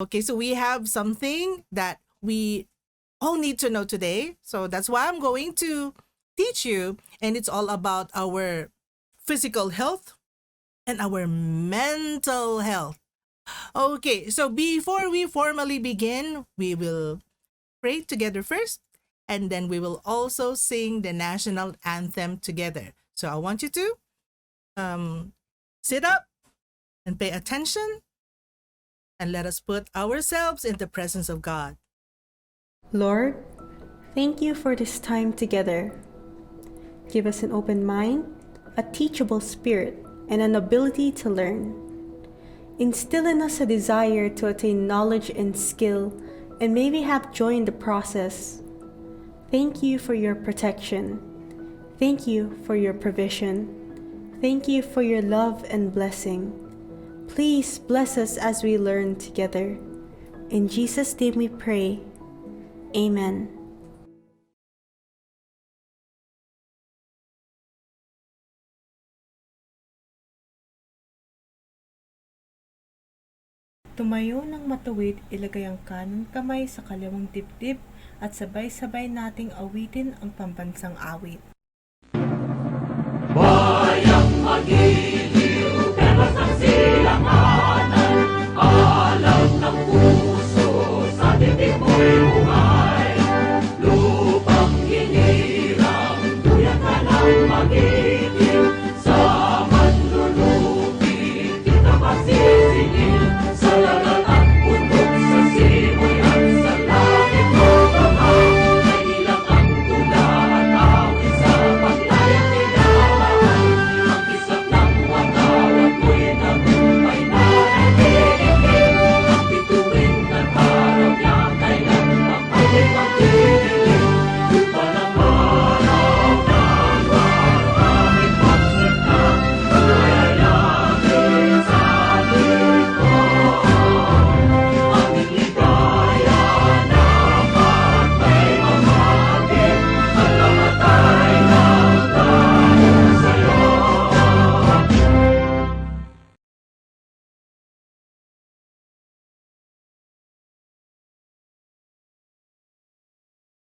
Okay, so we have something that we all need to know today. So that's why I'm going to teach you, and it's all about our physical health and our mental health. Okay, so before we formally begin, we will pray together first, and then we will also sing the national anthem together. So I want you to um, sit up and pay attention, and let us put ourselves in the presence of God. Lord, thank you for this time together. Give us an open mind, a teachable spirit, and an ability to learn. Instill in us a desire to attain knowledge and skill, and may we have joy in the process. Thank you for your protection. Thank you for your provision. Thank you for your love and blessing. Please bless us as we learn together. In Jesus' name we pray. Amen. Tumayo ng matuwid, ilagay ang kanang kamay sa kaliwang dibdib at sabay-sabay nating awitin ang pambansang awit. Bayang magiliw, pelos ng silanganan, alam ng puso, sa dibdib mo'y buhay. Lupang hinirang, duyan ka ng magiliw, sa manlulupig, kita masisingil, sa dagat at bundok, sa simoy at sa langit lubang, ay ilang ang tula at awit sa paglayang tinawaan. Ang kisap ng watawat mo'y nagumpay na nagdidilim, ang bituin at harap niya kailan mapagay magdidilim. Lupa ng araw ng maraming pagsika, mayayagin sa likod. Aming ligaya naman may mamagin, at kamatay ng dahil sa'yo.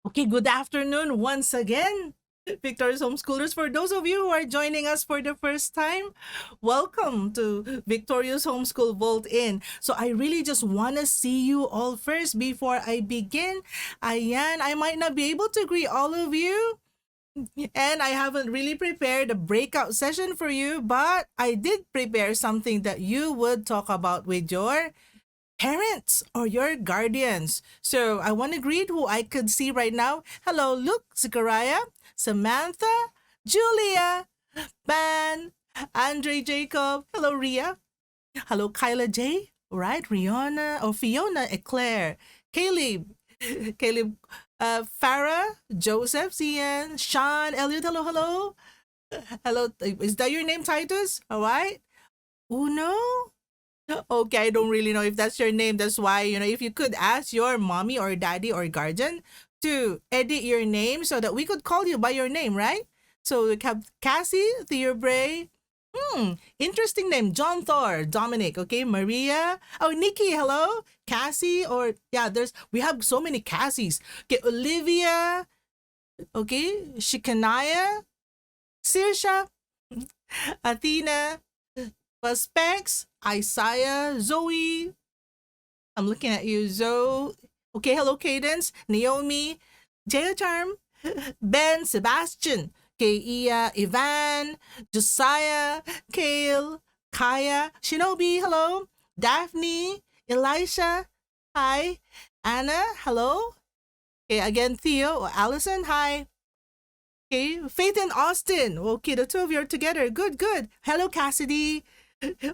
Okay, good afternoon once again, Victorious Homeschoolers. For those of you who are joining us for the first time, welcome to Victorious Homeschool Vault In. So I really just want to see you all first before I begin. Ayan, I might not be able to greet all of you, and I haven't really prepared a breakout session for you, but I did prepare something that you would talk about with your parents or your guardians. So I want to greet who I could see right now. Hello, Luke, Zachariah, Samantha, Julia, Ban, Andre Jacob. Hello, Ria. Hello, Kyla J. Right, Rihanna or Fiona Eclair. Caleb, Caleb, Farah, Joseph, Cian, Sean, Elliot. Hello, hello. Hello, is that your name, Titus? All right. Uno, okay, I don't really know if that's your name. That's why, if you could ask your mommy or daddy or guardian to edit your name so that we could call you by your name, right? So we have Cassie, Theo Bray. Interesting name. John Thor, Dominic, okay, Maria. Oh, Nikki, hello. Cassie, or yeah, we have so many Cassies. Okay, Olivia, okay, Shikanaya, Sirsha, Athena, Specs, Isaiah, Zoe. I'm looking at you, Zoe. Okay, hello, Cadence, Naomi, Jaya Charm, Ben, Sebastian, Kia, Ivan, Josiah, Kale, Kaya, Shinobi, hello, Daphne, Elisha, hi, Anna, hello. Okay, again, Theo, Allison, hi. Okay, Faith and Austin. Okay, the two of you are together. Good, good. Hello, Cassidy.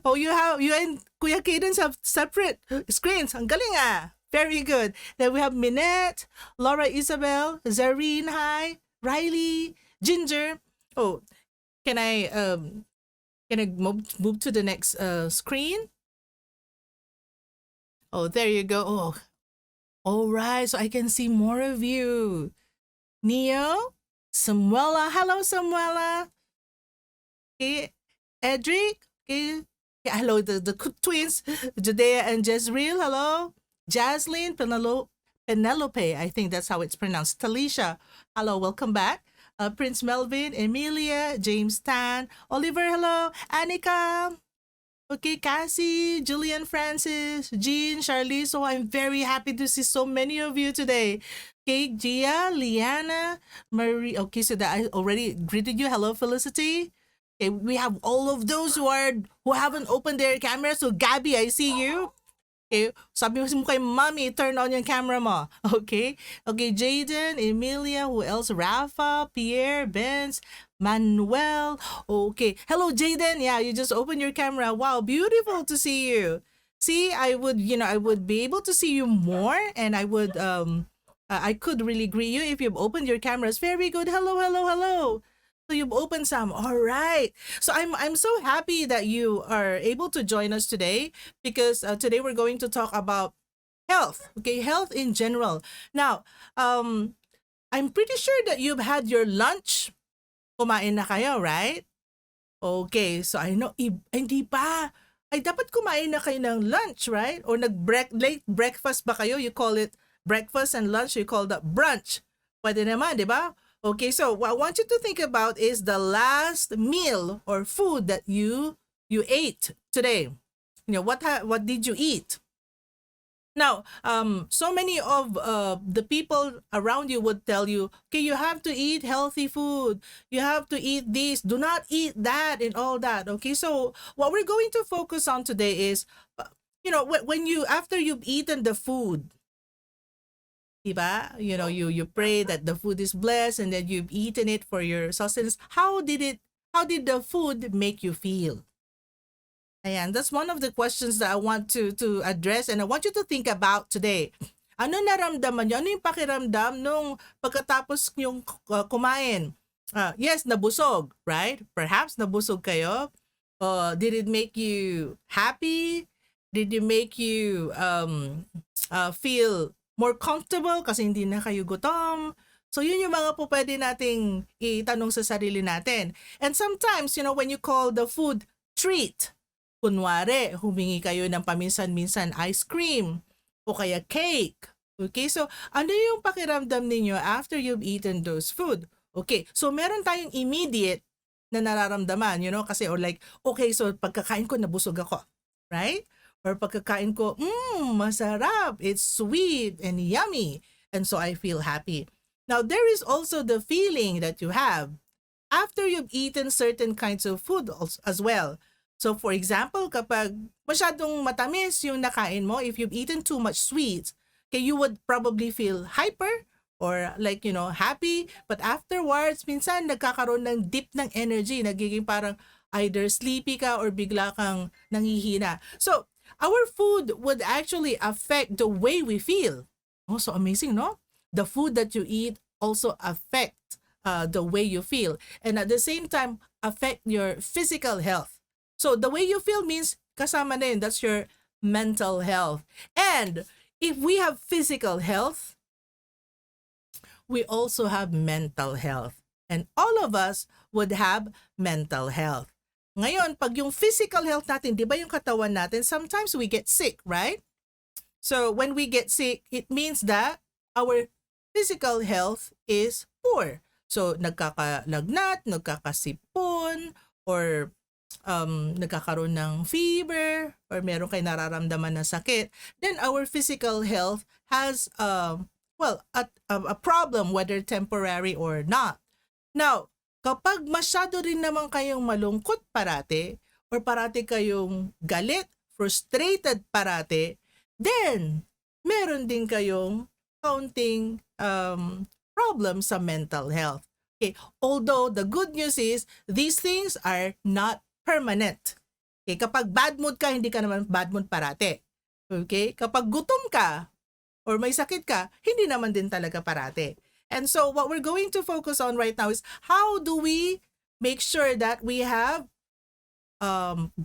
Oh, you and Kuya Cadence have separate screens. Ang galing ah. Very good. Then we have Minette, Laura Isabel, Zareen, hi, Riley, Ginger. Oh, can I move to the next screen? Oh, there you go. Oh, all right. So I can see more of you. Neo, Samuela. Hello, Samuela. Okay, Edric. Okay. Yeah, hello, the twins, Judea and Jezreel. Hello. Jaslyn Penelope, I think that's how it's pronounced. Talisha, hello, welcome back. Prince Melvin, Emilia, James Tan, Oliver, hello. Annika, okay, Cassie, Julian Francis, Jean, Charlie. So I'm very happy to see so many of you today. Okay, Gia, Liana, Marie. Okay, so that I already greeted you. Hello, Felicity. Okay, we have all of those who haven't opened their camera. So Gabby, I see you. Okay, sabi mo kay mommy, turn on yung camera mo. Okay? Okay, Jaden, Emilia, who else? Rafa, Pierre, Benz, Manuel. Okay. Hello, Jaden. Yeah, you just opened your camera. Wow, beautiful to see you. See, I would be able to see you more, and I could really greet you if you've opened your cameras. Very good. Hello, hello, hello. So you've opened some. All right. So I'm so happy that you are able to join us today because today we're going to talk about health. Okay, health in general. Now, I'm pretty sure that you've had your lunch. Kumain na kayo, right? Okay, so I know hindi pa. Ay dapat kumain na kayo ng lunch, right? Or late breakfast ba kayo? You call it breakfast, and lunch you call that brunch. Pwede naman, di ba? Okay, so what I want you to think about is the last meal or food that you ate today. You know, what did you eat? Now, so many of the people around you would tell you, okay, you have to eat healthy food. You have to eat this. Do not eat that and all that. Okay, so what we're going to focus on today is, when after you've eaten the food, diba? You know, you pray that the food is blessed and that you've eaten it for your sustenance. How did the food make you feel? Ayan, that's one of the questions that I want to address, and I want you to think about today. Ano naramdaman niyo? Ano yung pakiramdam nung pagkatapos yung kumain? Yes, nabusog, right? Perhaps nabusog kayo. Did it make you happy? Did it make you feel more comfortable kasi hindi na kayo gutom? So yun yung mga po pwede nating itanong sa sarili natin. And sometimes, when you call the food treat, kunwari, humingi kayo ng paminsan-minsan ice cream o kaya cake. Okay, so ano yung pakiramdam ninyo after you've eaten those food? Okay, so meron tayong immediate na nararamdaman, kasi okay, so pagkakain ko nabusog ako, right? Or pagkakain ko, masarap, it's sweet and yummy, and so I feel happy. Now, there is also the feeling that you have after you've eaten certain kinds of food as well. So, for example, kapag masyadong matamis yung nakain mo, if you've eaten too much sweets, okay, you would probably feel hyper or happy. But afterwards, minsan nagkakaroon ng dip ng energy, nagiging parang either sleepy ka or bigla kang nanghihina. So, our food would actually affect the way we feel. Oh, so amazing, no? The food that you eat also affect the way you feel, and at the same time affect your physical health. So the way you feel means kasama na yun, that's your mental health. And if we have physical health, we also have mental health. And all of us would have mental health. Ngayon, pag yung physical health natin, di ba yung katawan natin, sometimes we get sick, right? So when we get sick, it means that our physical health is poor. So nagkakalagnat, nagkakasipon, or nagkakaroon ng fever, or meron kayo nararamdaman na sakit, then our physical health has a problem, whether temporary or not. Now, kapag masyado rin naman kayong malungkot parati, or parati kayong galit, frustrated parati, then meron din kayong counting problems sa mental health. Okay, although the good news is these things are not permanent. Okay, kapag bad mood ka, hindi ka naman bad mood parati. Okay, kapag gutom ka or may sakit ka, hindi naman din talaga parati. And so what we're going to focus on right now is how do we make sure that we have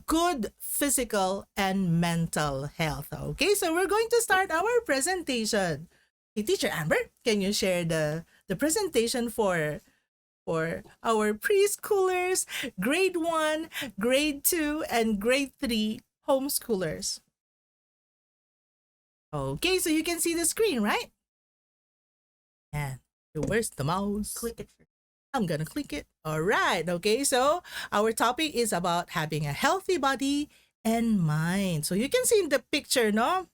good physical and mental health. Okay, so we're going to start our presentation. Hey, Teacher Amber, can you share the presentation for our preschoolers, grade 1, grade 2, and grade 3 homeschoolers? Okay, so you can see the screen, right? And where's the mouse? Click it first. I'm gonna click it. All right. Okay. So our topic is about having a healthy body and mind. So you can see in the picture, no?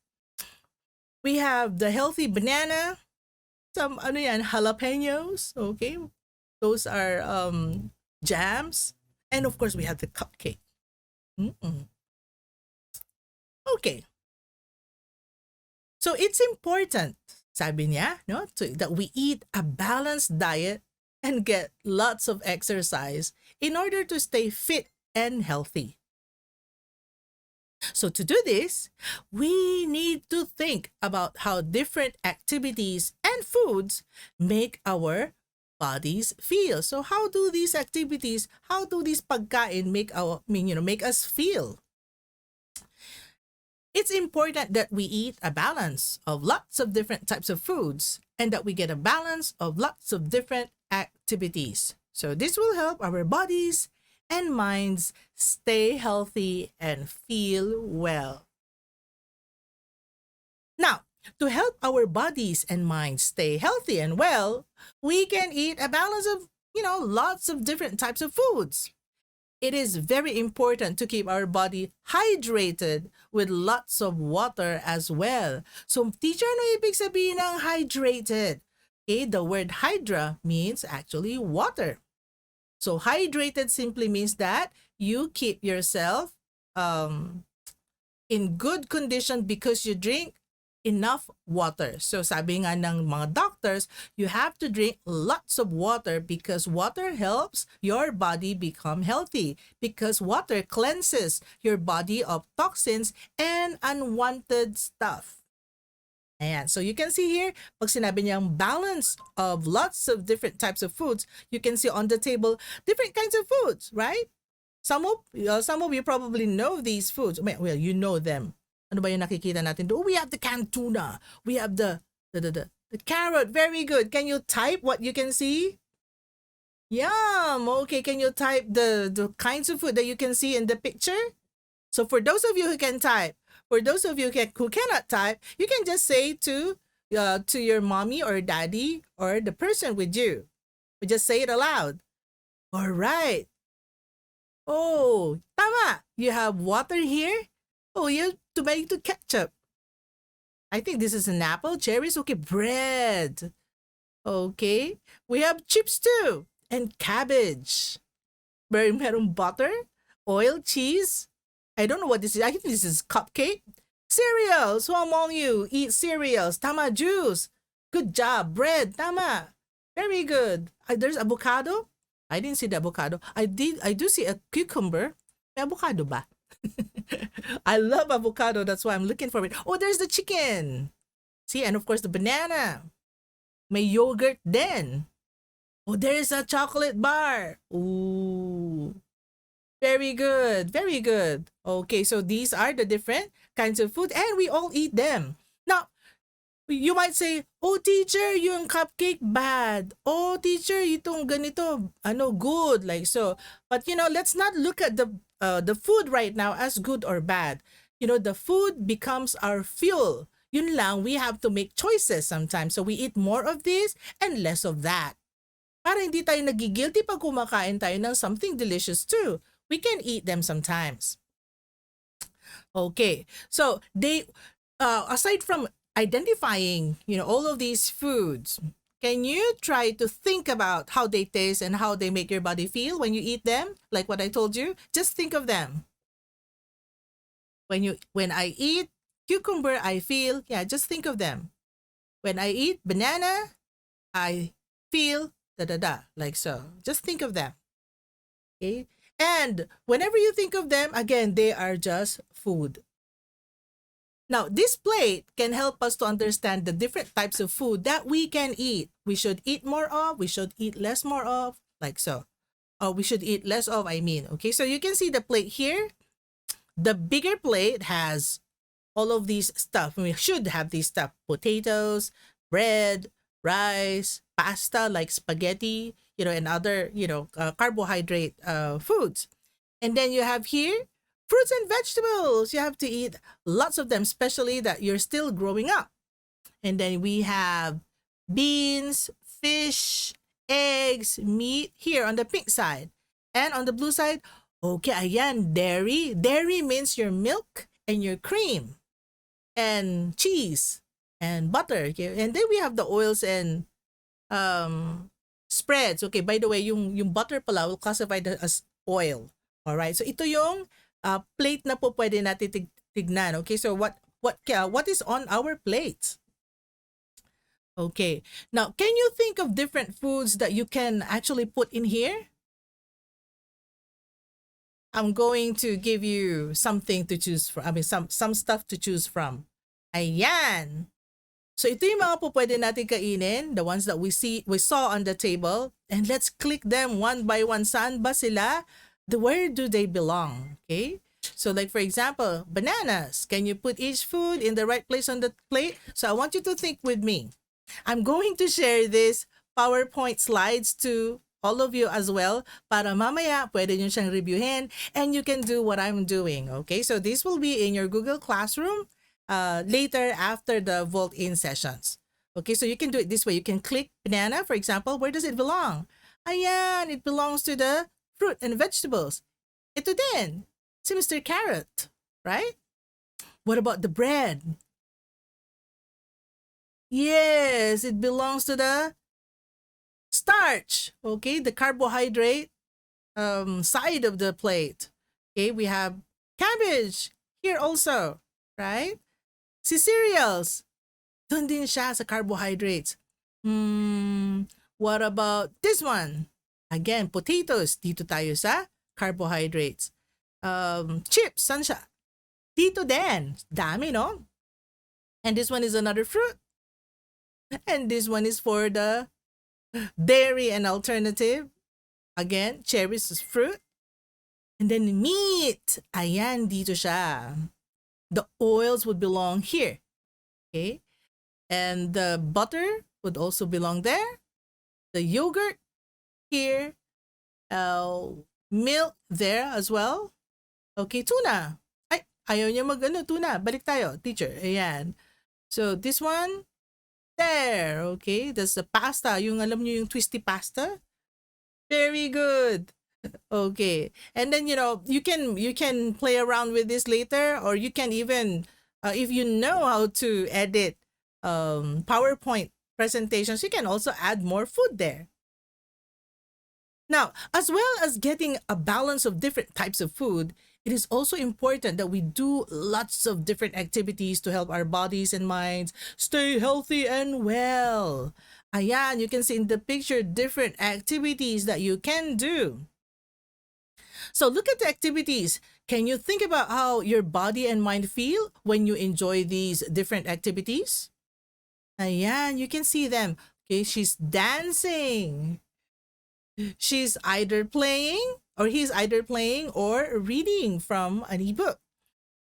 We have the healthy banana, some ano yan, jalapenos. Okay. Those are jams. And of course, we have the cupcake. Mm-mm. Okay. So it's important, sabi niya, no, that we eat a balanced diet and get lots of exercise in order to stay fit and healthy. So to do this, we need to think about how different activities and foods make our bodies feel. So how do these activities, how do these pagkain make us feel? It's important that we eat a balance of lots of different types of foods and that we get a balance of lots of different activities. So this will help our bodies and minds stay healthy and feel well. Now, to help our bodies and minds stay healthy and well, we can eat a balance of, lots of different types of foods. It is very important to keep our body hydrated with lots of water as well. So, teacher, ano ibig sabihin ng hydrated? Okay, the word hydra means actually water. So, hydrated simply means that you keep yourself in good condition because you drink enough water. So sabi nga ng mga doctors, you have to drink lots of water because water helps your body become healthy because water cleanses your body of toxins and unwanted stuff. Ayan. So you can see here, pag sinabi niyang balance of lots of different types of foods, you can see on the table different kinds of foods, right? Some of you probably know these foods. Well, you know them. Ano ba yung nakikita natin doon? Oh, we have the canned tuna. We have the carrot. Very good. Can you type what you can see? Yum. Okay, can you type the kinds of food that you can see in the picture? So for those of you who can type, for those of you who cannot type, you can just say to your mommy or daddy or the person with you. We just say it aloud. All right. Oh, tama. You have water here. Oh, you have tomato ketchup. I think this is an apple. Cherries. Okay, bread. Okay. We have chips too. And cabbage. Merong butter, oil, cheese. I don't know what this is. I think this is cupcake. Cereals. Who among you eat cereals? Tama, juice. Good job. Bread. Tama. Very good. There's avocado. I didn't see the avocado. I do see a cucumber. May avocado ba? I love avocado. That's why I'm looking for it. Oh, there's the chicken. See, and of course the banana. May yogurt then. Oh, there's a chocolate bar. Ooh. Very good. Very good. Okay, so these are the different kinds of food and we all eat them. Now, you might say, oh teacher, yung cupcake bad. Oh teacher, itong ganito, good, like so. But let's not look at the food right now as good or bad. The food becomes our fuel. Yun lang, we have to make choices sometimes. So we eat more of this and less of that. Para hindi tayo nagigilty pag kumakain tayo ng something delicious too. We can eat them sometimes. Okay, so they, aside from identifying, all of these foods, can you try to think about how they taste and how they make your body feel when you eat them? Like what I told you, just think of them. When I eat cucumber, I feel, just think of them. When I eat banana, I feel like so. Just think of them. Okay? And whenever you think of them, again, they are just food. Now, this plate can help us to understand the different types of food that we can eat. We should eat more of, we should eat less more of, like so. Or we should eat less of, Okay, so you can see the plate here. The bigger plate has all of these stuff. We should have these stuff. Potatoes, bread, rice, pasta like spaghetti, and other, carbohydrate foods. And then you have here Fruits and vegetables, you have to eat lots of them, especially that you're still growing up. And then we have beans, fish, eggs, meat here on the pink side. And on the blue side, okay, ayan, dairy. Dairy means your milk and your cream and cheese and butter. Okay? And then we have the oils and spreads. Okay, by the way, yung butter pala will classify as oil. All right. So ito yung plate na po pwede natin tignan. Okay, so what is on our plate? Okay. Now, can you think of different foods that you can actually put in here? I'm going to give you something to choose from. I mean, some stuff to choose from. Ayan. So ito yung mga po pwede natin kainin, the ones that we saw on the table, and let's click them one by one. Saan ba sila? Where do they belong? Okay? So like for example, bananas. Can you put each food in the right place on the plate? So I want you to think with me. I'm going to share this PowerPoint slides to all of you as well para mamaya pwede nyo siyang reviewin and you can do what I'm doing. Okay? So this will be in your Google Classroom later after the Vault-In sessions. Okay? So you can do it this way. You can click banana, for example. Where does it belong? Ayan, it belongs to the fruit and vegetables. Ito din, si Mr. Carrot, right? What about the bread? Yes, it belongs to the starch, okay? The carbohydrate side of the plate. Okay, we have cabbage here also, right? Si cereals, dun din siya sa carbohydrates. What about this one? Again, potatoes, dito tayo sa carbohydrates. Chips, saan siya? Dito din. Dami, no? And this one is another fruit. And this one is for the dairy and alternative. Again, cherries is fruit. And then meat. Ayan, dito siya. The oils would belong here. Okay? And the butter would also belong there. The yogurt here. Milk there as well. Okay, tuna. Ay, ayaw niya tuna. Balik tayo, teacher. Ayan. So, this one, there. Okay, that's the pasta. Yung alam niyo yung twisty pasta. Very good. Okay. And then, you can play around with this later, or you can even, if you know how to edit PowerPoint presentations, you can also add more food there. Now, as well as getting a balance of different types of food, it is also important that we do lots of different activities to help our bodies and minds stay healthy and well. Ayan, you can see in the picture different activities that you can do. So look at the activities. Can you think about how your body and mind feel when you enjoy these different activities? Ayan, you can see them. Okay, she's dancing. She's either playing, or he's either playing or reading from an ebook.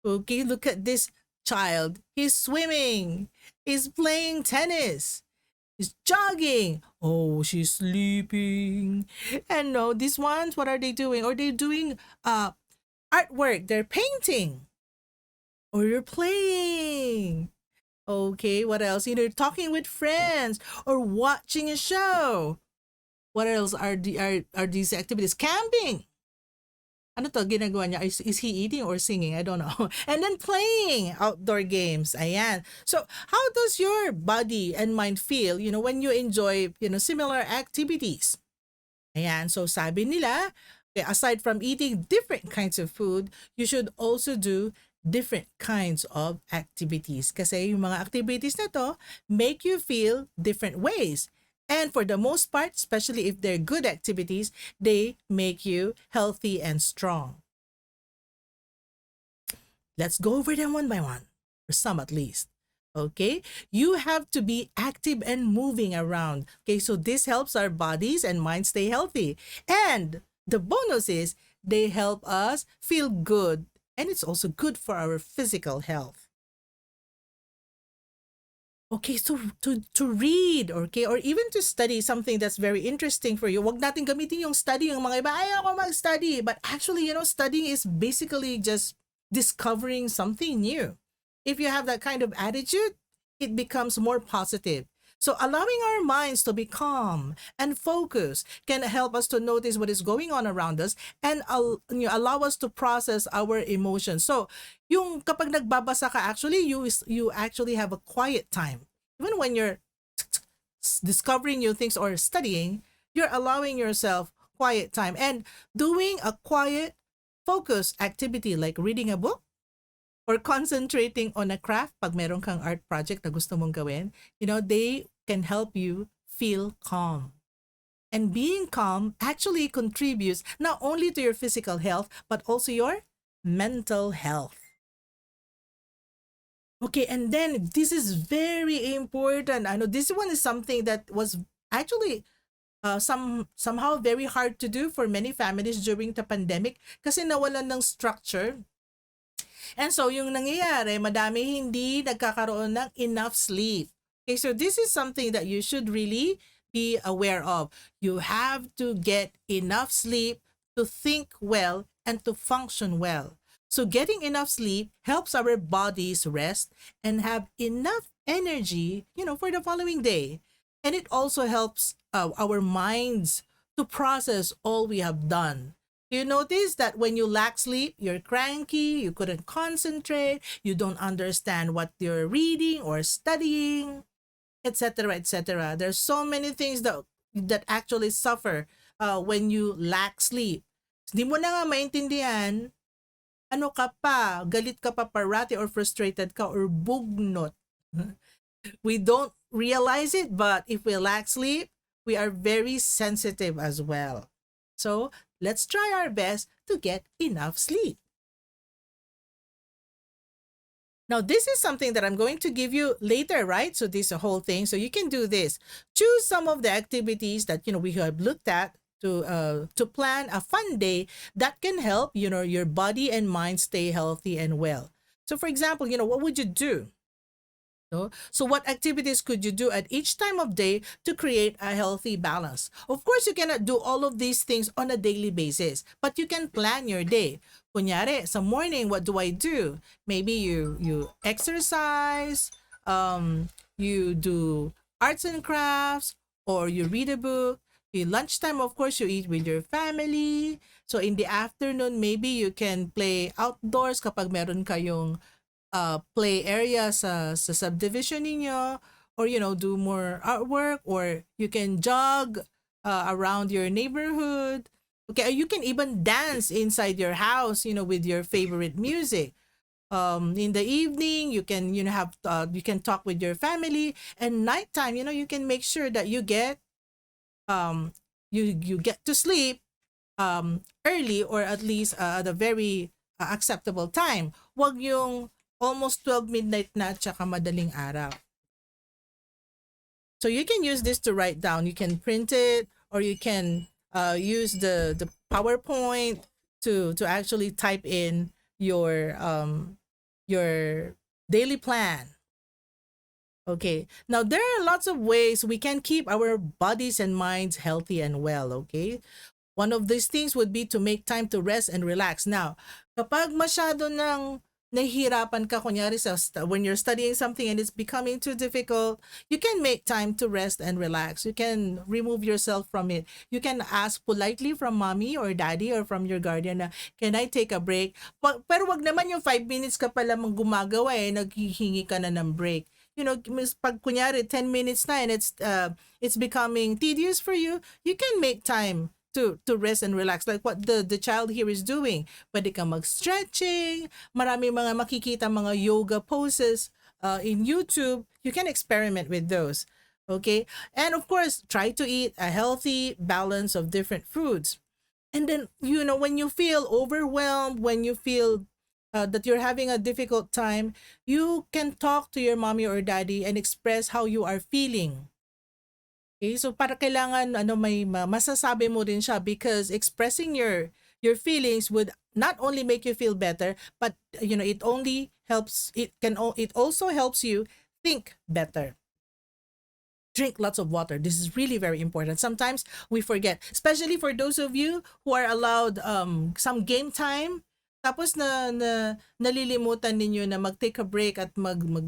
Okay, look at this child. He's swimming. He's playing tennis. He's jogging. Oh, she's sleeping. And no, these ones, what are they doing? Or they're doing artwork. They're painting. Or you're playing. Okay, what else? Either talking with friends or watching a show. What else are these activities? Camping. Ano to ginagawa niya? Is he eating or singing? I don't know. And then playing outdoor games. Ayan. So how does your body and mind feel, when you enjoy, similar activities? Ayan. So sabi nila, aside from eating different kinds of food, you should also do different kinds of activities. Kasi yung mga activities na to make you feel different ways. And for the most part, especially if they're good activities, they make you healthy and strong. Let's go over them one by one, or some at least. Okay, you have to be active and moving around. Okay, so this helps our bodies and minds stay healthy. And the bonus is they help us feel good, and it's also good for our physical health. Okay, so to read, okay, or even to study something that's very interesting for you. Wag natin gamitin yung study, yung mga iba, ayaw ko mag-study. But actually, studying is basically just discovering something new. If you have that kind of attitude, it becomes more positive. So allowing our minds to be calm and focused can help us to notice what is going on around us and allow us to process our emotions. So yung kapag nagbabasa ka, actually you actually have a quiet time. Even when you're discovering new things or studying, you're allowing yourself quiet time and doing a quiet focus activity like reading a book or concentrating on a craft pag meron kang art project na gusto mong gawin, they can help you feel calm. And being calm actually contributes not only to your physical health, but also your mental health. Okay, and then this is very important. I know this one is something that was actually somehow very hard to do for many families during the pandemic kasi nawalan ng structure. And so yung nangyayari, madami hindi nagkakaroon ng enough sleep. Okay, so this is something that you should really be aware of. You have to get enough sleep to think well and to function well. So getting enough sleep helps our bodies rest and have enough energy, for the following day. And it also helps our minds to process all we have done. You notice that when you lack sleep, you're cranky, you couldn't concentrate, you don't understand what you're reading or studying, etc., etc. There's so many things that actually suffer when you lack sleep. Hindi mo na nga maintindihan, ano ka pa, galit ka pa parati or frustrated ka or bugnot. We don't realize it, but if we lack sleep, we are very sensitive as well. So let's try our best to get enough sleep. Now, this is something that I'm going to give you later, right? So this whole thing. So you can do this. Choose some of the activities that, we have looked at to plan a fun day that can help, your body and mind stay healthy and well. So for example, what would you do? So what activities could you do at each time of day to create a healthy balance? Of course, you cannot do all of these things on a daily basis, but you can plan your day. Kunyari, sa morning, what do I do? Maybe you exercise, you do arts and crafts, or you read a book. In lunchtime, of course, you eat with your family. So in the afternoon, maybe you can play outdoors kapag meron kayong play area sa subdivision ninyo, or do more artwork, or you can jog around your neighborhood. Okay, you can even dance inside your house, with your favorite music. In the evening, you can you can talk with your family, and nighttime, you can make sure that you get you get to sleep early, or at least at a very acceptable time. Wag yung almost 12 midnight na tsaka madaling araw. So you can use this to write down. You can print it, or you can use the PowerPoint to actually type in your daily plan. Okay. Now there are lots of ways we can keep our bodies and minds healthy and well. Okay. One of these things would be to make time to rest and relax. Now, kapag masyado ng nahihirapan ka, kunyari when you're studying something and it's becoming too difficult, you can make time to rest and relax. You can remove yourself from it. You can ask politely from mommy or daddy or from your guardian na, can I take a break? Pero wag naman yung 5 minutes ka pala mang gumagawa naghihingi ka na ng break. Pag kunyari 10 minutes na and it's becoming tedious for you, you can make time to rest and relax, like what the child here is doing. Pwede kang mag-stretching, marami mga makikita mga yoga poses in YouTube. You can experiment with those. Okay? And of course, try to eat a healthy balance of different foods. And then, when you feel overwhelmed, when you feel that you're having a difficult time, you can talk to your mommy or daddy and express how you are feeling. Okay, so para kailangan may masasabi mo din siya, because expressing your feelings would not only make you feel better, but it also helps you think better. Drink lots of water. This is really very important. Sometimes we forget, especially for those of you who are allowed some game time. Tapos nalilimutan ninyo na mag-take a break at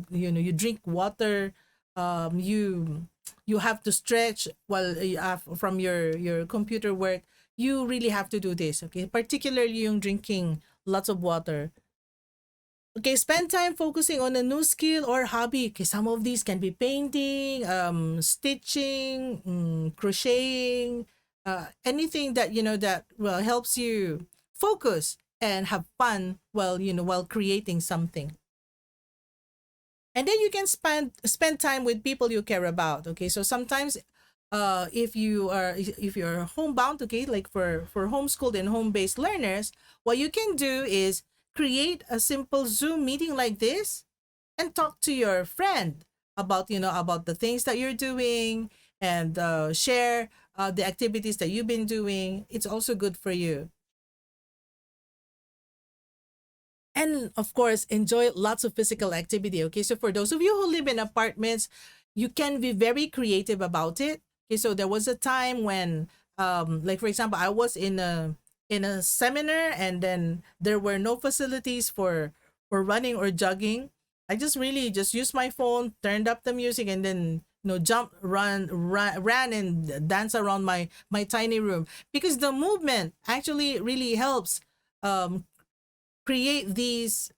you drink water. You have to stretch while from your computer work. You really have to do this, okay? Particularly yung drinking lots of water. Okay, spend time focusing on a new skill or hobby. Okay, some of these can be painting, stitching, crocheting, anything that that helps you focus and have fun while creating something. And then you can spend time with people you care about. Okay, so sometimes if you're homebound, okay, like for homeschooled and home-based learners, what you can do is create a simple Zoom meeting like this and talk to your friend about about the things that you're doing, and share the activities that you've been doing. It's also good for you. And of course, enjoy lots of physical activity. Okay, so for those of you who live in apartments, you can be very creative about it. Okay, so there was a time when, like for example, I was in a seminar, and then there were no facilities for running or jogging. I just really just used my phone, turned up the music, and then jump, ran and dance around my tiny room, because the movement actually really helps um create these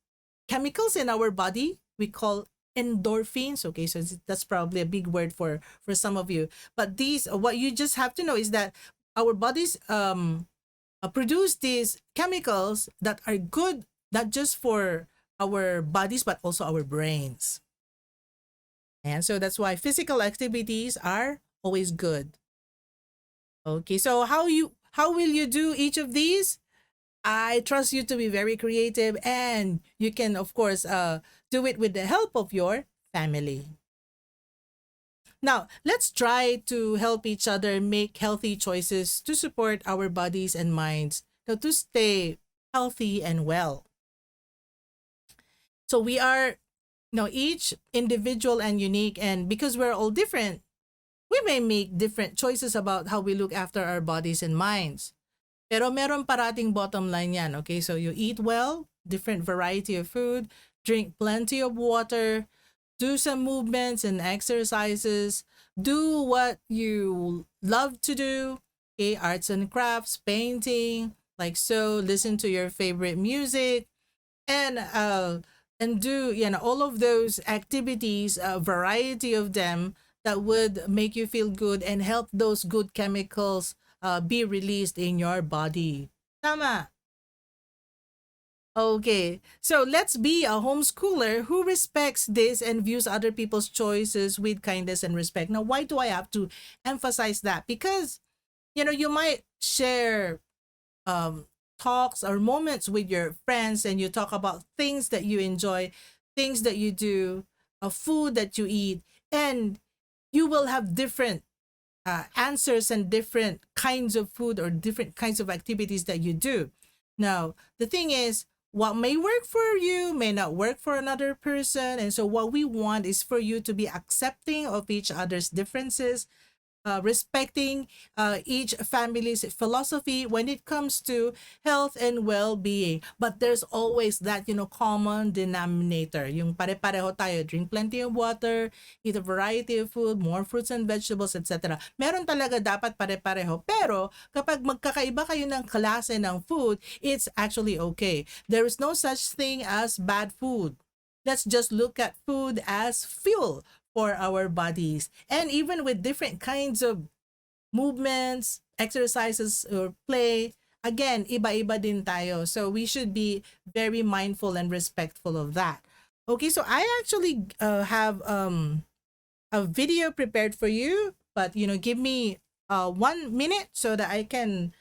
chemicals in our body we call endorphins. Okay, so that's probably a big word for some of you, but these, what you just have to know is that our bodies produce these chemicals that are good not just for our bodies but also our brains. And so that's why physical activities are always good. Okay, so how will you do each of these? I trust you to be very creative, and you can, of course, do it with the help of your family. Now, let's try to help each other make healthy choices to support our bodies and minds, to stay healthy and well. So we are, each individual and unique, and because we're all different, we may make different choices about how we look after our bodies and minds. Pero meron parating bottom line yan, okay? So you eat well, different variety of food, drink plenty of water, do some movements and exercises, do what you love to do, okay? Arts and crafts, painting, like so, listen to your favorite music, and do all of those activities, a variety of them that would make you feel good and help those good chemicals be released in your body. Tama. Okay, so let's be a homeschooler who respects this and views other people's choices with kindness and respect. Now, why do I have to emphasize that? Because, you might share talks or moments with your friends, and you talk about things that you enjoy, things that you do, food that you eat, and you will have different answers and different kinds of food or different kinds of activities that you do. Now, the thing is, what may work for you may not work for another person. And so what we want is for you to be accepting of each other's differences, respecting each family's philosophy when it comes to health and well-being. But there's always that, common denominator. Yung pare-pareho tayo, drink plenty of water, eat a variety of food, more fruits and vegetables, etc. Meron talaga dapat pare-pareho. Pero kapag magkakaiba kayo ng klase ng food, it's actually okay. There is no such thing as bad food. Let's just look at food as fuel for our bodies. And even with different kinds of movements, exercises, or play, again, iba-iba din tayo. So we should be very mindful and respectful of that. Okay, so I actually have a video prepared for you, but give me 1 minute so that I can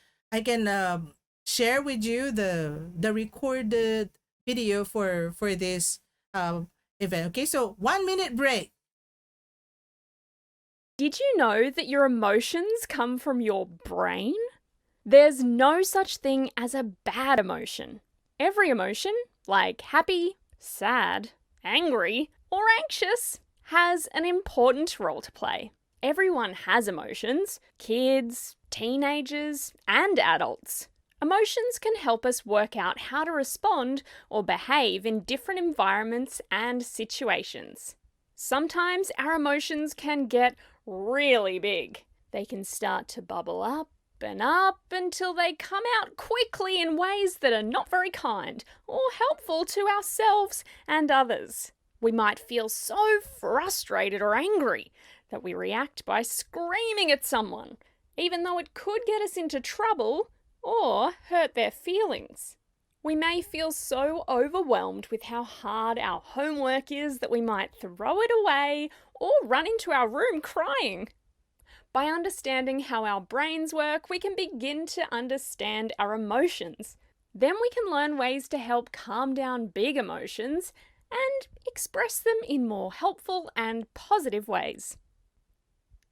share with you the recorded video for this event. Okay, so 1 minute break. Did you know that your emotions come from your brain? There's no such thing as a bad emotion. Every emotion, like happy, sad, angry, or anxious, has an important role to play. Everyone has emotions, kids, teenagers, and adults. Emotions can help us work out how to respond or behave in different environments and situations. Sometimes our emotions can get really big. They can start to bubble up and up until they come out quickly in ways that are not very kind or helpful to ourselves and others. We might feel so frustrated or angry that we react by screaming at someone, even though it could get us into trouble or hurt their feelings. We may feel so overwhelmed with how hard our homework is that we might throw it away or run into our room crying. By understanding how our brains work, we can begin to understand our emotions. Then we can learn ways to help calm down big emotions and express them in more helpful and positive ways.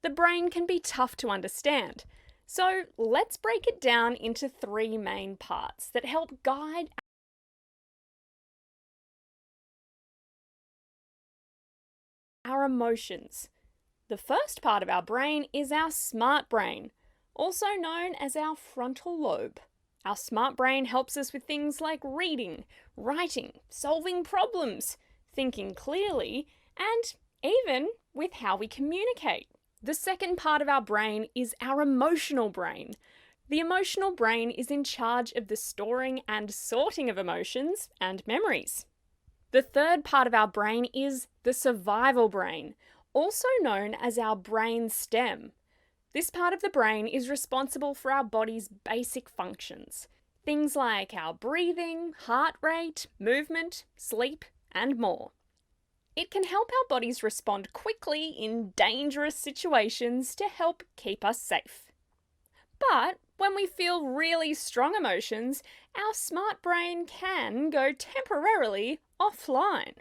The brain can be tough to understand, so let's break it down into 3 main parts that help guide our emotions. The first part of our brain is our smart brain, also known as our frontal lobe. Our smart brain helps us with things like reading, writing, solving problems, thinking clearly, and even with how we communicate. The second part of our brain is our emotional brain. The emotional brain is in charge of the storing and sorting of emotions and memories. The third part of our brain is the survival brain, also known as our brain stem. This part of the brain is responsible for our body's basic functions, things like our breathing, heart rate, movement, sleep, and more. It can help our bodies respond quickly in dangerous situations to help keep us safe. But when we feel really strong emotions, our smart brain can go temporarily offline.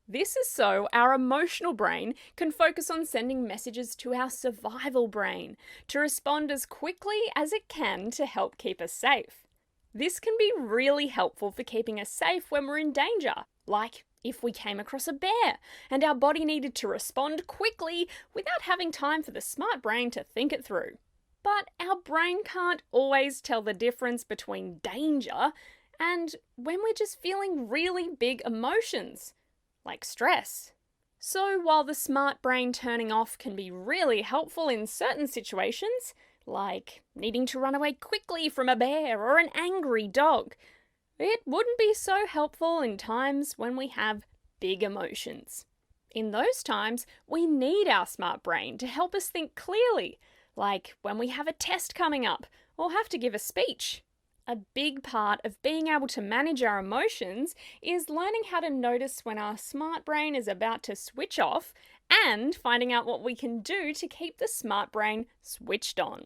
This is so our emotional brain can focus on sending messages to our survival brain to respond as quickly as it can to help keep us safe. This can be really helpful for keeping us safe when we're in danger, like if we came across a bear and our body needed to respond quickly without having time for the smart brain to think it through. But our brain can't always tell the difference between danger and when we're just feeling really big emotions, like stress. So while the smart brain turning off can be really helpful in certain situations, like needing to run away quickly from a bear or an angry dog, it wouldn't be so helpful in times when we have big emotions. In those times, we need our smart brain to help us think clearly, like when we have a test coming up or have to give a speech. A big part of being able to manage our emotions is learning how to notice when our smart brain is about to switch off and finding out what we can do to keep the smart brain switched on.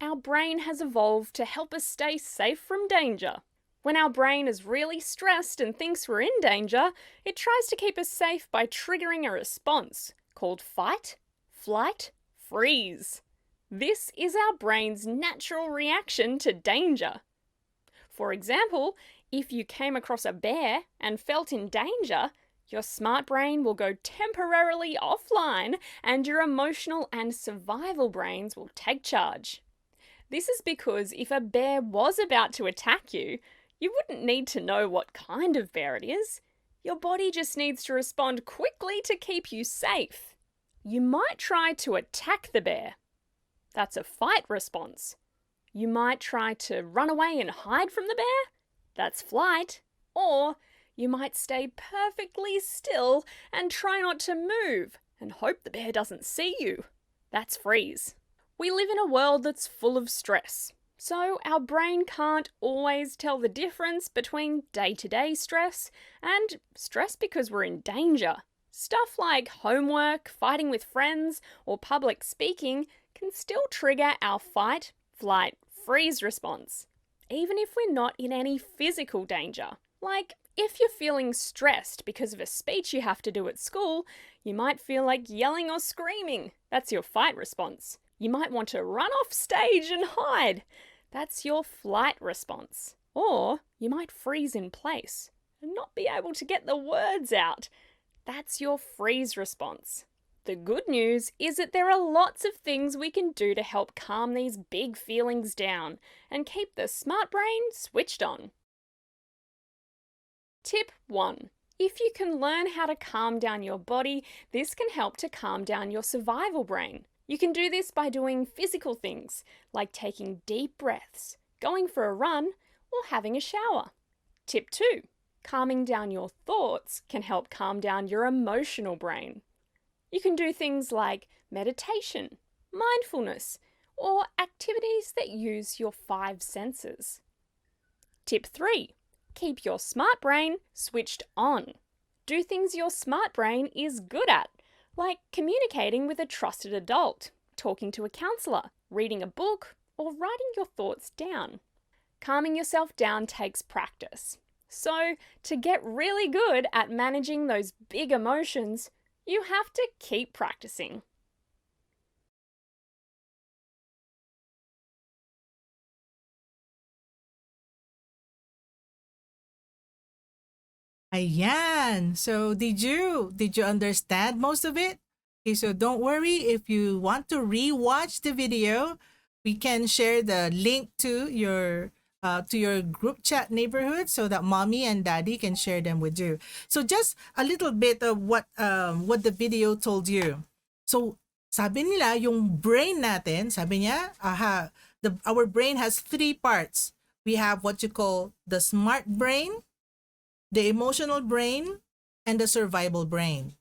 Our brain has evolved to help us stay safe from danger. When our brain is really stressed and thinks we're in danger, it tries to keep us safe by triggering a response called fight, flight, freeze. This is our brain's natural reaction to danger. For example, if you came across a bear and felt in danger, your smart brain will go temporarily offline and your emotional and survival brains will take charge. This is because if a bear was about to attack you, you wouldn't need to know what kind of bear it is. Your body just needs to respond quickly to keep you safe. You might try to attack the bear. That's a fight response. You might try to run away and hide from the bear. That's flight. Or you might stay perfectly still and try not to move and hope the bear doesn't see you. That's freeze. We live in a world that's full of stress, so our brain can't always tell the difference between day-to-day stress and stress because we're in danger. Stuff like homework, fighting with friends, or public speaking can still trigger our fight, flight, freeze response, even if we're not in any physical danger. Like, if you're feeling stressed because of a speech you have to do at school, you might feel like yelling or screaming. That's your fight response. You might want to run off stage and hide. That's your flight response. Or you might freeze in place and not be able to get the words out. That's your freeze response. The good news is that there are lots of things we can do to help calm these big feelings down and keep the smart brain switched on. Tip 1. If you can learn how to calm down your body, this can help to calm down your survival brain. You can do this by doing physical things like taking deep breaths, going for a run, or having a shower. Tip 2. Calming down your thoughts can help calm down your emotional brain. You can do things like meditation, mindfulness, or activities that use your 5 senses. Tip 3. Keep your smart brain switched on. Do things your smart brain is good at, like communicating with a trusted adult, talking to a counsellor, reading a book, or writing your thoughts down. Calming yourself down takes practice. So, to get really good at managing those big emotions, you have to keep practicing. Ayan. So did you understand most of it? Okay, so don't worry if you want to rewatch the video, we can share the link to your group chat neighborhood so that mommy and daddy can share them with you. So just a little bit of what the video told you. So sabi nila yung brain natin, sabi niya, our brain has 3 parts. We have what you call the smart brain, the emotional brain, and the survival brain.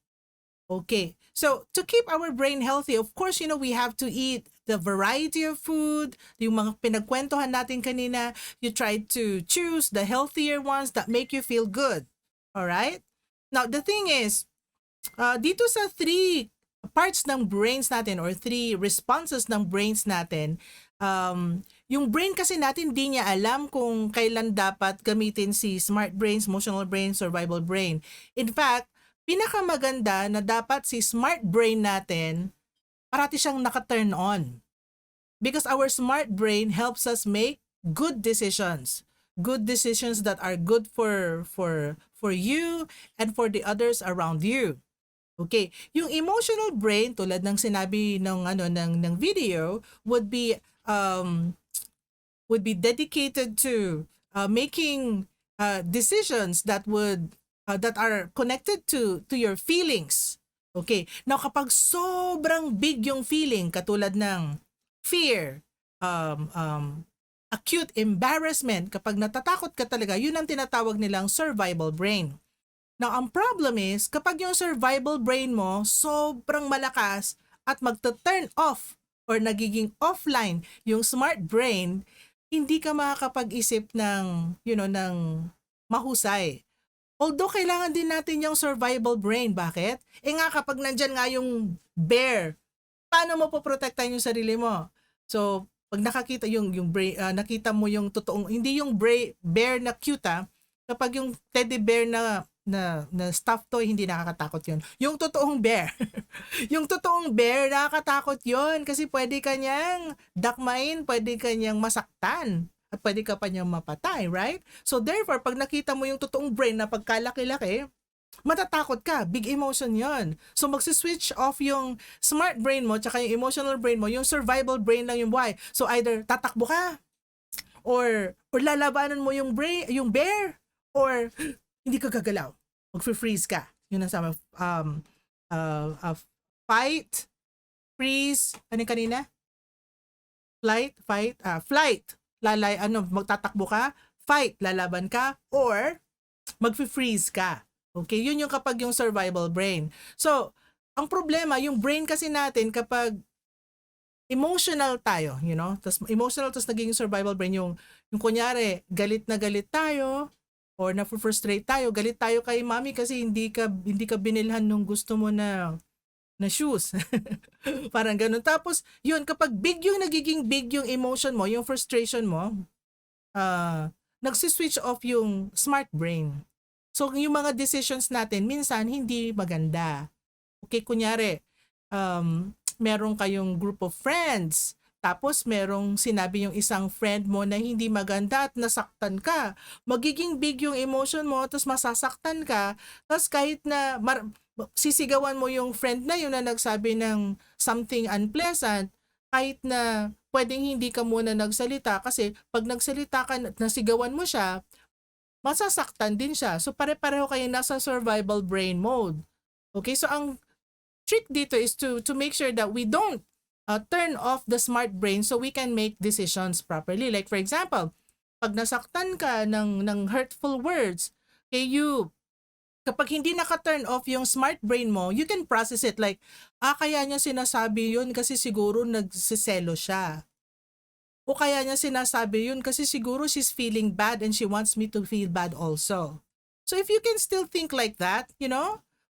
Okay. So to keep our brain healthy, of course, we have to eat the variety of food, yung mga pinagkwentuhan natin kanina, you try to choose the healthier ones that make you feel good. All right? Now, the thing is, dito sa 3 parts ng brains natin or 3 responses ng brains natin, yung brain kasi natin di niya alam kung kailan dapat gamitin si smart brains, emotional brain, survival brain. In fact, pinakamaganda na dapat si smart brain natin parati siyang naka-turn on. Because our smart brain helps us make good decisions. Good decisions that are good for you and for the others around you. Okay, yung emotional brain tulad ng sinabi ng video would be dedicated to making decisions that are connected to your feelings. Okay, now kapag sobrang big yung feeling katulad ng fear, acute embarrassment, kapag natatakot ka talaga, yun ang tinatawag nilang survival brain. Now, ang problem is, kapag yung survival brain mo sobrang malakas at magta-turn off or nagiging offline yung smart brain, hindi ka makakapag-isip ng mahusay. Although, kailangan din natin yung survival brain. Bakit? Nga kapag nandyan nga yung bear, paano mo poprotektahan yung sarili mo? So, pag nakakita yung brain, nakita mo yung totoong, hindi yung bear na cute kapag yung teddy bear na stuffed toy, hindi nakakatakot yun. Yung totoong bear. Yung totoong bear, nakakatakot yun kasi pwede kanyang dakmain, pwede kanyang masaktan. At pwede ka pa niyang mapatay, right? So therefore, pag nakita mo yung totoong brain na pagkalaki-laki, matatakot ka. Big emotion yon. So magsiswitch off yung smart brain mo tsaka yung emotional brain mo, yung survival brain lang yung buhay. So either tatakbo ka or lalabanan mo yung bear or hindi ka gagalaw. Mag-freeze ka. Yun ang sama. Fight, freeze, ano kanina? Flight. Magtatakbo ka, fight, lalaban ka, or mag-freeze ka. Okay, yun yung kapag yung survival brain. So, ang problema, yung brain kasi natin kapag emotional tayo, tas emotional, tas naging survival brain, yung kunyari, galit na galit tayo, or na-frustrate tayo, galit tayo kay mami kasi hindi ka binilhan nung gusto mo na shoes. Parang ganun. Tapos, yun, kapag nagiging big yung emotion mo, yung frustration mo, nagsiswitch off yung smart brain. So, yung mga decisions natin, minsan, hindi maganda. Okay, kunyari, meron kayong group of friends, tapos merong sinabi yung isang friend mo na hindi maganda at nasaktan ka. Magiging big yung emotion mo, tapos masasaktan ka, tapos kahit na sisigawan mo yung friend na yun na nagsabi ng something unpleasant, kahit na pwedeng hindi ka muna nagsalita kasi pag nagsalita ka, nasigawan mo siya, masasaktan din siya. So pare-pareho kayo nasa survival brain mode. Okay, so ang trick dito is to make sure that we don't turn off the smart brain so we can make decisions properly. Like for example, pag nasaktan ka ng hurtful words, okay, kapag hindi naka-turn off yung smart brain mo, you can process it like, kaya niya sinasabi yun kasi siguro nagsiselo siya. O kaya niya sinasabi yun kasi siguro she's feeling bad and she wants me to feel bad also. So if you can still think like that,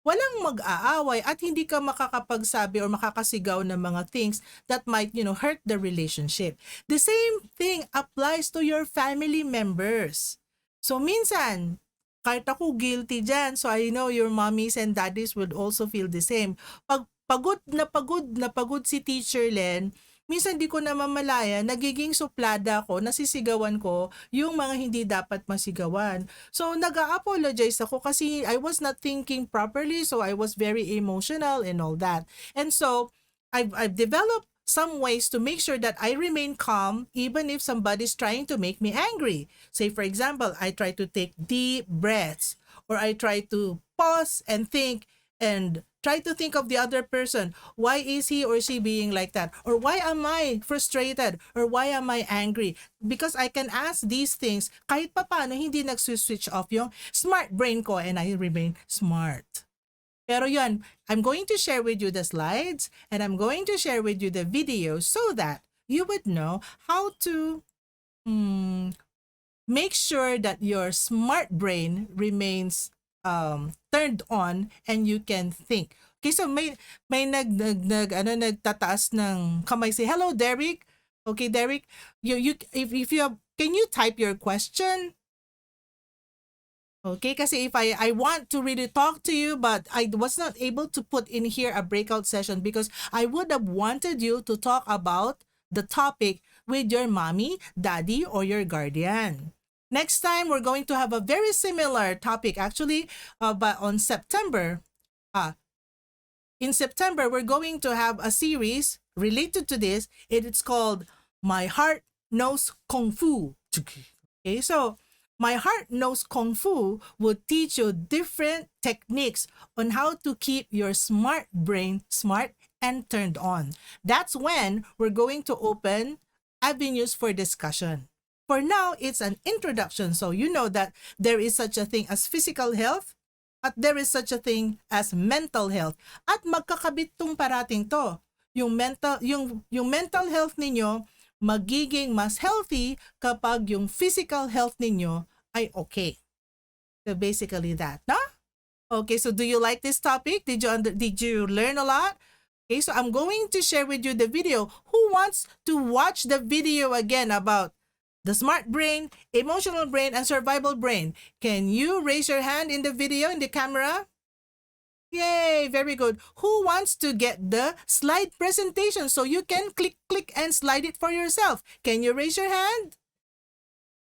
walang mag-aaway at hindi ka makakapagsabi or makakasigaw ng mga things that might, hurt the relationship. The same thing applies to your family members. So minsan, kahit ako guilty dyan, so I know your mommies and daddies would also feel the same. Pag pagod na pagod si Teacher Len, minsan di ko namamalaya, nagiging suplada ko, nasisigawan ko yung mga hindi dapat masigawan. So, nag-a-apologize ako kasi I was not thinking properly, so I was very emotional and all that. And so, I've developed some ways to make sure that I remain calm even if somebody's trying to make me angry. Say, for example, I try to take deep breaths or I try to pause and think and try to think of the other person. Why is he or she being like that? Or why am I frustrated? Or why am I angry? Because I can ask these things kahit pa paano hindi nag-switch off yung smart brain ko and I remain smart. Pero yun, I'm going to share with you the slides and I'm going to share with you the video so that you would know how to make sure that your smart brain remains turned on and you can think. Okay, so may nagtataas ng kamay, say hello Derek. Okay, Derek, if you have, can you type your question? Okay, kasi if I want to really talk to you but I was not able to put in here a breakout session because I would have wanted you to talk about the topic with your mommy, daddy, or your guardian. Next time, we're going to have a very similar topic. Actually, but on September, in September, we're going to have a series related to this. It's called My Heart Knows Kung Fu. Okay, so My Heart Knows Kung Fu would teach you different techniques on how to keep your smart brain smart and turned on. That's when we're going to open avenues for discussion. For now, it's an introduction, so you know that there is such a thing as physical health at there is such a thing as mental health. At magkakabit tong parating to. Yung mental health ninyo magiging mas healthy kapag yung physical health ninyo ay okay. So basically that, no? Okay, so do you like this topic? Did you learn a lot? Okay, so I'm going to share with you the video. Who wants to watch the video again about the smart brain, emotional brain, and survival brain? Can you raise your hand in the video, in the camera? Yay, very good. Who wants to get the slide presentation so you can click and slide it for yourself? Can you raise your hand?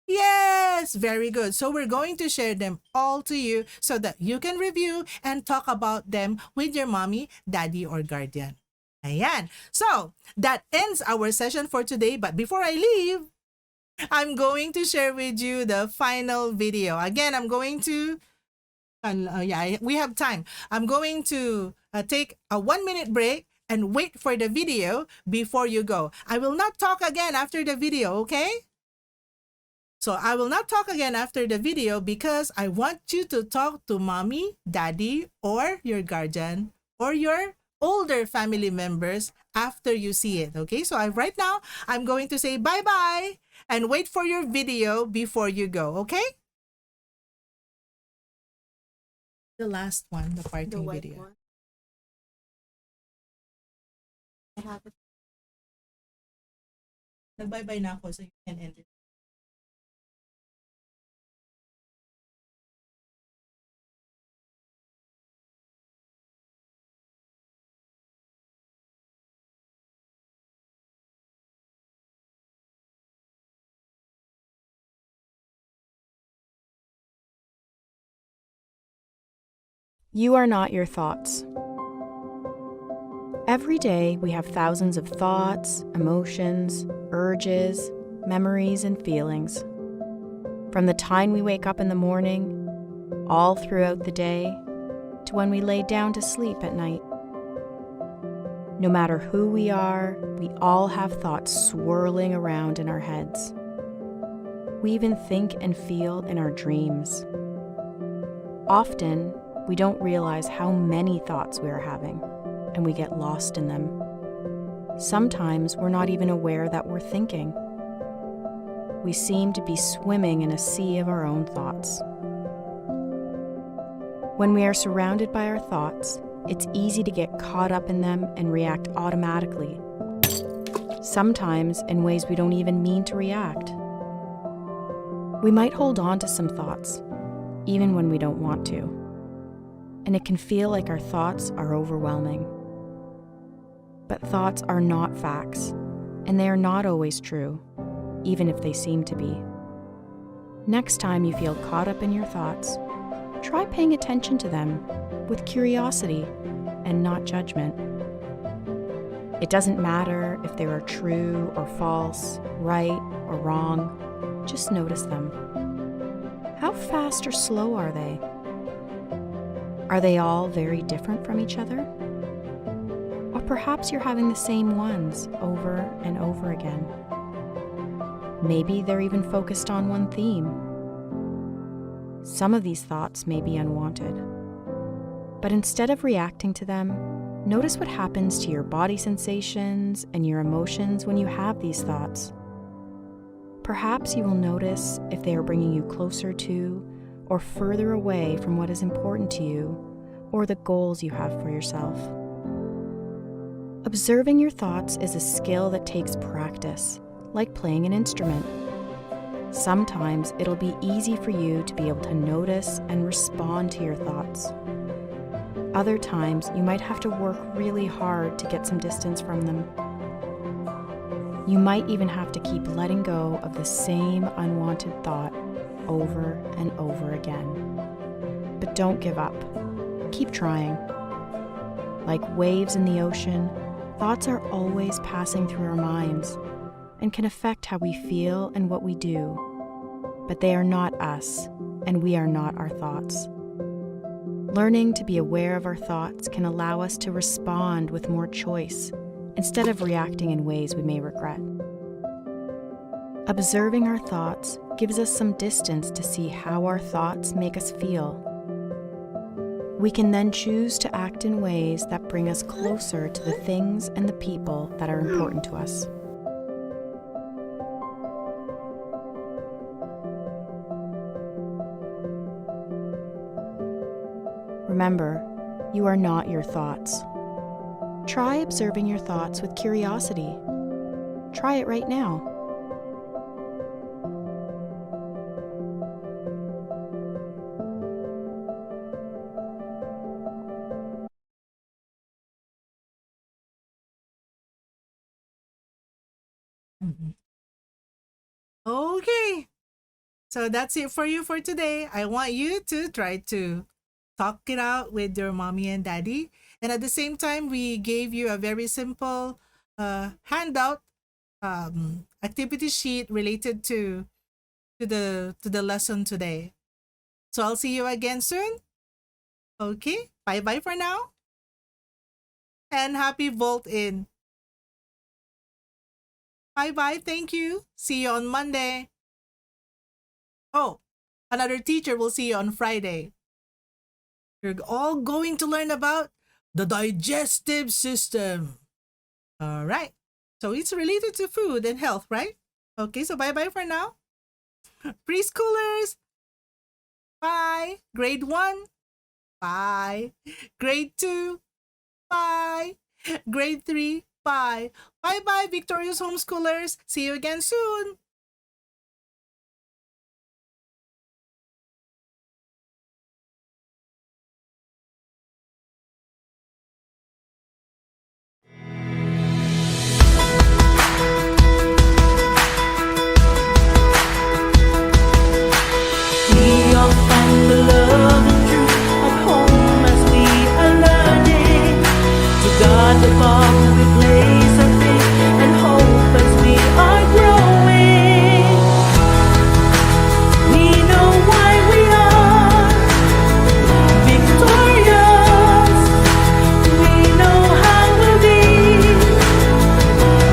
Yes, very good. So we're going to share them all to you so that you can review and talk about them with your mommy, daddy, or guardian. Ayan. So that ends our session for today. But before I leave, I'm going to share with you the final video. Again, I'm going to, we have time. I'm going to take a 1-minute break and wait for the video before you go. I will not talk again after the video, okay? So I will not talk again after the video because I want you to talk to mommy, daddy, or your guardian, or your older family members after you see it, okay? So right now, I'm going to say bye-bye and wait for your video before you go, okay? The last one, the parting video. One. I have it. Nag-bye-bye na ako so you can end it. You are not your thoughts. Every day, we have thousands of thoughts, emotions, urges, memories, and feelings. From the time we wake up in the morning, all throughout the day, to when we lay down to sleep at night. No matter who we are, we all have thoughts swirling around in our heads. We even think and feel in our dreams. Often, we don't realize how many thoughts we are having, and we get lost in them. Sometimes we're not even aware that we're thinking. We seem to be swimming in a sea of our own thoughts. When we are surrounded by our thoughts, it's easy to get caught up in them and react automatically, sometimes in ways we don't even mean to react. We might hold on to some thoughts, even when we don't want to, and it can feel like our thoughts are overwhelming. But thoughts are not facts, and they are not always true, even if they seem to be. Next time you feel caught up in your thoughts, try paying attention to them with curiosity and not judgment. It doesn't matter if they are true or false, right or wrong, just notice them. How fast or slow are they? Are they all very different from each other? Or perhaps you're having the same ones over and over again. Maybe they're even focused on one theme. Some of these thoughts may be unwanted. But instead of reacting to them, notice what happens to your body sensations and your emotions when you have these thoughts. Perhaps you will notice if they are bringing you closer to or further away from what is important to you or the goals you have for yourself. Observing your thoughts is a skill that takes practice, like playing an instrument. Sometimes it'll be easy for you to be able to notice and respond to your thoughts. Other times, you might have to work really hard to get some distance from them. You might even have to keep letting go of the same unwanted thought over and over again. But don't give up. Keep trying. Like waves in the ocean, thoughts are always passing through our minds and can affect how we feel and what we do. But they are not us, and we are not our thoughts. Learning to be aware of our thoughts can allow us to respond with more choice instead of reacting in ways we may regret. Observing our thoughts gives us some distance to see how our thoughts make us feel. We can then choose to act in ways that bring us closer to the things and the people that are important to us. Remember, you are not your thoughts. Try observing your thoughts with curiosity. Try it right now. Mhm. Okay. So that's it for you for today. I want you to try to talk it out with your mommy and daddy. And at the same time, we gave you a very simple handout activity sheet related to the lesson today. So I'll see you again soon. Okay. Bye bye for now. And happy Volt In. Bye bye. Thank you. See you on Monday. Oh, another teacher will see you on Friday. You're all going to learn about the digestive system. All right. So it's related to food and health, right? Okay, so bye-bye for now. Preschoolers, bye. Grade 1, bye. Grade 2, bye. Grade 3, bye. Bye-bye, Victorious Homeschoolers. See you again soon. We all find the love and truth at home as we above we place our faith and hope as we are growing. We know why we are victorious. We know how we'll be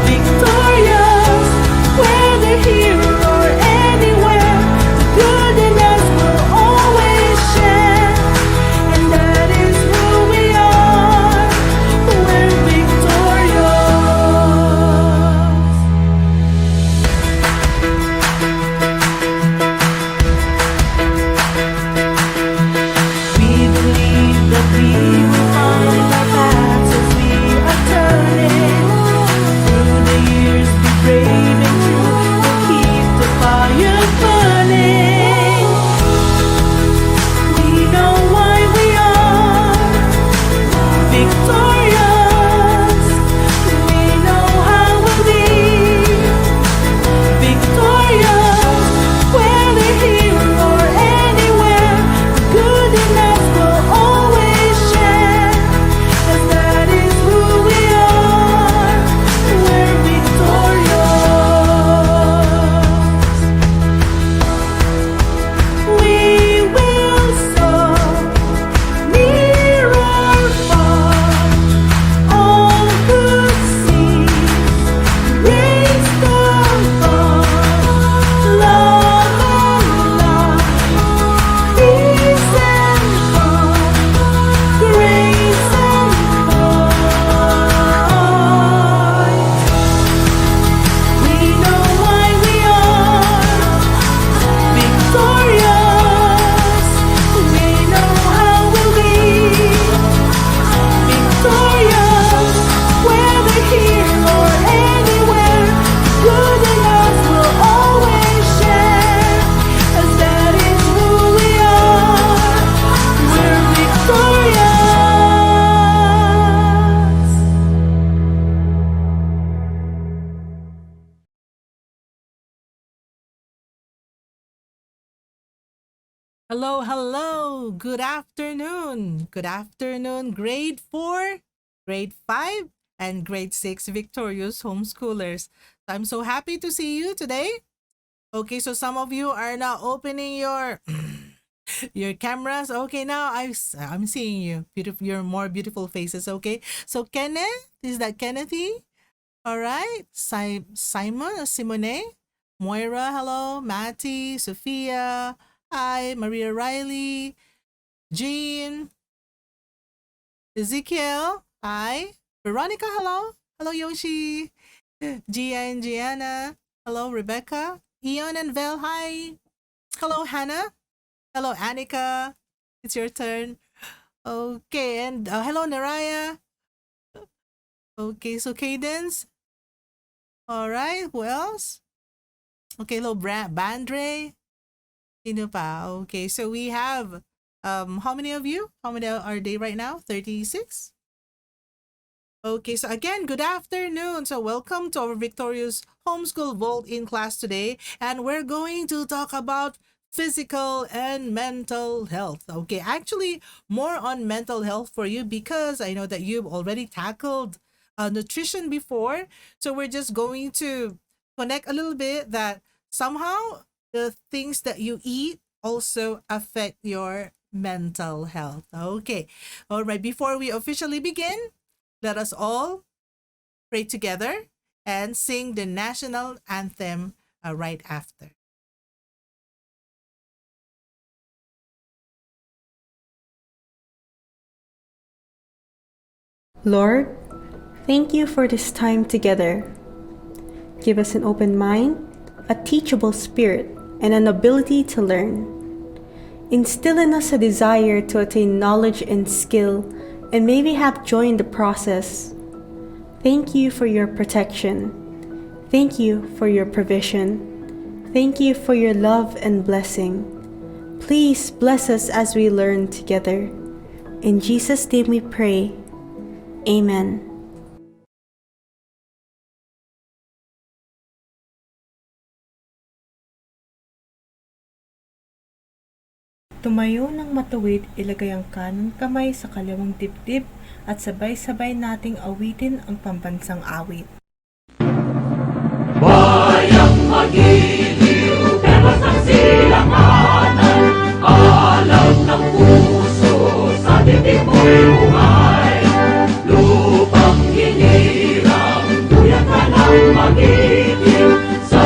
victorious. Whether here or anywhere, the good in us will always share. And that is who we are. We're victorious. We believe that we will find our paths as we are turning. Through the years, be brave and true. We'll keep the fire burning. We know why we are victorious. We know how we'll be victorious. Whether here or anywhere, the good in us will always share. 'Cause that is who we are. We're victorious. We will soar near or far. All could see, raise the bar. Love and light, peace and fun, grace and light. We know why we are victorious. We know how we'll be victorious. Whether here or anywhere, good in us will always share. 'Cause that is who we are. We're victorious. Hello, hello. Good afternoon. Good afternoon, grade 4, grade 5, and grade 6 victorious homeschoolers. I'm so happy to see you today. Okay, so some of you are now opening your your cameras. Okay, now I'm seeing you. Beautiful, your more beautiful faces. Okay, so Kenneth, is that Kennethy? All right, Simon, Simone, Moira, hello, Matty, Sophia, hi, Maria Riley, Jean, Ezekiel, hi, Veronica, hello, hello, Yoshi, Gia and Gianna, hello, Rebecca, Eon and Vel, hi, hello, Hannah, hello, Annika, it's your turn. Okay, and hello, Naraya. Okay, so Cadence. All right, who else? Okay, hello, Bandre. Sino pa? Okay, so we have how many of you? How many are they right now? 36? Okay, so again, good afternoon. So welcome to our Victorious Homeschool Vault in class today, and we're going to talk about physical and mental health. Okay, actually more on mental health for you because I know that you've already tackled nutrition before. So we're just going to connect a little bit that somehow the things that you eat also affect your mental health. Okay. All right. Before we officially begin, let us all pray together and sing the national anthem right after. Lord, thank you for this time together. Give us an open mind, a teachable spirit, and an ability to learn. Instill in us a desire to attain knowledge and skill, and may we have joy in the process. Thank you for your protection. Thank you for your provision. Thank you for your love and blessing. Please bless us as we learn together. In Jesus' name we pray. Amen. Tumayo ng matuwid, ilagay ang kanang kamay sa kaliwang dibdib at sabay-sabay nating awitin ang pambansang awit. Bayang magiliw, perlas ng silanganan, alam ng puso, sa dibdib mo'y buhay. Lupang hinirang, duyan ka ng magiting, sa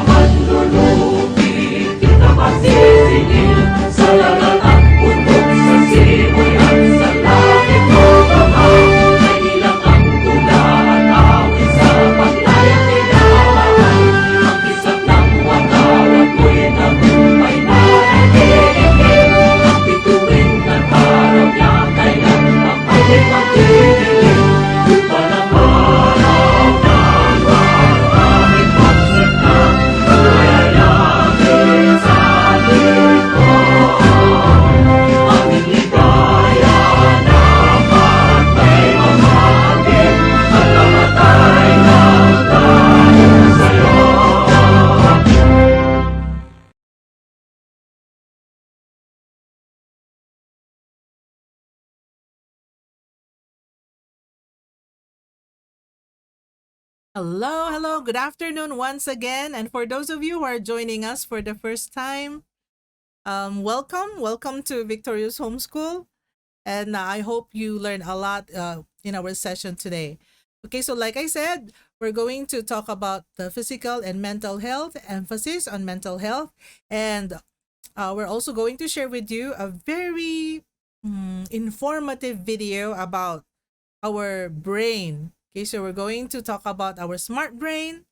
manlulupig, di ka masisingil. Sa dagat at bundok, sa simoy at sa langit lumahaw, ay ilang ang tula at awit sa paglayang tinahal. Ang kisap ng watawat mo'y nagumpay na nagiging, ang bituin at araw niya kailan magpalit magdidilim. Lupa ng araw ng maraming pagsakang, mayayagin sa likod. Aming ligaya naman may mamagin, at kamatay ng tayo sa'yo. Hello, hello. Good afternoon once again. And for those of you who are joining us for the first time, welcome to Victorious Homeschool. And I hope you learn a lot in our session today. Okay, so like I said, we're going to talk about the physical and mental health, emphasis on mental health. And we're also going to share with you a very informative video about our brain. Okay, so we're going to talk about our smart brain,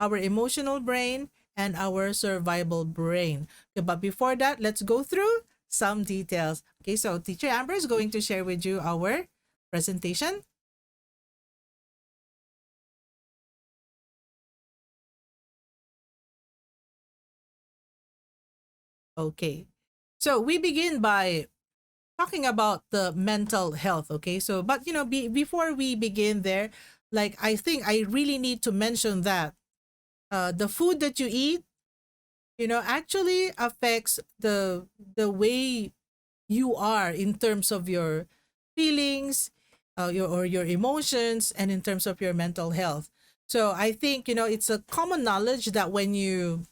our emotional brain, and our survival brain. Okay, but before that, let's go through some details. Okay, so Teacher Amber is going to share with you our presentation. Okay, so we begin by talking about the mental health. Okay, so but before we begin there, like I think I really need to mention that the food that you eat, actually affects the way you are in terms of your feelings, your emotions, and in terms of your mental health. So I think it's a common knowledge that when you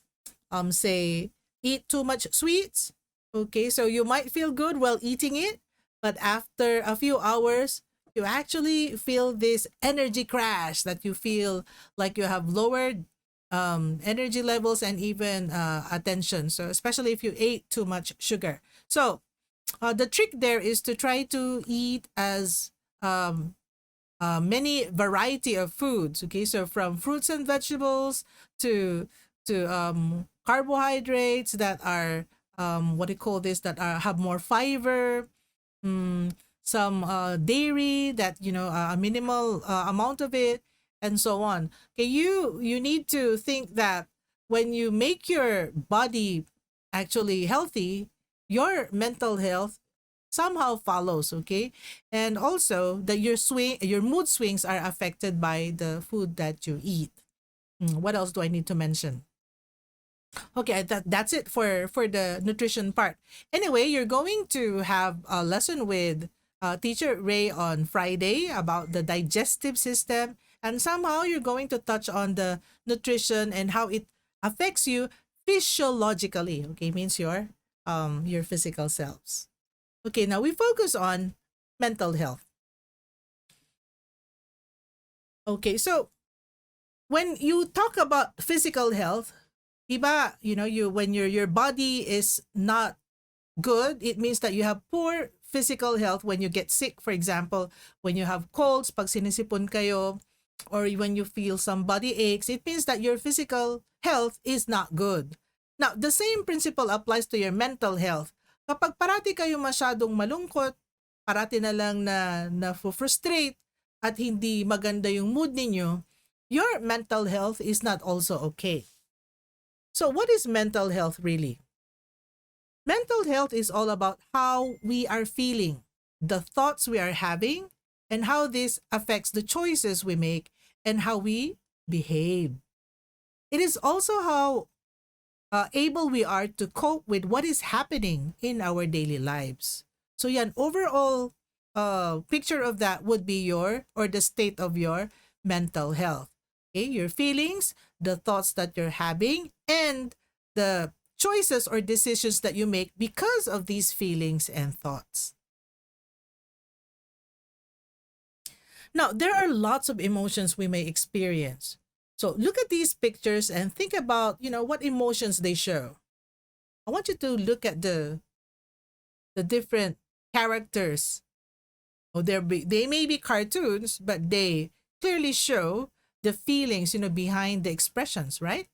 say eat too much sweets, okay, so you might feel good while eating it, but after a few hours, you actually feel this energy crash that you feel like you have lowered energy levels and even attention. So especially if you ate too much sugar. So the trick there is to try to eat as many variety of foods. Okay, so from fruits and vegetables to carbohydrates that are what do you call this, that are have more fiber, some dairy that a minimal amount of it, and so on. Okay, you need to think that when you make your body actually healthy, your mental health somehow follows. Okay, and also that your mood swings are affected by the food that you eat. What else do I need to mention? Okay, that's it for the nutrition part. Anyway, you're going to have a lesson with Teacher Ray on Friday about the digestive system, and somehow you're going to touch on the nutrition and how it affects you physiologically. Okay, means your physical selves. Okay, now we focus on mental health. Okay, so when you talk about physical health, iba, when your body is not good, it means that you have poor physical health. When you get sick, for example, when you have colds, pag sinisipon kayo, or when you feel some body aches, it means that your physical health is not good. Now, the same principle applies to your mental health. Kapag parati kayo masyadong malungkot, parati na lang na frustrate at hindi maganda yung mood ninyo, your mental health is not also okay. So what is mental health really? Mental health is all about how we are feeling, the thoughts we are having, and how this affects the choices we make and how we behave. It is also how able we are to cope with what is happening in our daily lives. So yan, overall, picture of that would be your, or the state of your mental health. Okay, your feelings, the thoughts that you're having, and the choices or decisions that you make because of these feelings and thoughts. Now, there are lots of emotions we may experience. So look at these pictures and think about, what emotions they show. I want you to look at the different characters. Oh, they may be cartoons, but they clearly show the feelings, behind the expressions, right?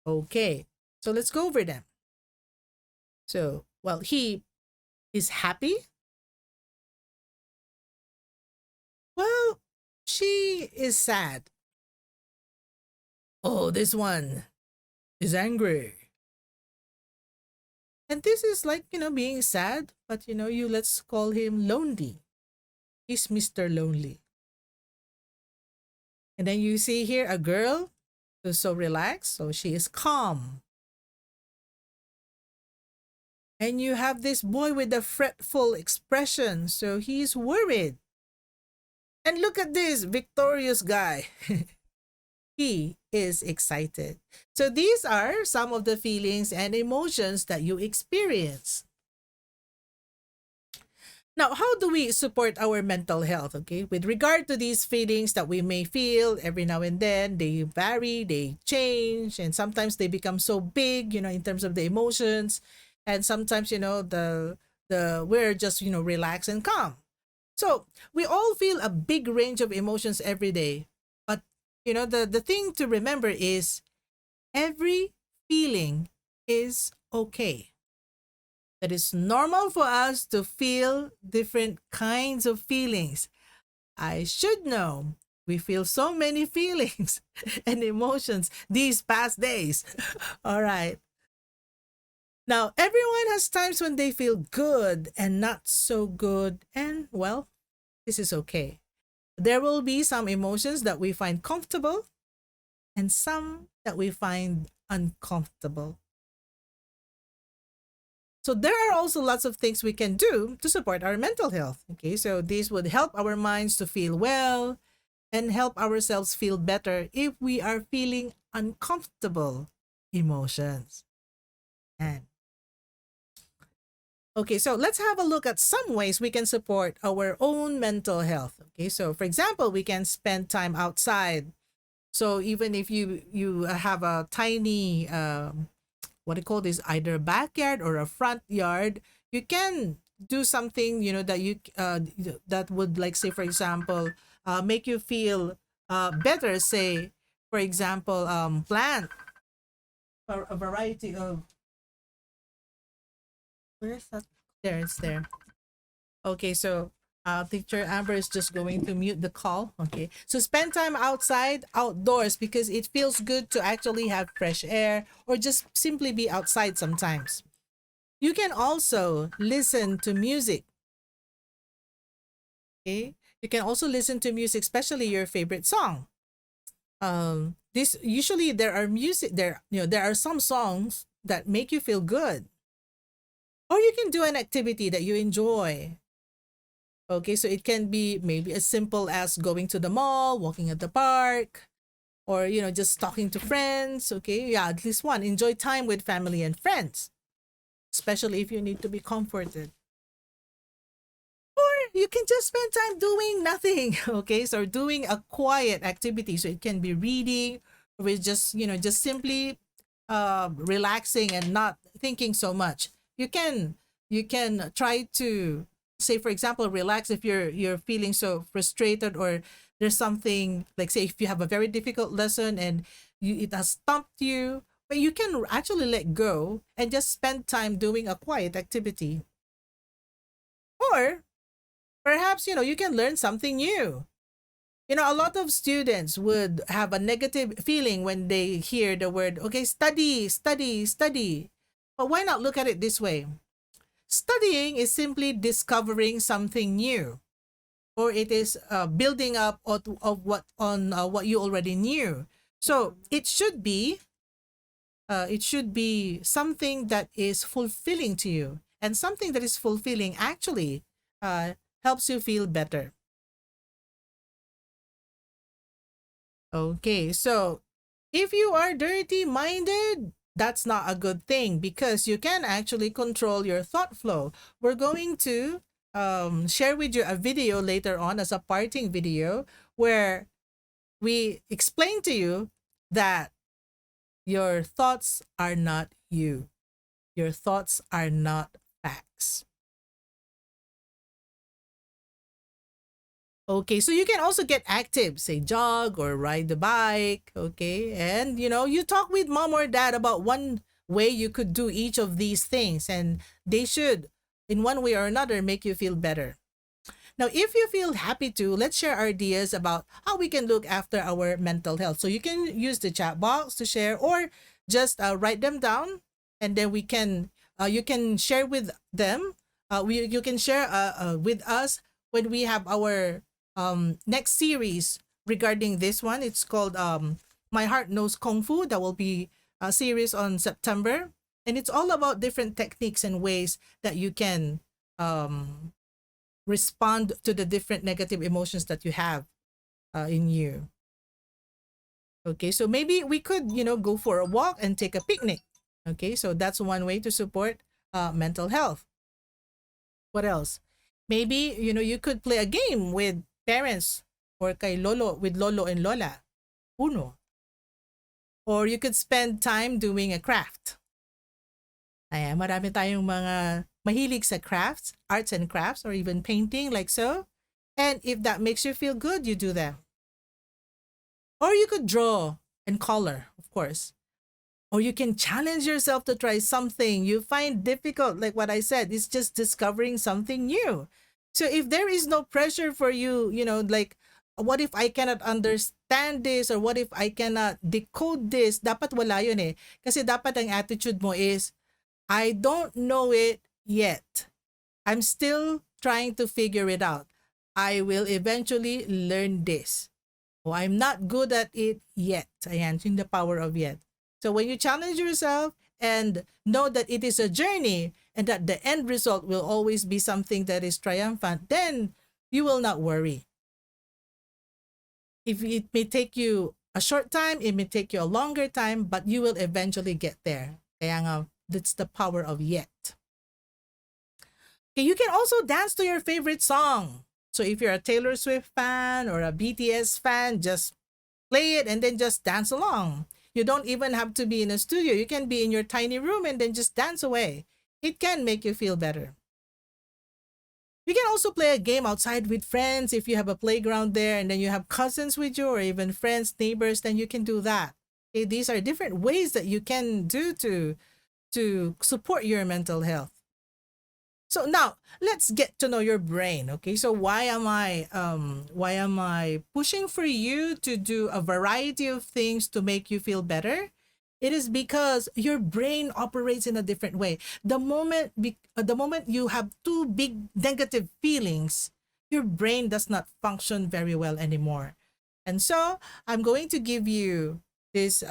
Okay, so let's go over them. So, well, he is happy. Well, she is sad. Oh, this one is angry. And this is like, being sad, but let's call him lonely. He's Mr. Lonely. And then you see here a girl who's so relaxed, so she is calm. And you have this boy with a fretful expression, so he's worried. And look at this victorious guy. He is excited. So these are some of the feelings and emotions that you experience. Now, how do we support our mental health? Okay, with regard to these feelings that we may feel every now and then, they vary, they change, and sometimes they become so big, in terms of the emotions, and sometimes, the we're just, relaxed and calm. So we all feel a big range of emotions every day. But, the thing to remember is every feeling is okay. That it's normal for us to feel different kinds of feelings. I should know we feel so many feelings and emotions these past days. All right. Now, everyone has times when they feel good and not so good, and well, this is okay. There will be some emotions that we find comfortable and some that we find uncomfortable. So there are also lots of things we can do to support our mental health. Okay, so these would help our minds to feel well and help ourselves feel better if we are feeling uncomfortable emotions. And okay, so let's have a look at some ways we can support our own mental health. Okay, so for example, we can spend time outside. So even if you have a tiny what do you call this, either a backyard or a front yard, you can do something that you that would, like, say for example, make you feel better. Say for example, plant a variety of, where's that? There, it's there. Okay, so Teacher Amber is just going to mute the call. Okay, so spend time outside, outdoors, because it feels good to actually have fresh air or just simply be outside sometimes. You can also listen to music. Okay, you can also listen to music, especially your favorite song. This usually there are music there. There are some songs that make you feel good, or you can do an activity that you enjoy. Okay, so it can be maybe as simple as going to the mall, walking at the park, or just talking to friends. Okay, yeah, at least one. Enjoy time with family and friends, especially if you need to be comforted. Or you can just spend time doing nothing. Okay, so doing a quiet activity. So it can be reading, or it's just just simply relaxing and not thinking so much. You can try to, say for example, relax if you're feeling so frustrated, or there's something, like say if you have a very difficult lesson and it has stumped you, but you can actually let go and just spend time doing a quiet activity. Or perhaps you can learn something new. A lot of students would have a negative feeling when they hear the word, okay, study, study, study. But why not look at it this way? Studying is simply discovering something new, or it is building up of what you already knew. So it should be something that is fulfilling to you, and something that is fulfilling actually helps you feel better. Okay, so if you are dirty minded, that's not a good thing because you can actually control your thought flow. We're going to share with you a video later on as a parting video where we explain to you that your thoughts are not you. Your thoughts are not facts. Okay, so you can also get active, say jog or ride the bike, okay? And you talk with mom or dad about one way you could do each of these things, and they should, in one way or another, make you feel better. Now, if you feel happy to, let's share our ideas about how we can look after our mental health. So you can use the chat box to share or just write them down, and then you can share with them. You can share with us when we have our next series regarding this one. It's called My Heart Knows Kung Fu. That will be a series on September. And it's all about different techniques and ways that you can respond to the different negative emotions that you have in you. Okay, so maybe we could, go for a walk and take a picnic. Okay, so that's one way to support mental health. What else? Maybe, you could play a game with parents or with lolo and lola. Uno. Or you could spend time doing a craft. Ayan, marami tayong mga mahilig sa crafts, arts and crafts, or even painting like so. And if that makes you feel good, you do them. Or you could draw and color, of course. Or you can challenge yourself to try something you find difficult. Like what I said, it's just discovering something new. So if there is no pressure for you, like, what if I cannot understand this, or what if I cannot decode this? Dapat wala yun eh. Kasi dapat ang attitude mo is, I don't know it yet. I'm still trying to figure it out. I will eventually learn this. Oh, I'm not good at it yet. Ayan, in the power of yet. So when you challenge yourself and know that it is a journey and that the end result will always be something that is triumphant, then you will not worry. If it may take you a short time, it may take you a longer time, but you will eventually get there. Kaya nga, that's the power of yet. Okay, you can also dance to your favorite song. So if you're a Taylor Swift fan or a BTS fan, just play it and then just dance along. You don't even have to be in a studio. You can be in your tiny room and then just dance away. It can make you feel better. You can also play a game outside with friends. If you have a playground there and then you have cousins with you or even friends, neighbors, then you can do that. Okay, these are different ways that you can do to support your mental health. So now let's get to know your brain. Okay, so why am I pushing for you to do a variety of things to make you feel better? It is because your brain operates in a different way. The moment you have two big negative feelings, your brain does not function very well anymore. And so I'm going to give you this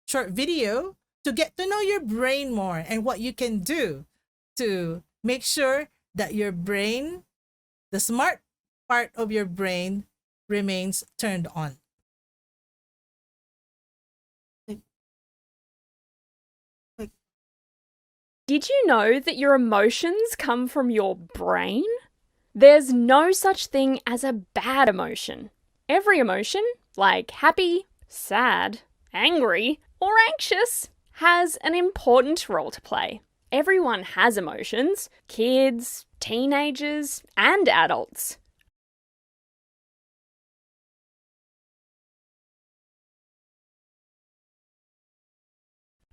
short video to get to know your brain more and what you can do to make sure that your brain, the smart part of your brain, remains turned on. Did you know that your emotions come from your brain? There's no such thing as a bad emotion. Every emotion, like happy, sad, angry, or anxious, has an important role to play. Everyone has emotions, kids, teenagers, and adults.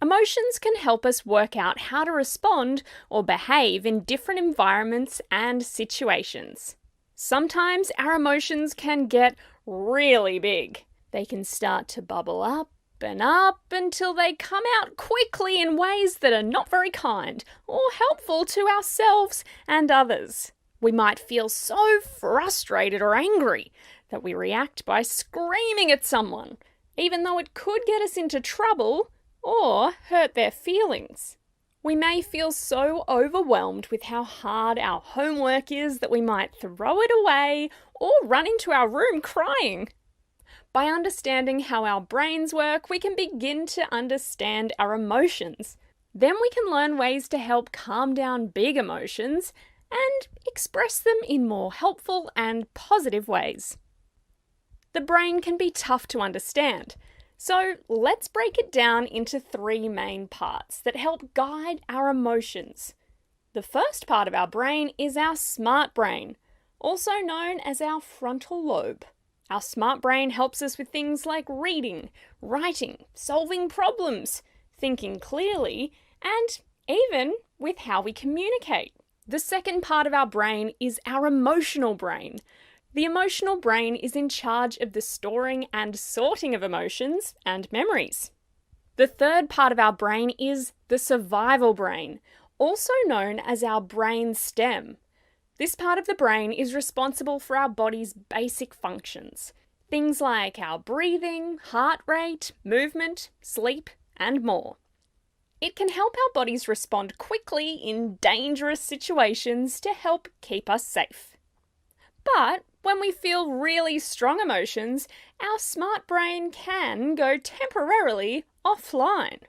Emotions can help us work out how to respond or behave in different environments and situations. Sometimes our emotions can get really big. They can start to bubble up and up until they come out quickly in ways that are not very kind or helpful to ourselves and others. We might feel so frustrated or angry that we react by screaming at someone, even though it could get us into trouble or hurt their feelings. We may feel so overwhelmed with how hard our homework is that we might throw it away or run into our room crying. By understanding how our brains work, we can begin to understand our emotions. Then we can learn ways to help calm down big emotions and express them in more helpful and positive ways. The brain can be tough to understand, so let's break it down into 3 main parts that help guide our emotions. The first part of our brain is our smart brain, also known as our frontal lobe. Our smart brain helps us with things like reading, writing, solving problems, thinking clearly, and even with how we communicate. The second part of our brain is our emotional brain. The emotional brain is in charge of the storing and sorting of emotions and memories. The third part of our brain is the survival brain, also known as our brain stem. This part of the brain is responsible for our body's basic functions, things like our breathing, heart rate, movement, sleep, and more. It can help our bodies respond quickly in dangerous situations to help keep us safe. But when we feel really strong emotions, our smart brain can go temporarily offline.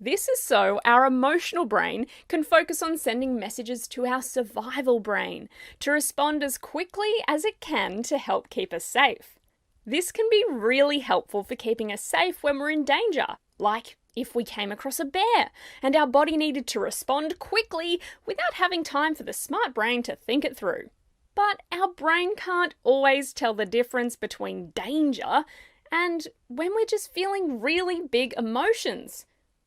This is so our emotional brain can focus on sending messages to our survival brain to respond as quickly as it can to help keep us safe. This can be really helpful for keeping us safe when we're in danger, like if we came across a bear and our body needed to respond quickly without having time for the smart brain to think it through. But our brain can't always tell the difference between danger and when we're just feeling really big emotions,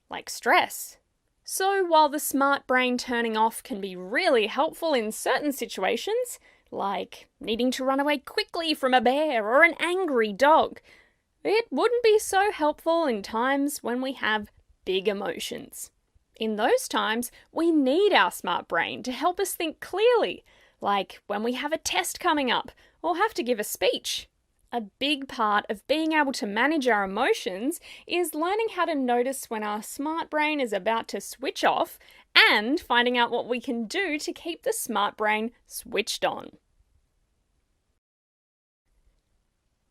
like stress. So while the smart brain turning off can be really helpful in certain situations, like needing to run away quickly from a bear or an angry dog, it wouldn't be so helpful in times when we have big emotions. In those times, we need our smart brain to help us think clearly, like when we have a test coming up or have to give a speech. A big part of being able to manage our emotions is learning how to notice when our smart brain is about to switch off and finding out what we can do to keep the smart brain switched on.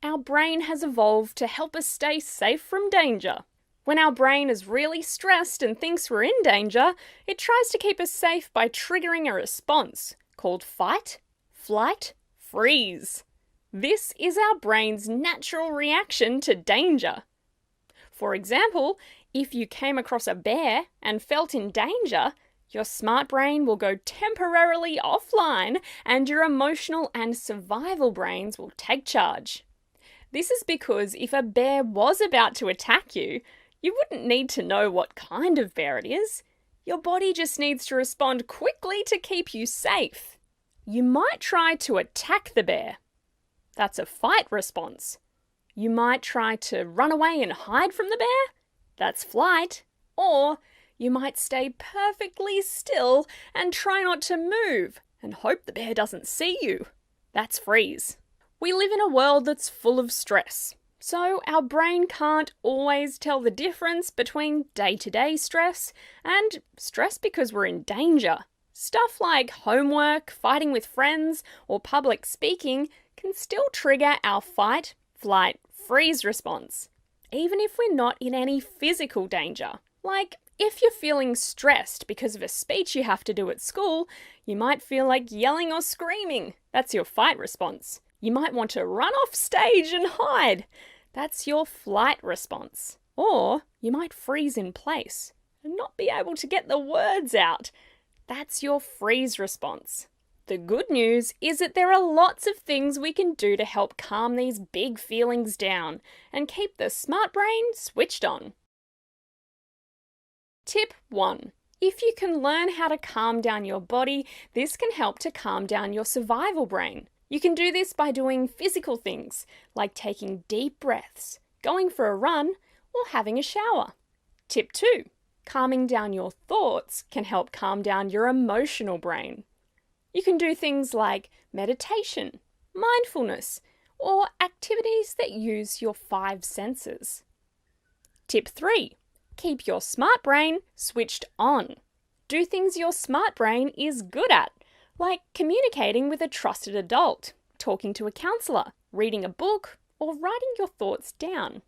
Our brain has evolved to help us stay safe from danger. When our brain is really stressed and thinks we're in danger, it tries to keep us safe by triggering a response called fight, flight, freeze. This is our brain's natural reaction to danger. For example, if you came across a bear and felt in danger, your smart brain will go temporarily offline and your emotional and survival brains will take charge. This is because if a bear was about to attack you, you wouldn't need to know what kind of bear it is. Your body just needs to respond quickly to keep you safe. You might try to attack the bear. That's a fight response. You might try to run away and hide from the bear. That's flight. Or you might stay perfectly still and try not to move and hope the bear doesn't see you. That's freeze. We live in a world that's full of stress, so our brain can't always tell the difference between day-to-day stress and stress because we're in danger. Stuff like homework, fighting with friends, or public speaking can still trigger our fight, flight, freeze response, even if we're not in any physical danger. Like, if you're feeling stressed because of a speech you have to do at school, you might feel like yelling or screaming. That's your fight response. You might want to run off stage and hide. That's your flight response. Or you might freeze in place and not be able to get the words out. That's your freeze response. The good news is that there are lots of things we can do to help calm these big feelings down and keep the smart brain switched on. Tip 1. If you can learn how to calm down your body, this can help to calm down your survival brain. You can do this by doing physical things like taking deep breaths, going for a run, or having a shower. Tip 2. Calming down your thoughts can help calm down your emotional brain. You can do things like meditation, mindfulness, or activities that use your 5 senses. Tip 3. Keep your smart brain switched on. Do things your smart brain is good at, like communicating with a trusted adult, talking to a counsellor, reading a book, or writing your thoughts down.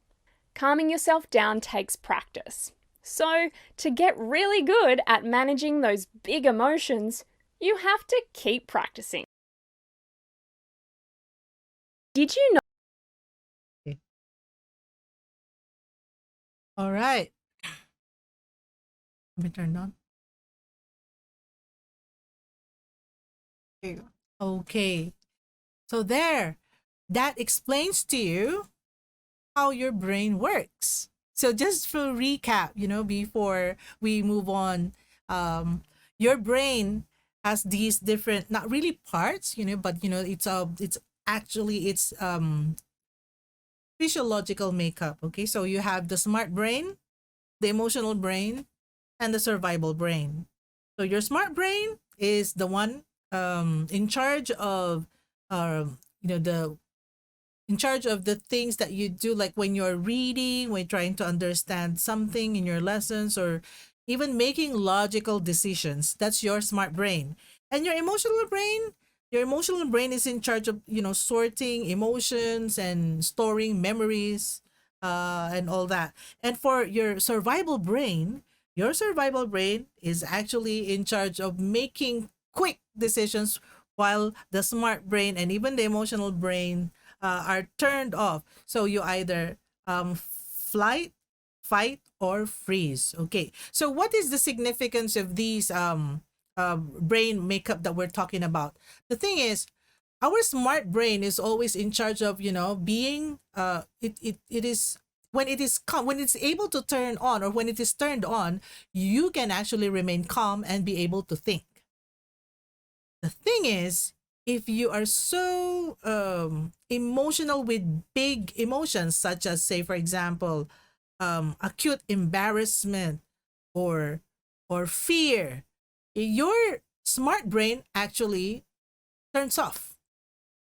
Calming yourself down takes practice. So, to get really good at managing those big emotions, you have to keep practicing. Did you know? All right. Let me turn on. There you go. Okay. So there, that explains to you how your brain works. So just for recap, before we move on, your brain has these different, not really parts, but it's actually it's physiological makeup. Okay, so you have the smart brain, the emotional brain, and the survival brain. So your smart brain is the one in charge of the in charge of the things that you do, like when you're reading, when trying to understand something in your lessons, or even making logical decisions. That's your smart brain. And your emotional brain is in charge of, sorting emotions and storing memories, and all that. And for your survival brain is actually in charge of making quick decisions, while the smart brain and even the emotional brain are turned off. So you either flight, fight, or freeze. Okay. So what is the significance of these brain makeup that we're talking about? The thing is, our smart brain is always in charge of, being it is when it's able to turn on, or when it is turned on, you can actually remain calm and be able to think. The thing is, if you are so emotional with big emotions, such as, say, for example, acute embarrassment or fear, your smart brain actually turns off.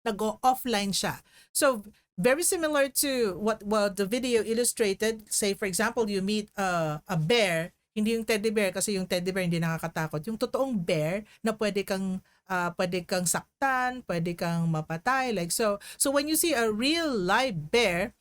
Nag-go offline siya. So very similar to what the video illustrated. Say for example, you meet a bear, hindi yung teddy bear, kasi yung teddy bear hindi nakakatakot. Yung totoong bear na pwede kang saktan, pwede kang mapatay, like so. So when you see a real live bear,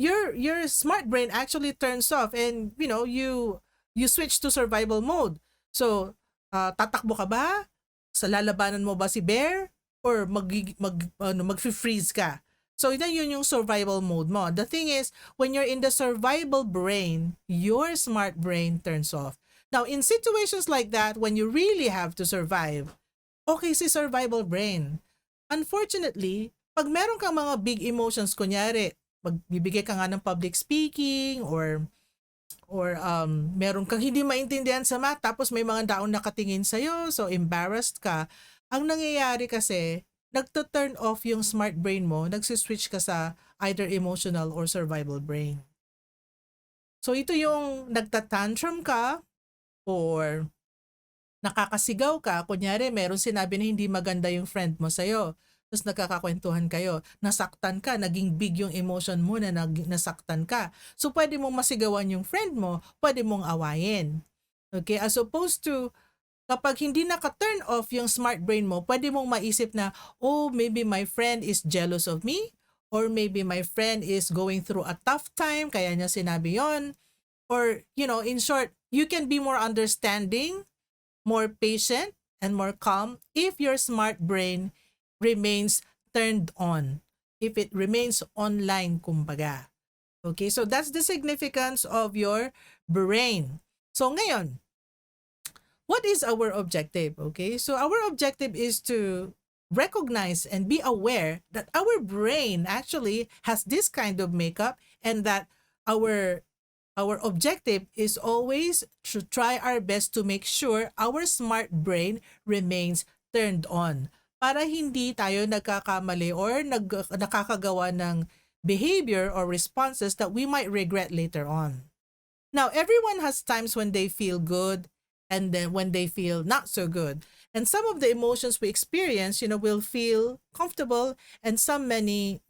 your smart brain actually turns off, and you switch to survival mode. So tatakbo ka ba? Sa lalabanan mo ba si bear, or mag-freeze ka? So yun yung survival mode mo. The thing is, when you're in the survival brain, your smart brain turns off. Now, in situations like that, when you really have to survive, okay si survival brain. Unfortunately, pag meron kang mga big emotions, kunyari, magbibigay ka nga ng public speaking, or meron kang hindi maintindihan sa math, tapos may mga taong nakatingin sa'yo, so embarrassed ka. Ang nangyayari kasi, nagto-turn off yung smart brain mo, nagsiswitch ka sa either emotional or survival brain. So ito yung nagtatantrum ka, or nakakasigaw ka, kunyari meron sinabi na hindi maganda yung friend mo sa'yo, tapos nagkakakwentuhan kayo, nasaktan ka, naging big yung emotion mo na nasaktan ka. So pwede mong masigawan yung friend mo, pwede mong awayin. Okay, as opposed to, kapag hindi naka-turn off yung smart brain mo, pwede mong maisip na, oh, maybe my friend is jealous of me, or maybe my friend is going through a tough time, kaya niya sinabi yon. Or, in short, you can be more understanding, more patient, and more calm if your smart brain remains turned on, if it remains online, kumbaga. Okay, so that's the significance of your brain. So ngayon, what is our objective? Okay, so our objective is to recognize and be aware that our brain actually has this kind of makeup, and that our objective is always to try our best to make sure our smart brain remains turned on, para hindi tayo nagkakamali or nakakagawa ng behavior or responses that we might regret later on. Now, everyone has times when they feel good, and then when they feel not so good. And some of the emotions we experience, will feel comfortable, and some may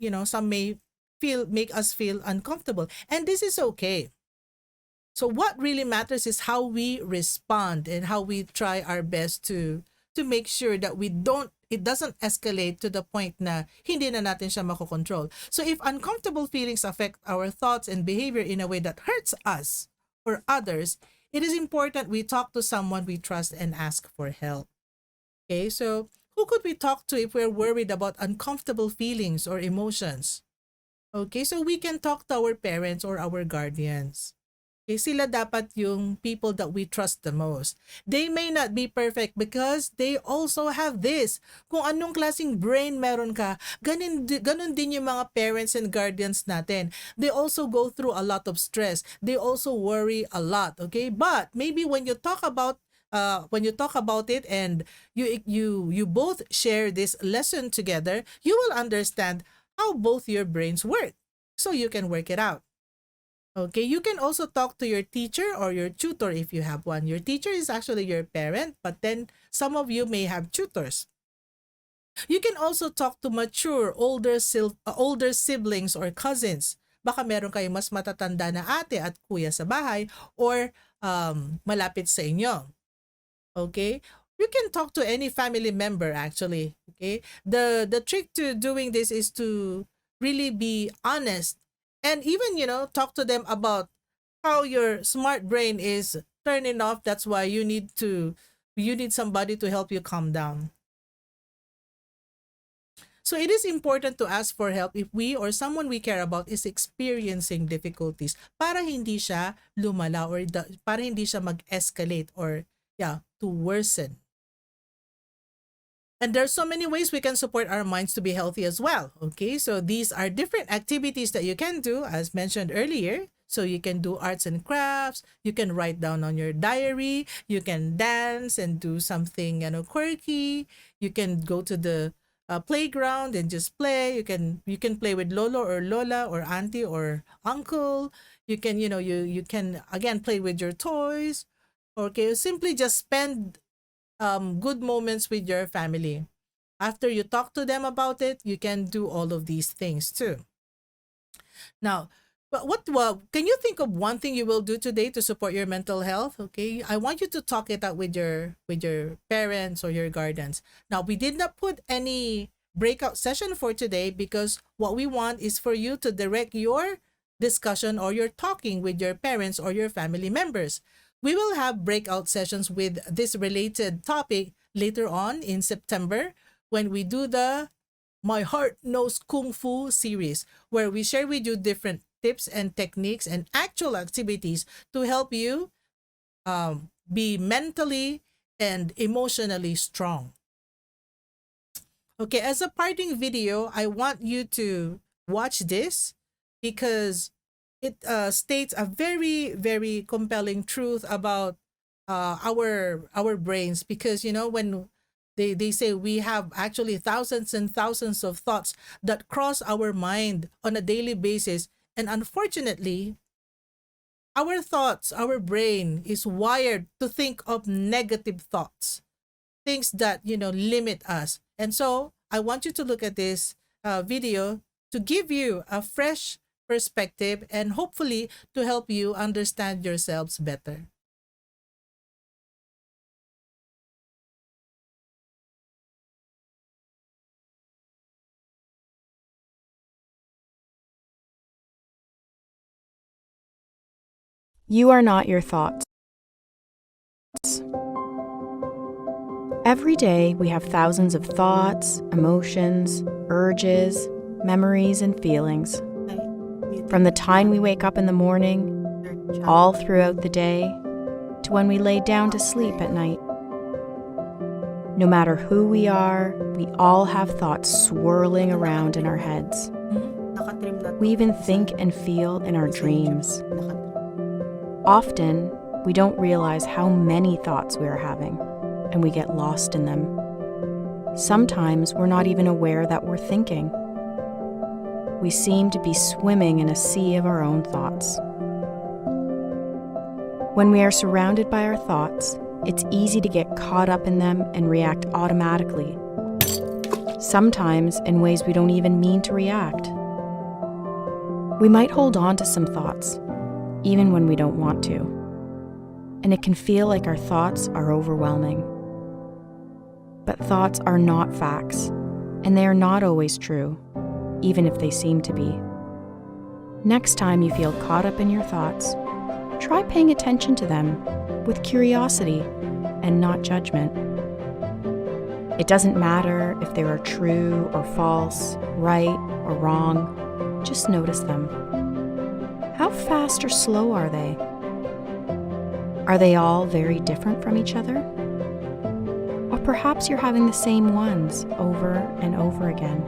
make us feel uncomfortable. And this is okay. So what really matters is how we respond and how we try our best to make sure that it doesn't escalate to the point na hindi na natin siya makokontrol. So if uncomfortable feelings affect our thoughts and behavior in a way that hurts us or others, it is important we talk to someone we trust and ask for help. Okay, so who could we talk to if we're worried about uncomfortable feelings or emotions? Okay, so we can talk to our parents or our guardians. Okay, sila dapat yung people that we trust the most. They may not be perfect because they also have this. Kung anong klaseng brain meron ka, ganun din yung mga parents and guardians natin. They also go through a lot of stress. They also worry a lot, okay? But maybe when you talk about it and you both share this lesson together, you will understand how both your brains work, so you can work it out. Okay, you can also talk to your teacher or your tutor if you have one. Your teacher is actually your parent, but then some of you may have tutors. You can also talk to mature, older siblings or cousins. Baka meron kayong mas matatanda na ate at kuya sa bahay or malapit sa inyo. Okay? You can talk to any family member actually. Okay? The trick to doing this is to really be honest and even, talk to them about how your smart brain is turning off. That's why you need somebody to help you calm down. So it is important to ask for help if we or someone we care about is experiencing difficulties para hindi siya lumala or para hindi siya mag-escalate or to worsen. And there's so many ways we can support our minds to be healthy as well. Okay, so these are different activities that you can do as mentioned earlier. So you can do arts and crafts, you can write down on your diary, you can dance and do something quirky, you can go to the playground and just play. You can play with lolo or lola or auntie or uncle. You can you can again play with your toys. Okay, simply just spend good moments with your family. After you talk to them about it, you can do all of these things too. Now, but can you think of one thing you will do today to support your mental health? Okay, I want you to talk it out with your parents or your guardians. Now, we did not put any breakout session for today because what we want is for you to direct your discussion or your talking with your parents or your family members. We will have breakout sessions with this related topic later on in September when we do the My Heart Knows Kung Fu series, where we share with you different tips and techniques and actual activities to help you be mentally and emotionally strong. Okay, as a parting video, I want you to watch this because it states a very, very compelling truth about our brains, because when they say we have actually thousands and thousands of thoughts that cross our mind on a daily basis, and unfortunately our brain is wired to think of negative thoughts, things that limit us. And so I want you to look at this video to give you a fresh perspective and hopefully to help you understand yourselves better. You are not your thoughts. Every day we have thousands of thoughts, emotions, urges, memories, and feelings. From the time we wake up in the morning, all throughout the day, to when we lay down to sleep at night. No matter who we are, we all have thoughts swirling around in our heads. We even think and feel in our dreams. Often, we don't realize how many thoughts we are having, and we get lost in them. Sometimes we're not even aware that we're thinking. We seem to be swimming in a sea of our own thoughts. When we are surrounded by our thoughts, it's easy to get caught up in them and react automatically, sometimes in ways we don't even mean to react. We might hold on to some thoughts, even when we don't want to. And it can feel like our thoughts are overwhelming. But thoughts are not facts, and they are not always true, even if they seem to be. Next time you feel caught up in your thoughts, try paying attention to them with curiosity and not judgment. It doesn't matter if they are true or false, right or wrong, just notice them. How fast or slow are they? Are they all very different from each other? Or perhaps you're having the same ones over and over again.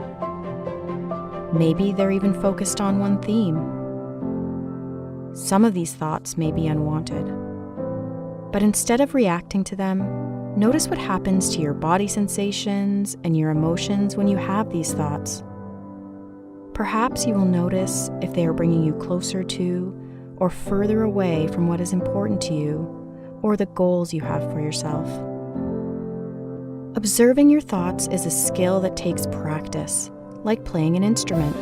Maybe they're even focused on one theme. Some of these thoughts may be unwanted. But instead of reacting to them, notice what happens to your body sensations and your emotions when you have these thoughts. Perhaps you will notice if they are bringing you closer to or further away from what is important to you or the goals you have for yourself. Observing your thoughts is a skill that takes practice, like playing an instrument.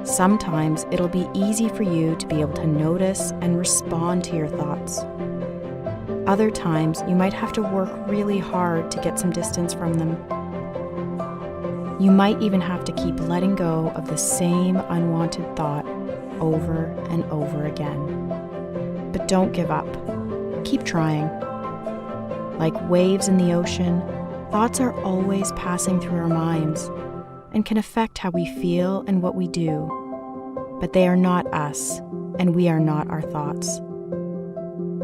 Sometimes it'll be easy for you to be able to notice and respond to your thoughts. Other times, you might have to work really hard to get some distance from them. You might even have to keep letting go of the same unwanted thought over and over again. But don't give up. Keep trying. Like waves in the ocean, thoughts are always passing through our minds and can affect how we feel and what we do. But they are not us, and we are not our thoughts.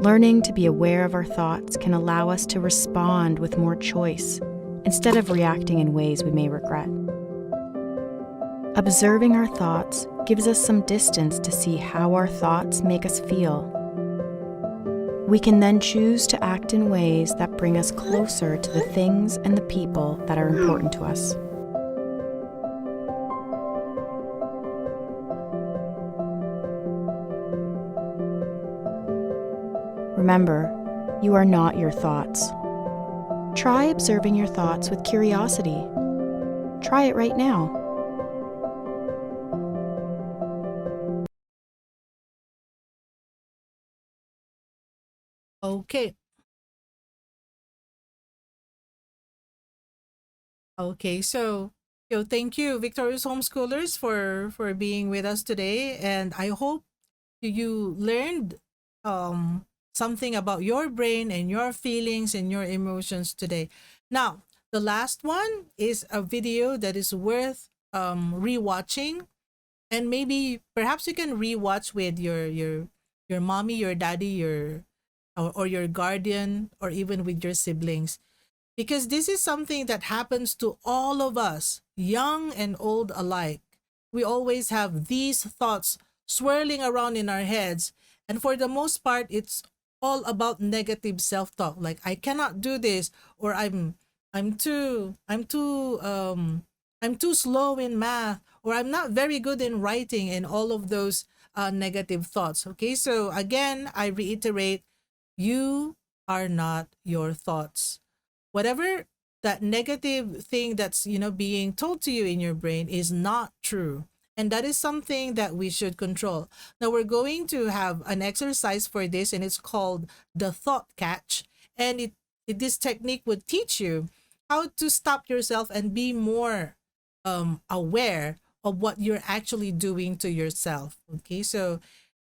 Learning to be aware of our thoughts can allow us to respond with more choice instead of reacting in ways we may regret. Observing our thoughts gives us some distance to see how our thoughts make us feel. We can then choose to act in ways that bring us closer to the things and the people that are important to us. Remember, you are not your thoughts. Try observing your thoughts with curiosity. Try it right now. Okay. Okay, so thank you, Victorious Homeschoolers, for being with us today, and I hope you learned something about your brain and your feelings and your emotions today. Now, the last one is a video that is worth rewatching, and maybe perhaps you can rewatch with your mommy, your daddy, or your guardian, or even with your siblings, because this is something that happens to all of us, young and old alike. We always have these thoughts swirling around in our heads, and for the most part, it's all about negative self-talk, like I cannot do this, or I'm too slow in math, or I'm not very good in writing, and all of those negative thoughts. Okay, so again, I reiterate, you are not your thoughts. Whatever that negative thing that's being told to you in your brain is not true, and that is something that we should control. Now we're going to have an exercise for this, and it's called the thought catch, and this technique would teach you how to stop yourself and be more aware of what you're actually doing to yourself. Okay, so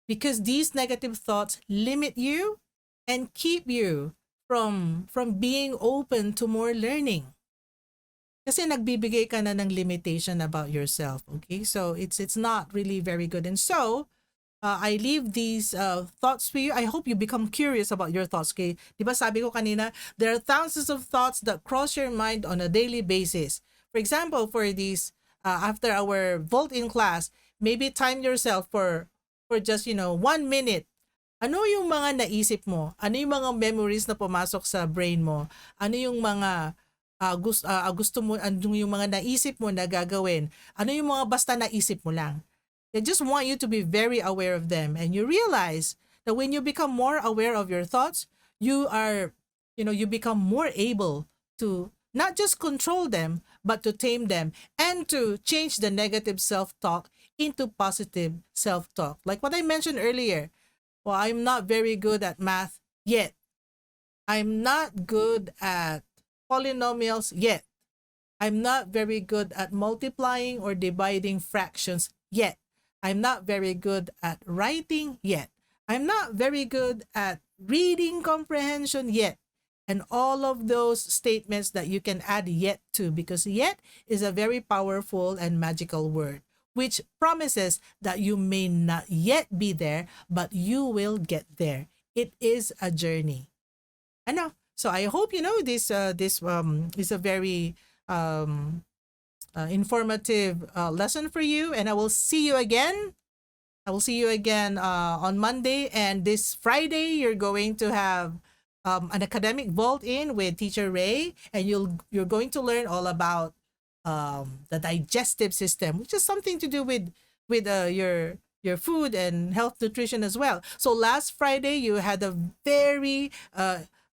because these negative thoughts limit you and keep you from being open to more learning. Kasi nagbibigay ka na ng limitation about yourself. Okay, so it's not really very good. And so I leave these thoughts for you. I hope you become curious about your thoughts. Okay, di ba sabi ko kanina, there are thousands of thoughts that cross your mind on a daily basis. For example, for these after our Vault-In class, maybe time yourself for just 1 minute. Ano yung mga naisip mo? Ano yung mga memories na pumasok sa brain mo? Ano yung mga gusto mo, ano yung mga naisip mo na gagawin? Ano yung mga basta naisip mo lang? They just want you to be very aware of them, and you realize that when you become more aware of your thoughts, you become more able to not just control them, but to tame them and to change the negative self-talk into positive self-talk. Like what I mentioned earlier, Well, I'm not very good at math yet. I'm not good at polynomials yet. I'm not very good at multiplying or dividing fractions yet. I'm not very good at writing yet. I'm not very good at reading comprehension yet. And all of those statements that you can add yet to, because yet is a very powerful and magical word, which promises that you may not yet be there, but you will get there. It is a journey. I know. So I hope this is a very informative lesson for you, and I will see you again. I will see you again on Monday, and this Friday you're going to have an academic vault in with Teacher Ray, and you're going to learn all about the digestive system, which is something to do with your food and health nutrition as well. So last Friday you had a very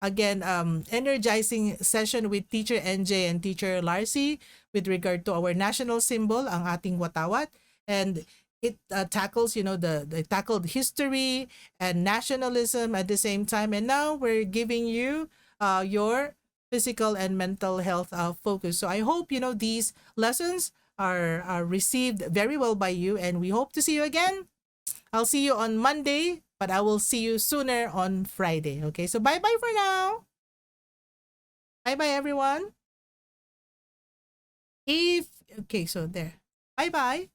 energizing session with Teacher NJ and Teacher Larcy with regard to our national symbol, ang ating watawat, and it tackles, it tackled history and nationalism at the same time. And now we're giving you your physical and mental health focus. So I hope, these lessons are received very well by you, and we hope to see you again. I'll see you on Monday, but I will see you sooner on Friday. Okay, so bye-bye for now. Bye-bye, everyone. Okay, so there. Bye-bye.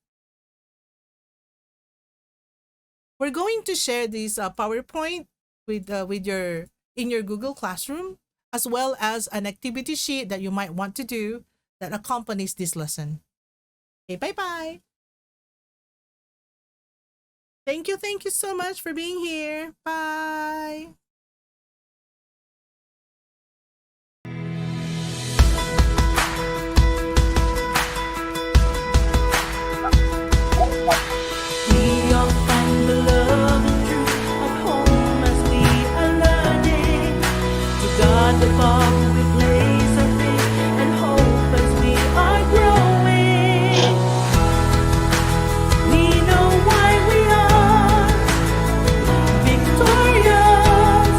We're going to share this PowerPoint with in your Google Classroom, as well as an activity sheet that you might want to do that accompanies this lesson. Okay, bye-bye. Thank you so much for being here. Bye. We all find the love and truth at home as we are learning. To God the Father we place our faith and hope as we are growing. We know why we are victorious.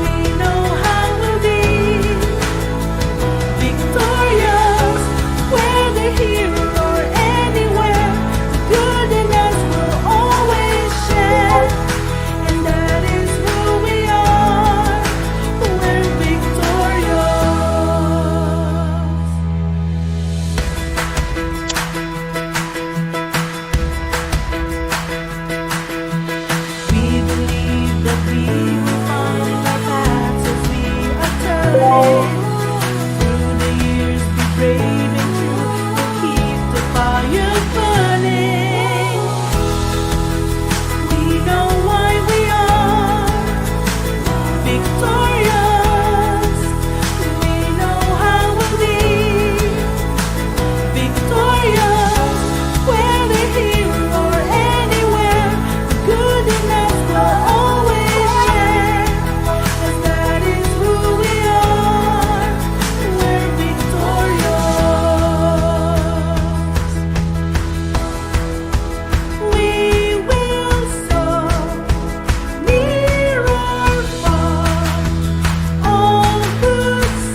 We know how we'll be victorious, whether here or anywhere. Good in us will always share, and that is who we are. We're victorious. We believe that we will find our paths as we are turning. Through the years, be brave and true, and keep the fire burning. We know why we are victorious. We know how we'll be victorious, whether here or anywhere. The good in us will always share, as that is who we are. We're victorious. We will soar near or far. All who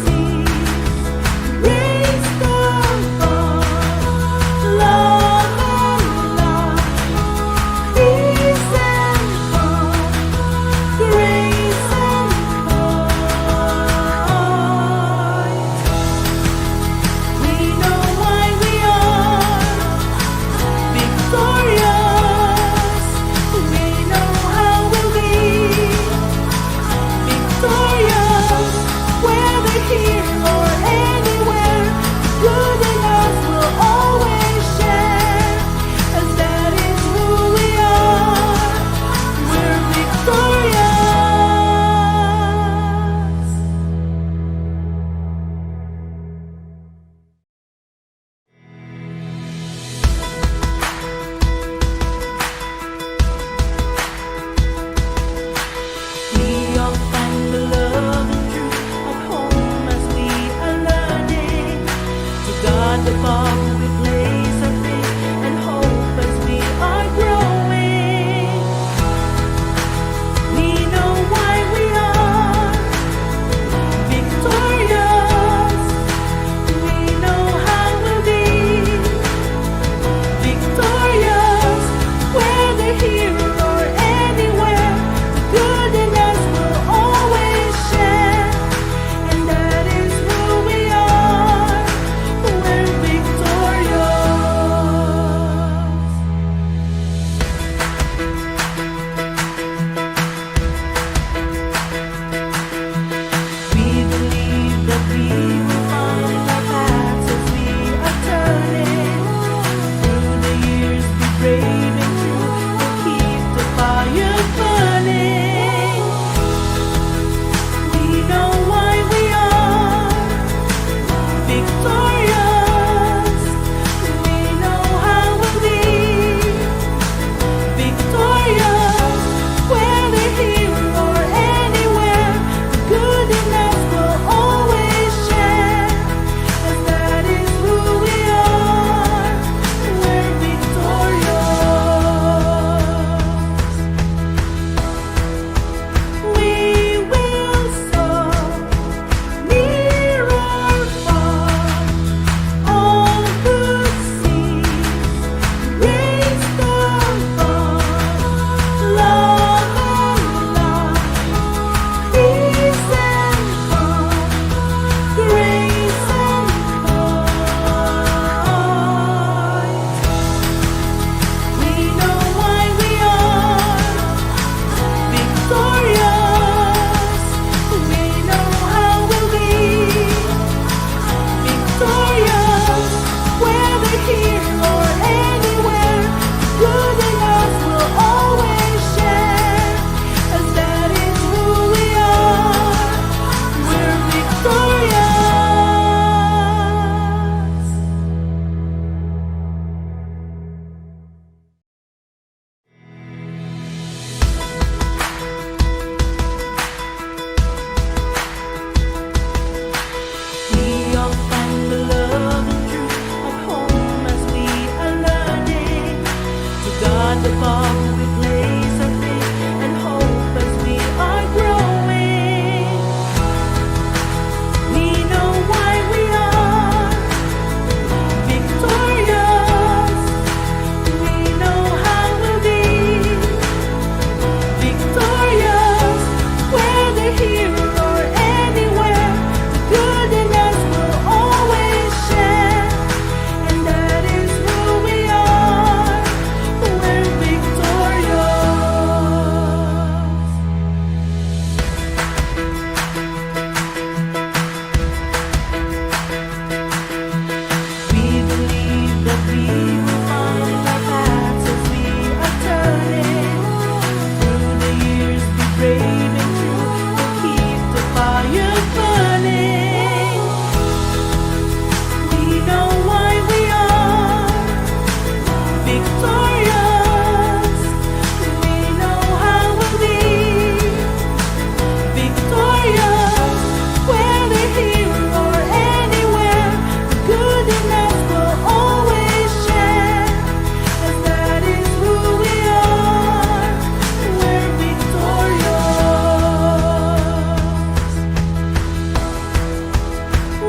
see raise the bar. Love and light, peace and fun, grace and light. We know why we are victorious. We know how we'll be victorious, whether here or anywhere. Good in us will always share, as that is who we are. We're victorious. We all find the love and truth at home as we are learning. To God the Father we place our faith and hope as we are growing. above, we place our faith and hope as we are growing. We know why we are victorious. We know how we'll be victorious. Whether here or anywhere, the good in us will always share. And that is who we are. We're victorious. We believe that we will find our paths as we are turning. Through the years, be brave and true, and keep the fire burning. We know why we are victorious. We know how we'll be victorious. Whether here or anywhere, the good in us will always share. And that is who we are. We're victorious.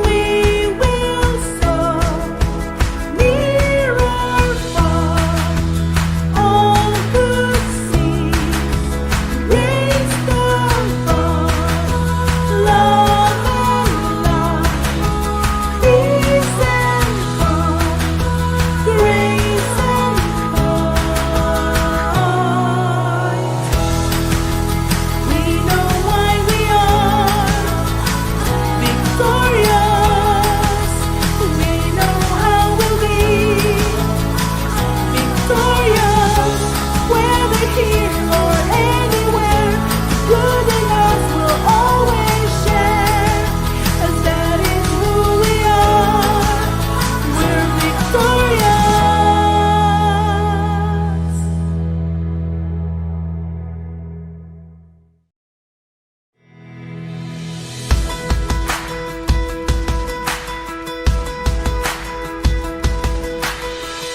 We will soar near or far. All could see, raise the bar. Love and light, peace and calm, grace and might. We know why we are victorious. We know how we'll be victorious. Whether here or anywhere, the good in us will always share. As that is who we are. We're victorious.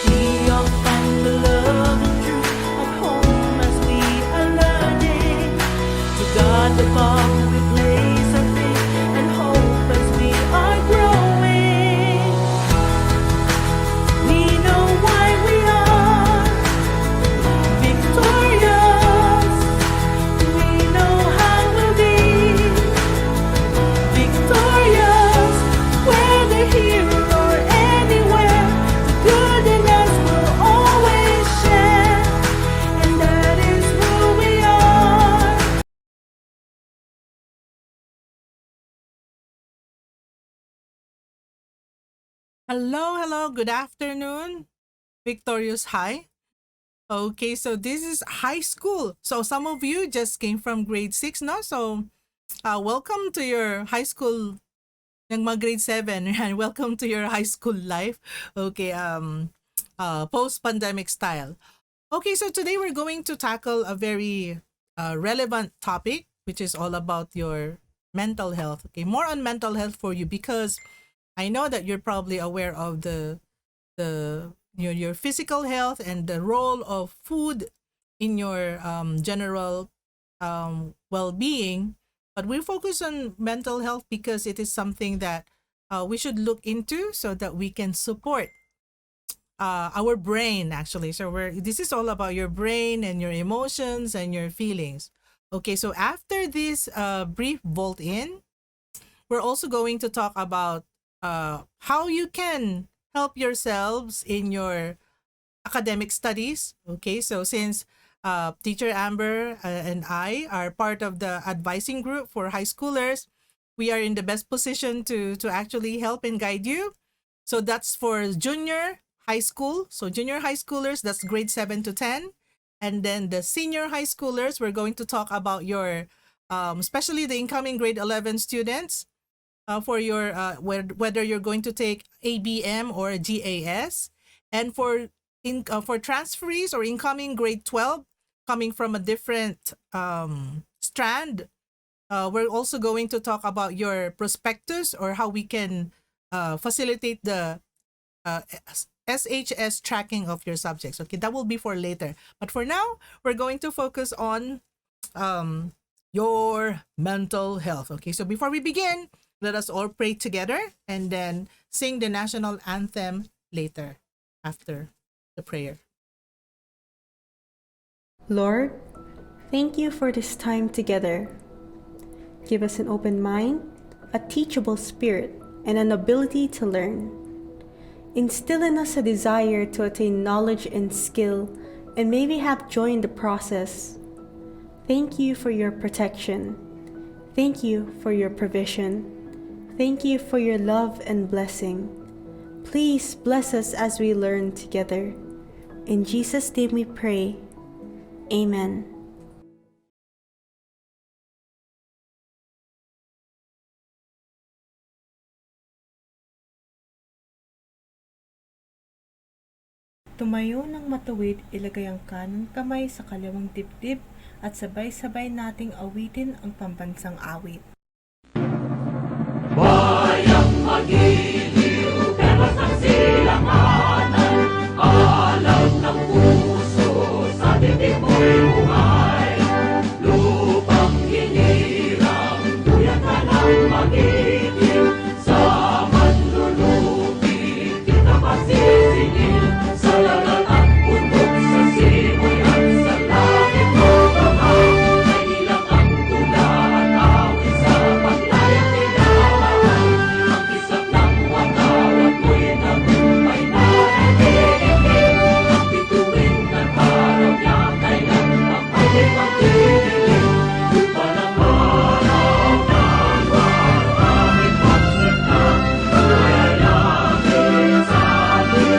We all find the love and truth at home as we are learning. To God above, we place our faith and hope as we are growing. We know why we are victorious. We know how we'll be victorious. Whether here or anywhere, the good in us will always share. And that is who we are. Hello, good afternoon, Victorious High. Okay, so this is high school. So some of you just came from grade 6, no? So welcome to your high school ng mga grade 7 and welcome to your high school life. Okay, post-pandemic style. Okay, so today we're going to tackle a very relevant topic, which is all about your mental health. Okay, more on mental health for you because I know that you're probably aware of your physical health and the role of food in your general well-being. But we focus on mental health because it is something that we should look into so that we can support our brain actually. So this is all about your brain and your emotions and your feelings. Okay, so after this brief vault in, we're also going to talk about how you can help yourselves in your academic studies. Okay, so since Teacher Amber and I are part of the advising group for high schoolers, we are in the best position to actually help and guide you. So that's for junior high school. So junior high schoolers, that's grade 7 to 10. And then the senior high schoolers, we're going to talk about your, especially the incoming grade 11 students, for your whether you're going to take ABM or GAS, and for transferees or incoming grade 12 coming from a different strand, we're also going to talk about your prospectus or how we can facilitate the SHS tracking of your subjects. Okay, that will be for later. But for now, we're going to focus on your mental health. Okay, so before we begin, let us all pray together and then sing the national anthem later after the prayer. Lord, thank you for this time together. Give us an open mind, a teachable spirit, and an ability to learn. Instill in us a desire to attain knowledge and skill, and may we have joy in the process. Thank you for your protection. Thank you for your provision. Thank you for your love and blessing. Please bless us as we learn together. In Jesus' name we pray. Amen. Tumayo ng matuwid, ilagay ang kanang kamay sa kaliwang dibdib at sabay-sabay nating awitin ang pambansang awit. Bayang magiliw, perlas ng silanganan, alam ng puso, sa titik mo'y buhay. Lupang hinirang, tuyat ka ng magiting, sa manlulupit, kita masisingil, sa dagat at bundok, sa simoy at sa langit lumahaw. Ay ilang ang tula at awit sa paglayang tinawaan. Ang kisap ng watawat mo'y nagumpay na nag-iitim. Ang bituin ng araw niya kailan ang ating magdidilim. Lupa ng araw ng maraming pagsika, kulay langit sa ating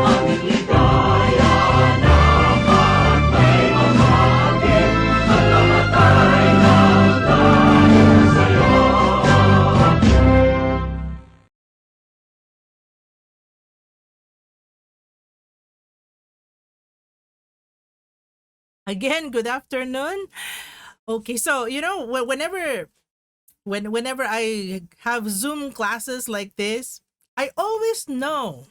aming ligaya naman may mamating at namatay ng dahil sa'yo. Again, good afternoon. Okay, so whenever I have Zoom classes like this, I always know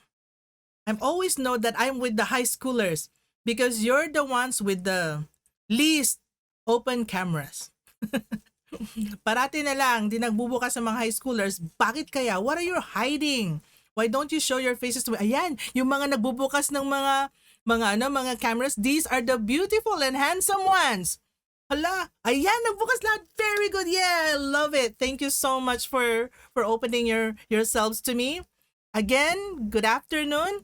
that I'm with the high schoolers because you're the ones with the least open cameras. Parati na lang di nagbubukas sa mga high schoolers. Bakit kaya? What are you hiding? Why don't you show your faces to me? Ayan, yung mga nagbubukas ng mga cameras, these are the beautiful and handsome ones. Hala, ayan, nagbukas lahat. Very good. Yeah, love it. Thank you so much for opening yourselves to me. Again, good afternoon.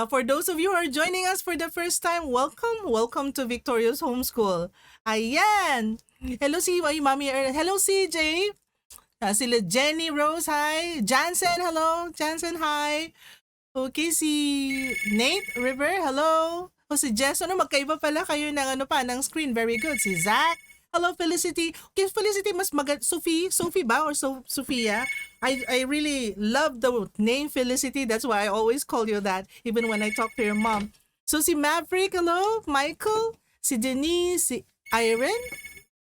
For those of you who are joining us for the first time, welcome to Victorious Homeschool. Ayan. Hello si Mami. Hello CJ. Sila Jenny Rose, hi. Jansen, hello. Jansen, hi. Okay, si Nate River, hello. O si Jess, magkaiba pala kayo ng screen. Very good. Si Zach, hello Felicity. Okay, Felicity, mas Sophie ba? Or Sophia? I really love the name Felicity. That's why I always call you that, even when I talk to your mom. So si Maverick, hello. Michael, si Denise, si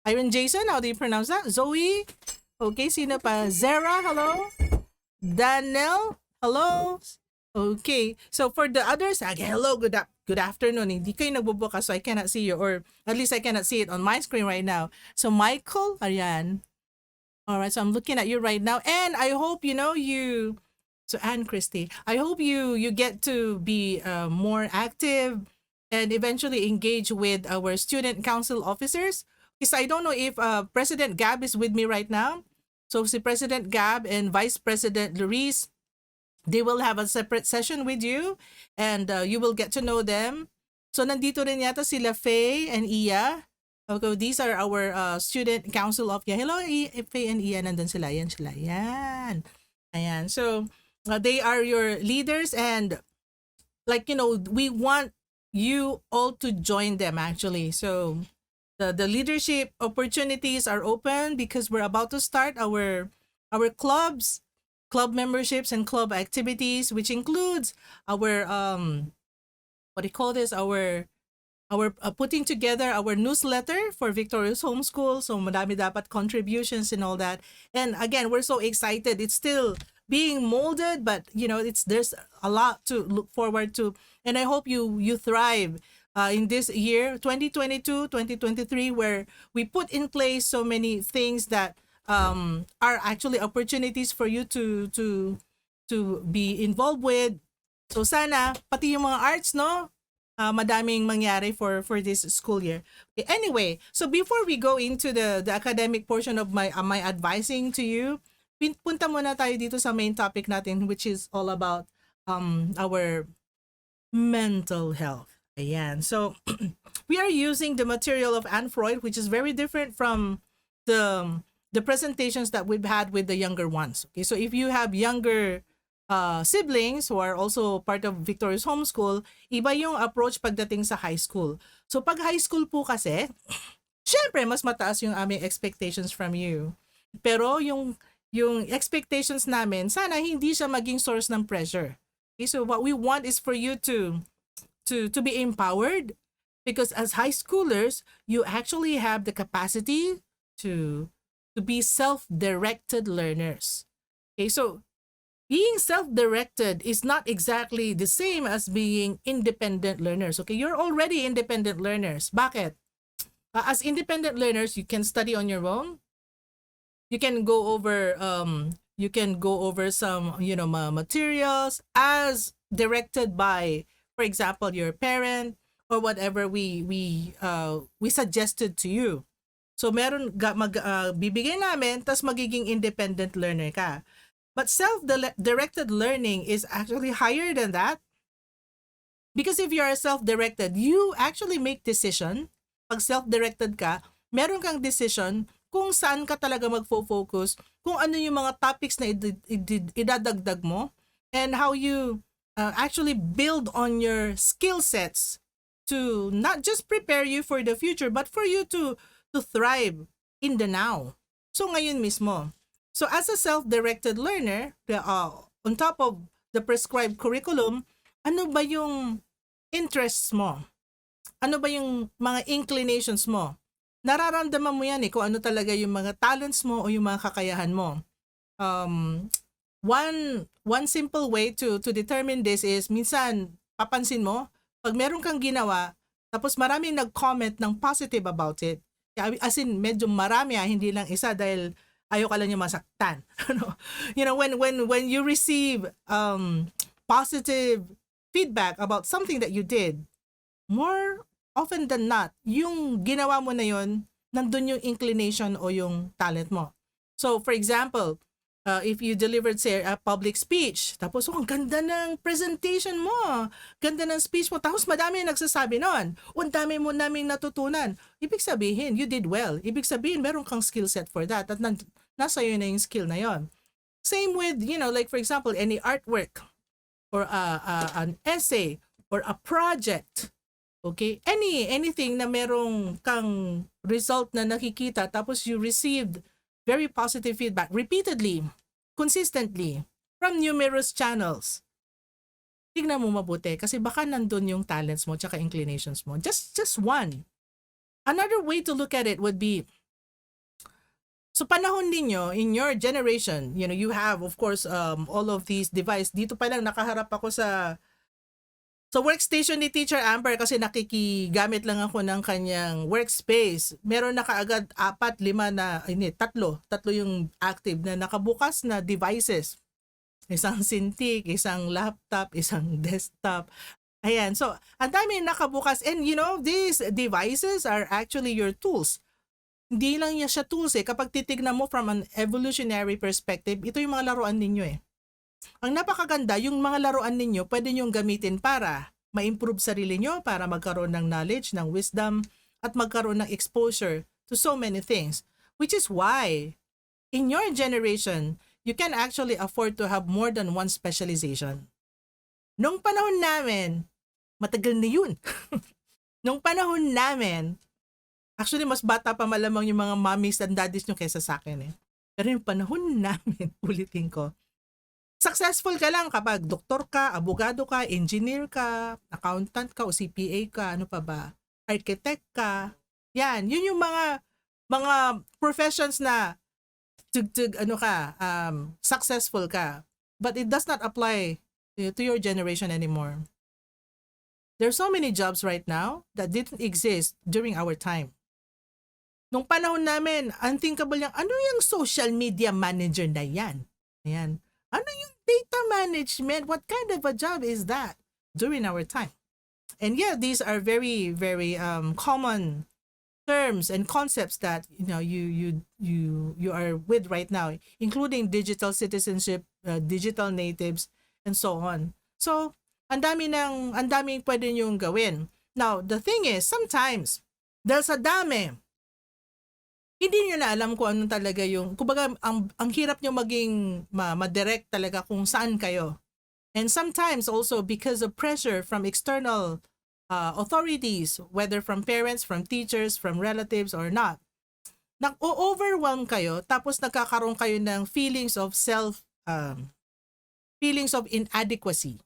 Iron Jason, how do you pronounce that? Zoe. Okay, sino pa? Zara, hello. Daniel, hello. Okay, so for the others, hello, good afternoon. Hindi kayo nagbubukas, so I cannot see you, or at least I cannot see it on my screen right now. So Michael, ayan. All right, so I'm looking at you right now, and I hope so Anne Christie, I hope you get to be more active and eventually engage with our student council officers. Because I don't know if President Gab is with me right now. So si President Gab and Vice President Luis, they will have a separate session with you, and you will get to know them. So nandito rin yata sila Faye and Iya. Okay, these are our student council of Hello, Faye and Iya, nandun sila. Yan sila. Yan. Ayan. So they are your leaders, and we want you all to join them actually. So the leadership opportunities are open because we're about to start our club memberships and club activities, which includes our putting together our newsletter for Victorious Homeschool. So madami dapat contributions and all that. And again, we're so excited. It's still being molded, but there's a lot to look forward to, and I hope you thrive in this year 2022, 2023, where we put in place so many things that are actually opportunities for you to be involved with. So sana pati yung mga arts, no, madaming mangyari for this school year. Okay, anyway, so before we go into the academic portion of my advising to you, punta muna tayo dito sa main topic natin, which is all about our mental health. Ayan. So we are using the material of Anne Freud, which is very different from the presentations that we've had with the younger ones. Okay, so if you have younger siblings who are also part of Victorious Homeschool, iba yung approach pagdating sa high school. So pag high school po kasi, syempre mas mataas yung aming expectations from you. Pero yung expectations namin, sana hindi siya maging source ng pressure. Okay, so what we want is for you to be empowered, because as high schoolers, you actually have the capacity to be self-directed learners. Okay, so being self-directed is not exactly the same as being independent learners. Okay, you're already independent learners. Bakit? As independent learners, you can study on your own. You can go over some materials as directed by, for example, your parent or whatever we suggested to you. So meron bibigay namin, tas magiging independent learner ka. But self-directed learning is actually higher than that. Because if you are self-directed, you actually make decision. Pag self-directed ka, meron kang decision kung saan ka talaga magfo-focus, kung ano yung mga topics na idadagdag mo, and how you actually build on your skill sets to not just prepare you for the future, but for you to thrive in the now. So ngayon mismo. So as a self-directed learner, on top of the prescribed curriculum, ano ba yung interests mo? Ano ba yung mga inclinations mo? Nararamdaman mo yan kung ano talaga yung mga talents mo o yung mga kakayahan mo. One simple way to determine this is, minsan papansin mo, pag meron kang ginawa, tapos maraming nag-comment ng positive about it. As in, medyo marami, hindi lang isa, dahil ayaw ka lang yung masaktan. When you receive positive feedback about something that you did, more often than not, yung ginawa mo na yun, nandun yung inclination o yung talent mo. So, for example, if you delivered, say, a public speech, tapos, ang ganda ng presentation mo, ganda ng speech mo, tapos madami nagsasabi nun, ang dami mo naming natutunan. Ibig sabihin, you did well. Ibig sabihin, meron kang skill set for that, at nasa yun na yung skill na yon. Same with, like for example, any artwork, or an essay, or a project. Okay? Anything na merong kang result na nakikita, tapos you received very positive feedback repeatedly, consistently, from numerous channels. Tignan mo mabuti, kasi baka nandun yung talents mo tsaka inclinations mo. Just one. Another way to look at it would be, so panahon ninyo, in your generation, you have, of course, all of these devices. Dito pa lang nakaharap ako sa workstation ni Teacher Amber, kasi nakikigamit lang ako ng kanyang workspace. Meron na kaagad 4, 5 na, tatlo yung active na nakabukas na devices. Isang Cintiq, isang laptop, isang desktop. Ayan, so ang dami nakabukas, and these devices are actually your tools. Hindi lang yan siya tools kapag titignan mo from an evolutionary perspective, ito yung mga laruan ninyo Ang napakaganda, yung mga laruan ninyo, pwede nyong gamitin para ma-improve sarili nyo, para magkaroon ng knowledge, ng wisdom, at magkaroon ng exposure to so many things. Which is why, in your generation, you can actually afford to have more than one specialization. Nung panahon namin, matagal na yun. Nung panahon namin, actually mas bata pa malamang yung mga mommies and daddies nyo kaysa sa akin Pero yung panahon namin, ulitin ko, successful ka lang kapag doktor ka, abogado ka, engineer ka, accountant ka, o CPA ka, ano pa ba, architect ka. Yan, yun yung mga professions na successful ka. but it does not apply to your generation anymore. There's so many jobs right now that didn't exist during our time. Nung panahon namin, unthinkable yung, ano yung social media manager na yan? Ayan. Ano yung data management? What kind of a job is that during our time? And yeah, these are very, very common terms and concepts that you are with right now, including digital citizenship, digital natives, and so on. So, ang daming pwede niyong gawin. Now, the thing is, sometimes, dahil sa dami, hindi niyo na alam kung ano talaga yung, kumbaga, ang hirap niyo maging ma-direct talaga kung saan kayo. And sometimes also because of pressure from external authorities, whether from parents, from teachers, from relatives, or not, nag-overwhelm kayo, tapos nagkakaroon kayo ng feelings of feelings of inadequacy.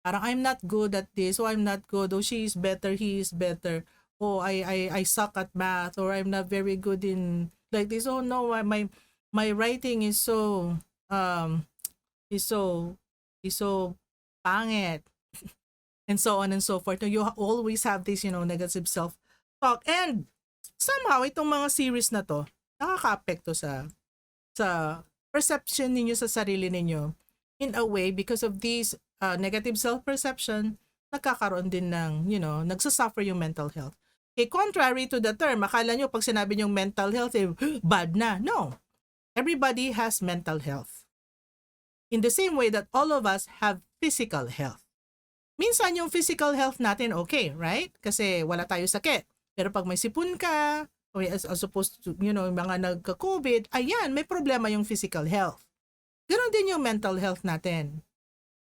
Parang I'm not good at this, or I'm not good, or she is better, he is better, oh I suck at math, or I'm not very good in like this, oh no, my writing is so is so pangit, and so on and so forth. You always have this, negative self-talk. And somehow, itong mga series na to, nakaka-apekto sa perception ninyo sa sarili ninyo in a way because of these negative self-perception, nagkakaroon din ng, nagsasuffer yung mental health. Okay, contrary to the term, akala nyo pag sinabi nyo mental health, bad na. No. Everybody has mental health. In the same way that all of us have physical health. Minsan yung physical health natin okay, right? Kasi wala tayo sakit. Pero pag may sipon ka, or as opposed to, mga nagka-COVID, ayan, may problema yung physical health. Ganon din yung mental health natin.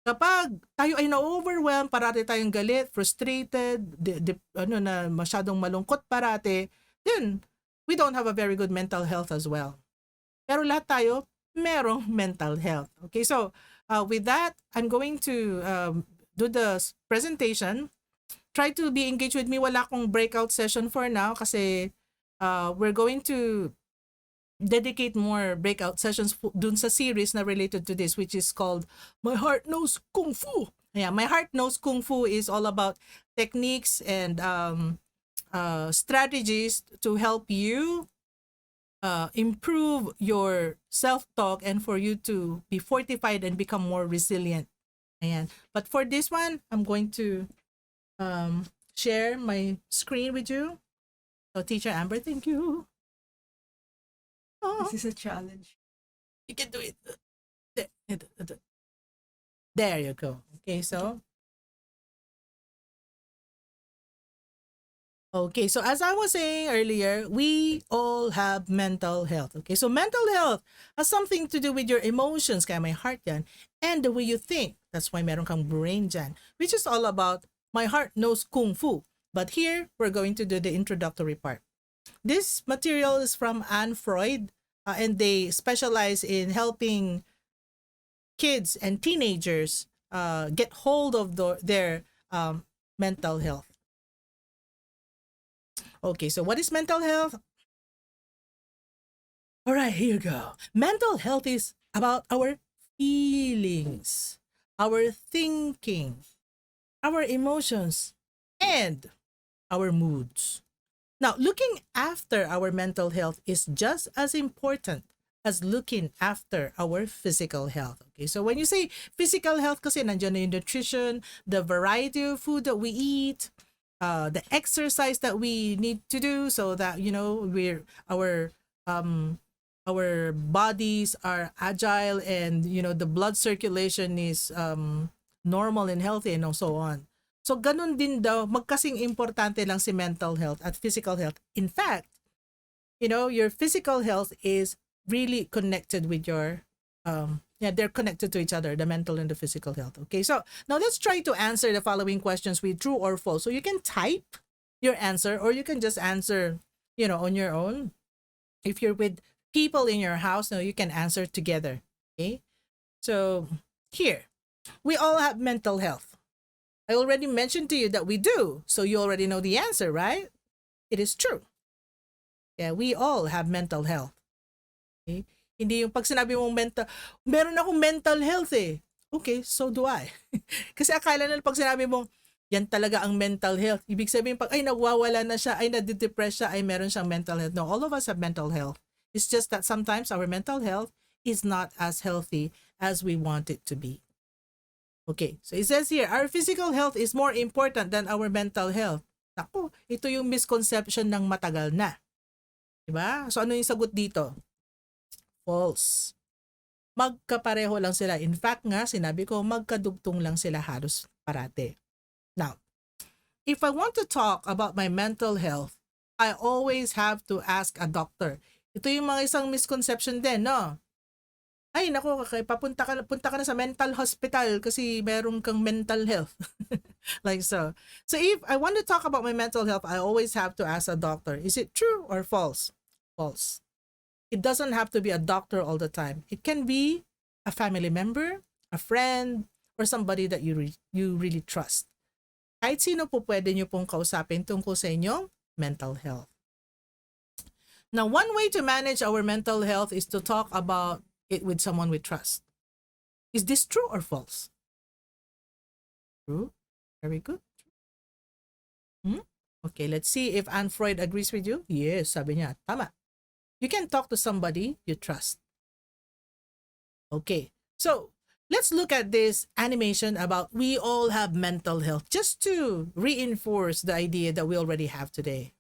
Kapag tayo ay na-overwhelm, parati tayong galit, frustrated, na masyadong malungkot parati, then we don't have a very good mental health as well. Pero lahat tayo, merong mental health. Okay, so with that, I'm going to do the presentation. Try to be engaged with me. Wala akong breakout session for now kasi we're going to dedicate more breakout sessions dun sa series na related to this, which is called My Heart Knows Kung Fu. Yeah, My Heart Knows Kung Fu is all about techniques and strategies to help you improve your self-talk and for you to be fortified and become more resilient. Ayan. But for this one, I'm going to share my screen with you. So, Teacher Amber, thank you. Oh, This is a challenge. you can do it. There you go. Okay, so. Okay, so as I was saying earlier, we all have mental health. Okay, so mental health has something to do with your emotions, kaya may heart yan, and the way you think. That's why meron kang brain dyan, which is all about My Heart Knows Kung Fu. But here, we're going to do the introductory part. This material is from Anne Freud, and they specialize in helping kids and teenagers get hold of their mental health. Okay, so what is mental health? All right, here you go. Mental health is about our feelings, our thinking, our emotions, and our moods. Now, looking after our mental health is just as important as looking after our physical health. Okay, so when you say physical health, kasi nandiyan na yung nutrition, the variety of food that we eat, the exercise that we need to do so that, our bodies are agile and, the blood circulation is normal and healthy and so on. So, ganun din daw, magkasing importante lang si mental health at physical health. In fact, your physical health is really connected with your, they're connected to each other, the mental and the physical health. Okay, so now let's try to answer the following questions with true or false. So, you can type your answer or you can just answer, on your own. If you're with people in your house, you can answer together. Okay, so here, we all have mental health. I already mentioned to you that we do, so you already know the answer, right? It is true. Yeah, we all have mental health. Okay? Hindi yung pag sinabi mong meron akong mental health eh. Okay, so do I. Kasi akala nila pag sinabi mong, yan talaga ang mental health. Ibig sabihin pag, ay nagwawala na siya, ay nadidepress siya, ay meron siyang mental health. No, all of us have mental health. It's just that sometimes our mental health is not as healthy as we want it to be. Okay, so it says here, our physical health is more important than our mental health. Naku, ito yung misconception ng matagal na. Diba? So ano yung sagot dito? False. Magkapareho lang sila. In fact nga, sinabi ko, magkadugtong lang sila halos parate. Now, if I want to talk about my mental health, I always have to ask a doctor. Ito yung mga isang misconception din, no? Ay, naku, punta ka na sa mental hospital kasi meron kang mental health. Like so. So if I want to talk about my mental health, I always have to ask a doctor. Is it true or false? False. It doesn't have to be a doctor all the time. It can be a family member, a friend, or somebody that you really trust. Kahit sino po pwede nyo pong kausapin tungkol sa inyong mental health. Now, one way to manage our mental health is to talk about it with someone we trust. Is this true or false? True. Very good. Okay, let's see if Anne Freud agrees with you. Yes, sabi niya, tama. You can talk to somebody you trust. Okay, so let's look at this animation about we all have mental health, just to reinforce the idea that we already have today.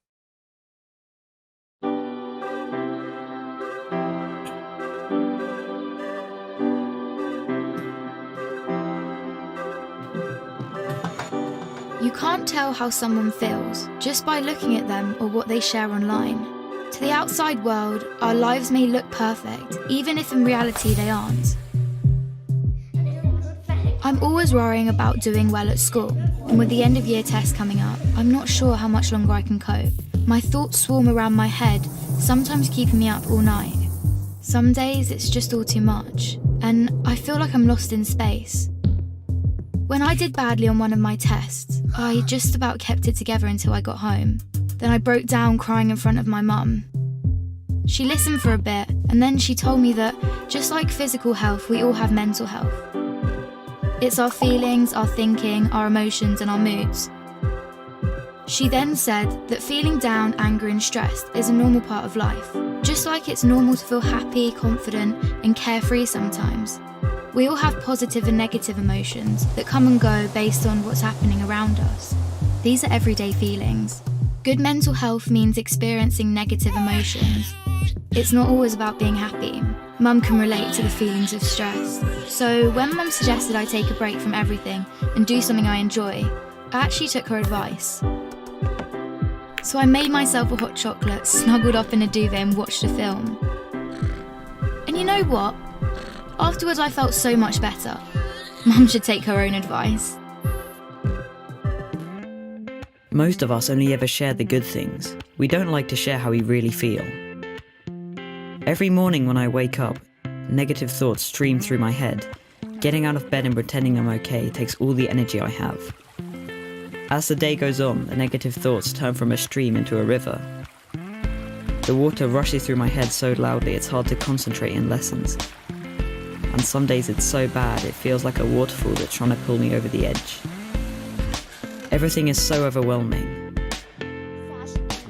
You can't tell how someone feels just by looking at them or what they share online. To the outside world, our lives may look perfect, even if in reality they aren't. I'm always worrying about doing well at school, and with the end of year test coming up, I'm not sure how much longer I can cope. My thoughts swarm around my head, sometimes keeping me up all night. Some days it's just all too much, and I feel like I'm lost in space. When I did badly on one of my tests, I just about kept it together until I got home. Then I broke down crying in front of my mum. She listened for a bit, and then she told me that, just like physical health, we all have mental health. It's our feelings, our thinking, our emotions, and our moods. She then said that feeling down, angry, and stressed is a normal part of life. Just like it's normal to feel happy, confident, and carefree sometimes. We all have positive and negative emotions that come and go based on what's happening around us. These are everyday feelings. Good mental health means experiencing negative emotions. It's not always about being happy. Mum can relate to the feelings of stress. So when Mum suggested I take a break from everything and do something I enjoy, I actually took her advice. So I made myself a hot chocolate, snuggled up in a duvet and watched a film. And you know what? Afterwards I felt so much better. Mum should take her own advice. Most of us only ever share the good things. We don't like to share how we really feel. Every morning when I wake up, negative thoughts stream through my head. Getting out of bed and pretending I'm okay takes all the energy I have. As the day goes on, the negative thoughts turn from a stream into a river. The water rushes through my head so loudly it's hard to concentrate in lessons. And some days it's so bad it feels like a waterfall that's trying to pull me over the edge. Everything is so overwhelming.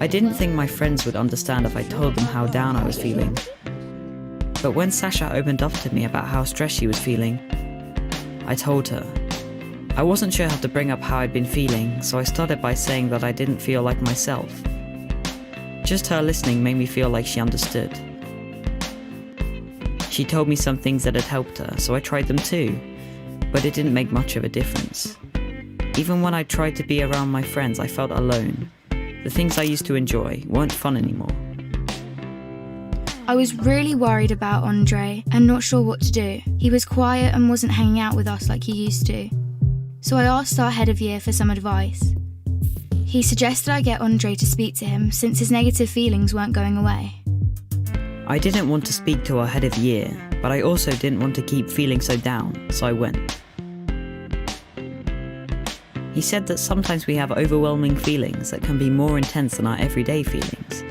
I didn't think my friends would understand if I told them how down I was feeling. But when Sasha opened up to me about how stressed she was feeling, I told her. I wasn't sure how to bring up how I'd been feeling, so I started by saying that I didn't feel like myself. Just her listening made me feel like she understood. She told me some things that had helped her, so I tried them too, but it didn't make much of a difference. Even when I tried to be around my friends, I felt alone. The things I used to enjoy weren't fun anymore. I was really worried about Andre and not sure what to do. He was quiet and wasn't hanging out with us like he used to. So I asked our head of year for some advice. He suggested I get Andre to speak to him since his negative feelings weren't going away. I didn't want to speak to our head of year, but I also didn't want to keep feeling so down, so I went. He said that sometimes we have overwhelming feelings that can be more intense than our everyday feelings.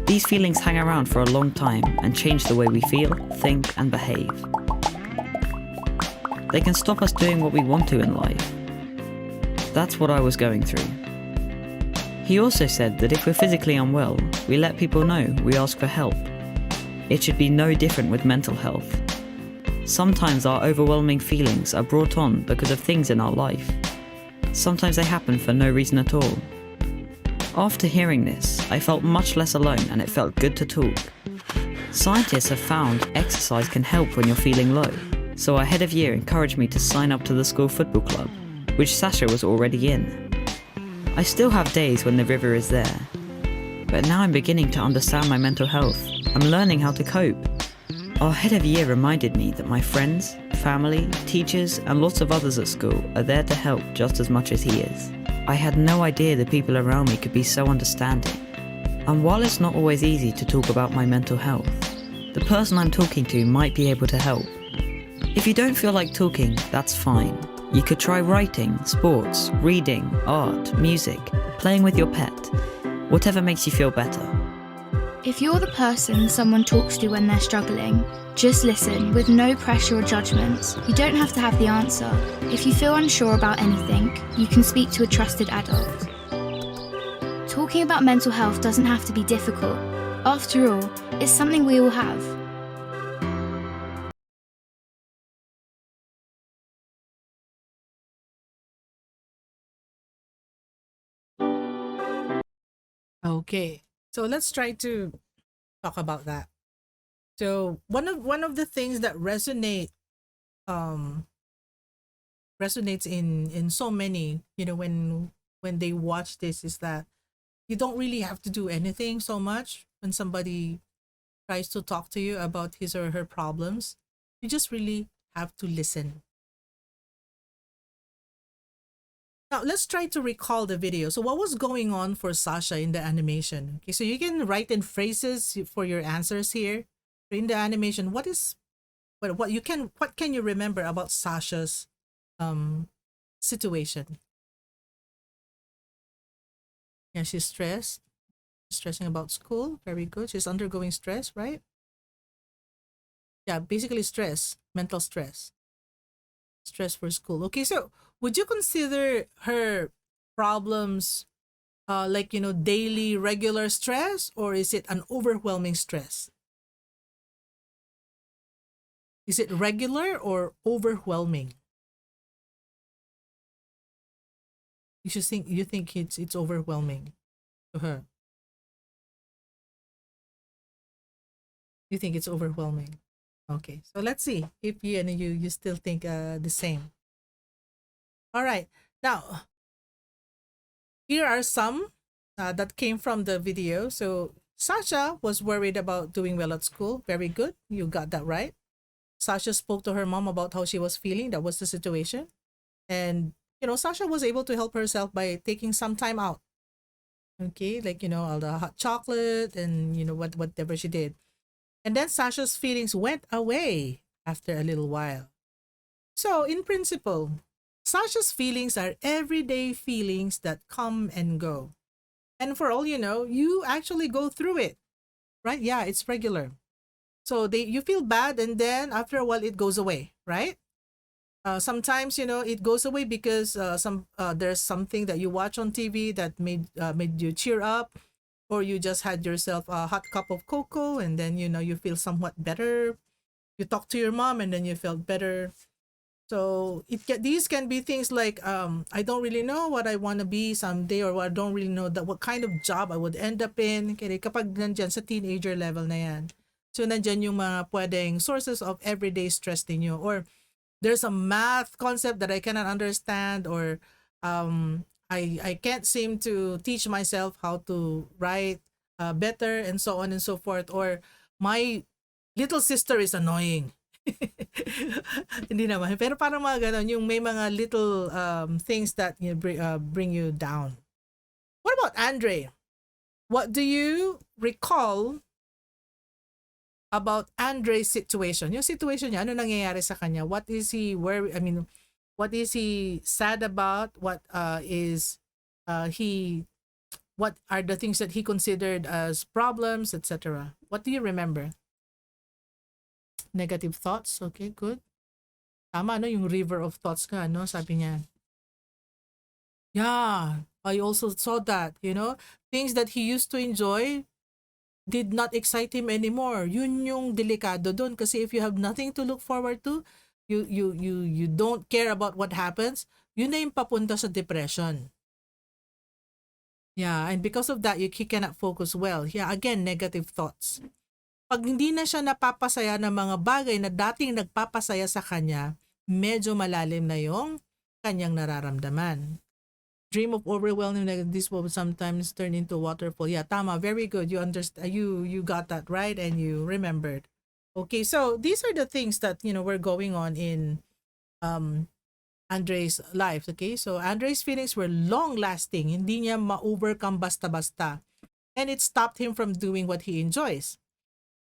These feelings hang around for a long time and change the way we feel, think, and behave. They can stop us doing what we want to in life. That's what I was going through. He also said that if we're physically unwell, we let people know, we ask for help. It should be no different with mental health. Sometimes our overwhelming feelings are brought on because of things in our life. Sometimes they happen for no reason at all. After hearing this, I felt much less alone and it felt good to talk. Scientists have found exercise can help when you're feeling low, so our head of year encouraged me to sign up to the school football club, which Sasha was already in. I still have days when the river is there, but now I'm beginning to understand my mental health. I'm learning how to cope. Our head of year reminded me that my friends, family, teachers, and lots of others at school are there to help just as much as he is. I had no idea the people around me could be so understanding. And while it's not always easy to talk about my mental health, the person I'm talking to might be able to help. If you don't feel like talking, that's fine. You could try writing, sports, reading, art, music, playing with your pet, whatever makes you feel better. If you're the person someone talks to when they're struggling, just listen with no pressure or judgments. You don't have to have the answer. If you feel unsure about anything, you can speak to a trusted adult. Talking about mental health doesn't have to be difficult. After all, it's something we all have. Okay. So let's try to talk about that. So one of the things that resonates in so many, when they watch this, is that you don't really have to do anything so much when somebody tries to talk to you about his or her problems. You just really have to listen. Now, let's try to recall the video. So what was going on for Sasha in the animation? Okay, so you can write in phrases for your answers here. In the animation, what can you remember about Sasha's situation? Yeah, she's stressed. Stressing about school. Very good. She's undergoing stress, right? Yeah, basically stress, mental stress. Stress for school. Okay, so would you consider her problems daily regular stress, or is it an overwhelming stress? Is it regular or overwhelming? You think it's overwhelming to her. You think it's overwhelming. Okay, so let's see if you still think the same. All right. Now, here are some that came from the video. So Sasha was worried about doing well at school. Very good. You got that right. Sasha spoke to her mom about how she was feeling. That was the situation. And, Sasha was able to help herself by taking some time out. Okay, all the hot chocolate and, whatever she did. And then Sasha's feelings went away after a little while. So, in principle, Sasha's feelings are everyday feelings that come and go. And for all you know, you actually go through it, right? Yeah, it's regular. So you feel bad, and then after a while it goes away, right? Sometimes it goes away because there's something that you watch on TV that made you cheer up, or you just had yourself a hot cup of cocoa, and then you feel somewhat better. You talk to your mom, and then you felt better. So these can be things like I don't really know what I want to be someday, or I don't really know what kind of job I would end up in. Kaya kapag nandyan sa teenager level na yan, so nandyan yung mga pwedeng sources of everyday stress ninyo, or there's a math concept that I cannot understand, or I can't seem to teach myself how to write better, and so on and so forth, or my little sister is annoying. Hindi naman, pero parang mga ganon, yung may mga little things that bring you down. What about Andre? What do you recall about Andre's situation? Yung situation niya, ano nangyayari sa kanya? What is he what is he sad about? What is he What are the things that he considered as problems, etc.? What do you remember? Negative thoughts? Okay, good. Tama, no? Yung river of thoughts ka, no? Sabi niya. Yeah, I also saw that, things that he used to enjoy did not excite him anymore. Yun yung delikado doon kasi if you have nothing to look forward to, you don't care about what happens, yun na yung papunta sa depression. Yeah, and because of that, he cannot focus well. Yeah, again, negative thoughts. Pag hindi na siya napapasaya ng mga bagay na dating nagpapasaya sa kanya, medyo malalim na yung kanyang nararamdaman. Dream of overwhelming negative, this will sometimes turn into waterfall. Yeah, tama, very good. You understand, you got that right and you remembered. Okay, so these are the things that were going on in Andre's life. Okay, so Andre's feelings were long lasting. Hindi niya ma-overcome basta-basta. And it stopped him from doing what he enjoys.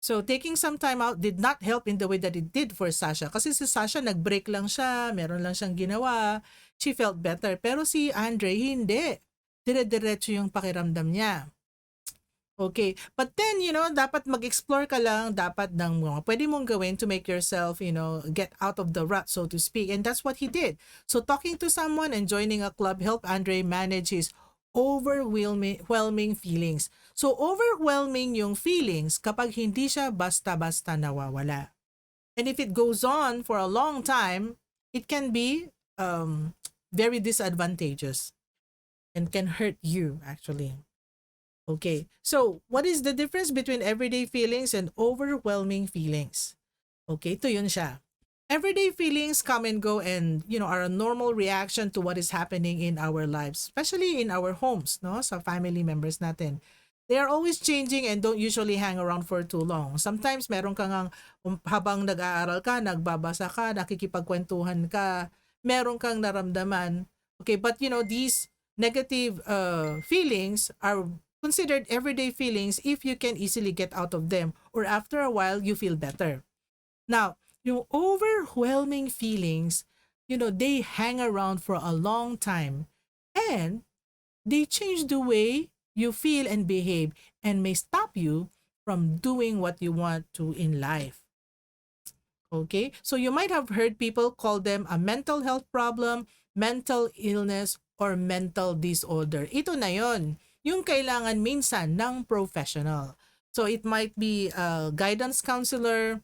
So taking some time out did not help in the way that it did for Sasha. Kasi si Sasha nag-break lang siya, meron lang siyang ginawa, she felt better. Pero si Andre, hindi. Dire-diretso yung pakiramdam niya. Okay. But then, dapat mag-explore ka lang, dapat ng mga pwede mong gawin to make yourself, get out of the rut, so to speak. And that's what he did. So talking to someone and joining a club helped Andre manage his overwhelming feelings. So overwhelming yung feelings kapag hindi siya basta-basta nawawala. And if it goes on for a long time, it can be very disadvantageous and can hurt you actually. Okay, so what is the difference between everyday feelings and overwhelming feelings? Okay, ito yun siya. Everyday feelings come and go and, are a normal reaction to what is happening in our lives, especially in our homes, no? Sa family members natin. They are always changing and don't usually hang around for too long. Sometimes meron kang habang nag-aaral ka, nagbabasa ka, nakikipagkwentuhan ka, meron kang naramdaman. Okay, but these negative feelings are considered everyday feelings if you can easily get out of them or after a while you feel better. Now, yung overwhelming feelings, they hang around for a long time and they change the way you feel and behave and may stop you from doing what you want to in life. Okay? So you might have heard people call them a mental health problem, mental illness, or mental disorder. Ito na yon, yung kailangan minsan ng professional. So it might be a guidance counselor,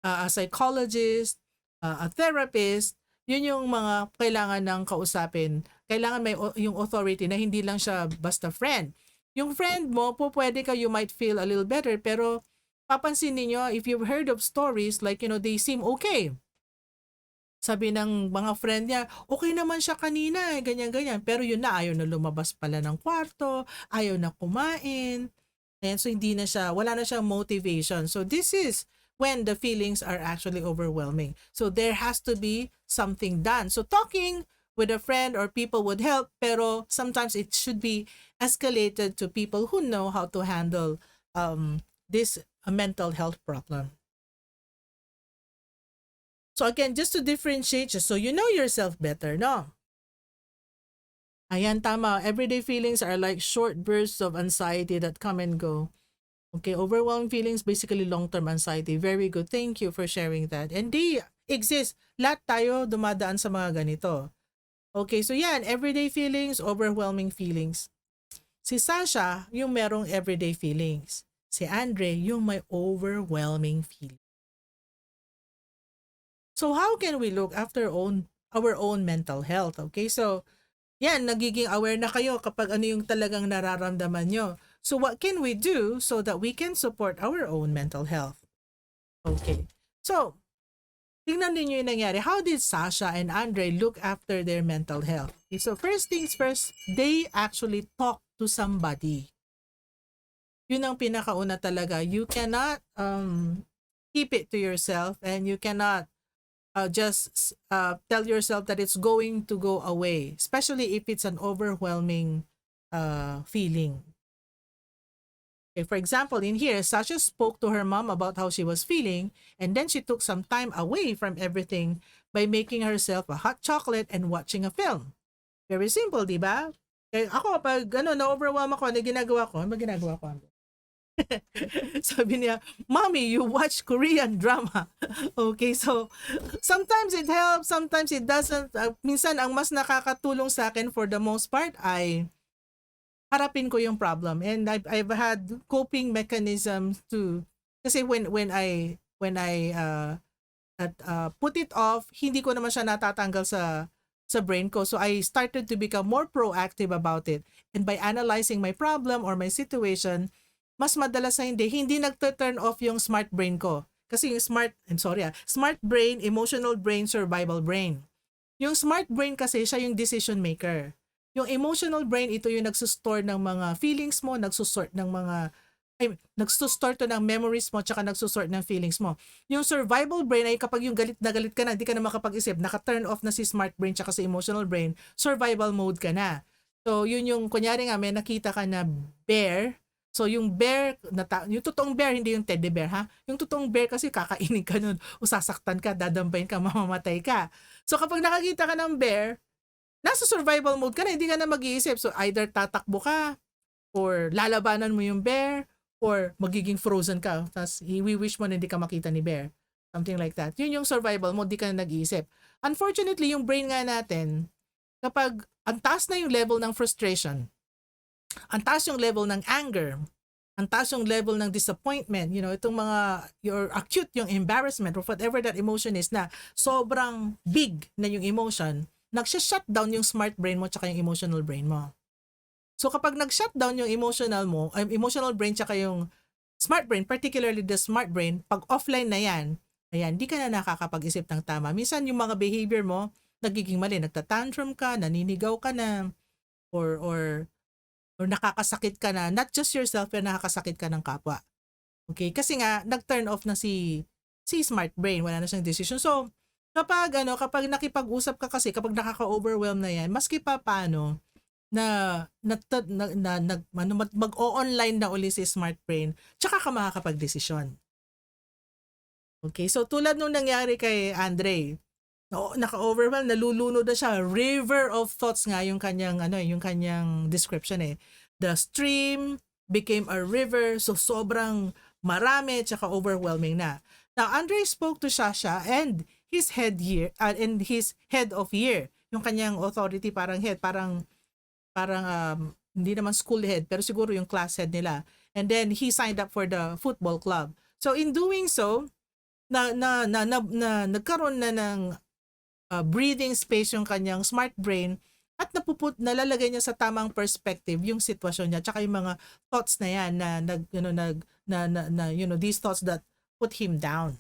a psychologist, a therapist. Yun yung mga kailangan ng kausapin. Kailangan may yung authority na hindi lang siya basta friend. Yung friend mo, pwede ka, you might feel a little better, pero papansin niyo if you've heard of stories like, they seem okay. Sabi ng mga friend niya, okay naman siya kanina, ganyan-ganyan. Pero yun na, ayaw na lumabas pala ng kwarto, ayaw na kumain. And so hindi na siya, wala na siyang motivation. So this is when the feelings are actually overwhelming. So there has to be something done. So talking with a friend or people would help, pero sometimes it should be escalated to people who know how to handle this mental health problem. So again, just to differentiate, just so you know yourself better, no? Ayan, tama. Everyday feelings are like short bursts of anxiety that come and go. Okay, overwhelming feelings, basically long-term anxiety. Very good. Thank you for sharing that. And they exist. Lahat tayo dumadaan sa mga ganito. Okay, so yan, everyday feelings, overwhelming feelings. Si Sasha, yung merong everyday feelings. Si Andre, yung may overwhelming feelings. So how can we look after our own mental health? Okay, so yan, nagiging aware na kayo kapag ano yung talagang nararamdaman nyo. So what can we do so that we can support our own mental health? Okay, so tingnan ninyo yung nangyari. How did Sasha and Andre look after their mental health? Okay, so first things first, they actually talk to somebody. Yun ang pinakauna talaga. You cannot keep it to yourself and you cannot just tell yourself that it's going to go away, especially if it's an overwhelming feeling. Okay, for example, in here, Sasha spoke to her mom about how she was feeling, and then she took some time away from everything by making herself a hot chocolate and watching a film. Very simple, di ba? Kaya ako, pag na-overwhelm ako, ginagawa ko, ano ba ginagawa ko? Sabi niya, Mommy, you watch Korean drama. Okay, so sometimes it helps, sometimes it doesn't. Minsan, ang mas nakakatulong sa akin for the most part ay harapin ko yung problem. And I've had coping mechanisms to, kasi when I put it off, hindi ko naman siya natatanggal sa brain ko. So I started to become more proactive about it. And by analyzing my problem or my situation, mas madalas sa hindi nagte-turn off yung smart brain ko. Kasi yung smart brain, emotional brain, survival brain. Yung smart brain kasi siya yung decision maker. Yung emotional brain, ito yung nagsusostore ng mga feelings mo, nagsusort to ng memories mo, tsaka nagsusort ng feelings mo. Yung survival brain ay kapag yung galit na galit ka na, hindi ka na makapag-isip, naka-turn off na si smart brain tsaka si emotional brain, survival mode ka na. So, yun yung, kunyari nga, may nakita ka na bear. So, yung bear, yung totoong bear, hindi yung teddy bear, ha? Yung totoong bear kasi kakainin ka nun, o sasaktan ka, dadambayin ka, mamamatay ka. So, kapag nakakita ka ng bear, nasa survival mode ka na, hindi ka na mag-iisip. So, either tatakbo ka, or lalabanan mo yung bear, or magiging frozen ka. Tapos, i-wish mo na hindi ka makita ni bear. Something like that. Yun yung survival mode, di ka na nag-iisip. Unfortunately, yung brain nga natin, kapag ang taas na yung level ng frustration, ang taas yung level ng anger, ang taas yung level ng disappointment, itong mga, your acute yung embarrassment or whatever that emotion is na sobrang big na yung emotion, nagsha-shutdown yung smart brain mo tsaka yung emotional brain mo. So kapag nag-shutdown yung emotional brain tsaka yung smart brain, particularly the smart brain, pag offline na yan, ayan, di ka na nakakapag-isip ng tama. Minsan yung mga behavior mo, nagiging mali, nagtatantrum ka, naninigaw ka na, or nakakasakit ka na, not just yourself, pero nakakasakit ka ng kapwa. Okay? Kasi nga, nag-turn off na si smart brain, wala na siyang decision. So, kapag nakipag-usap ka kasi, kapag nakaka-overwhelm na yan, maski pa paano, mag-o-online na uli si smart brain, tsaka ka makakapag-desisyon. Okay, so tulad nung nangyari kay Andre, naka-overwhelm, nalulunod na siya, river of thoughts nga yung kanyang description eh. The stream became a river, so sobrang marami, tsaka overwhelming na. Now, Andre spoke to Shasha and his head of year, yung kanyang authority, parang head, parang hindi naman school head, pero siguro yung class head nila. And then he signed up for the football club. So in doing so, nagkaroon na ng breathing space yung kanyang smart brain at nalalagay niya sa tamang perspective yung sitwasyon niya tsaka yung mga thoughts na yan these thoughts that put him down.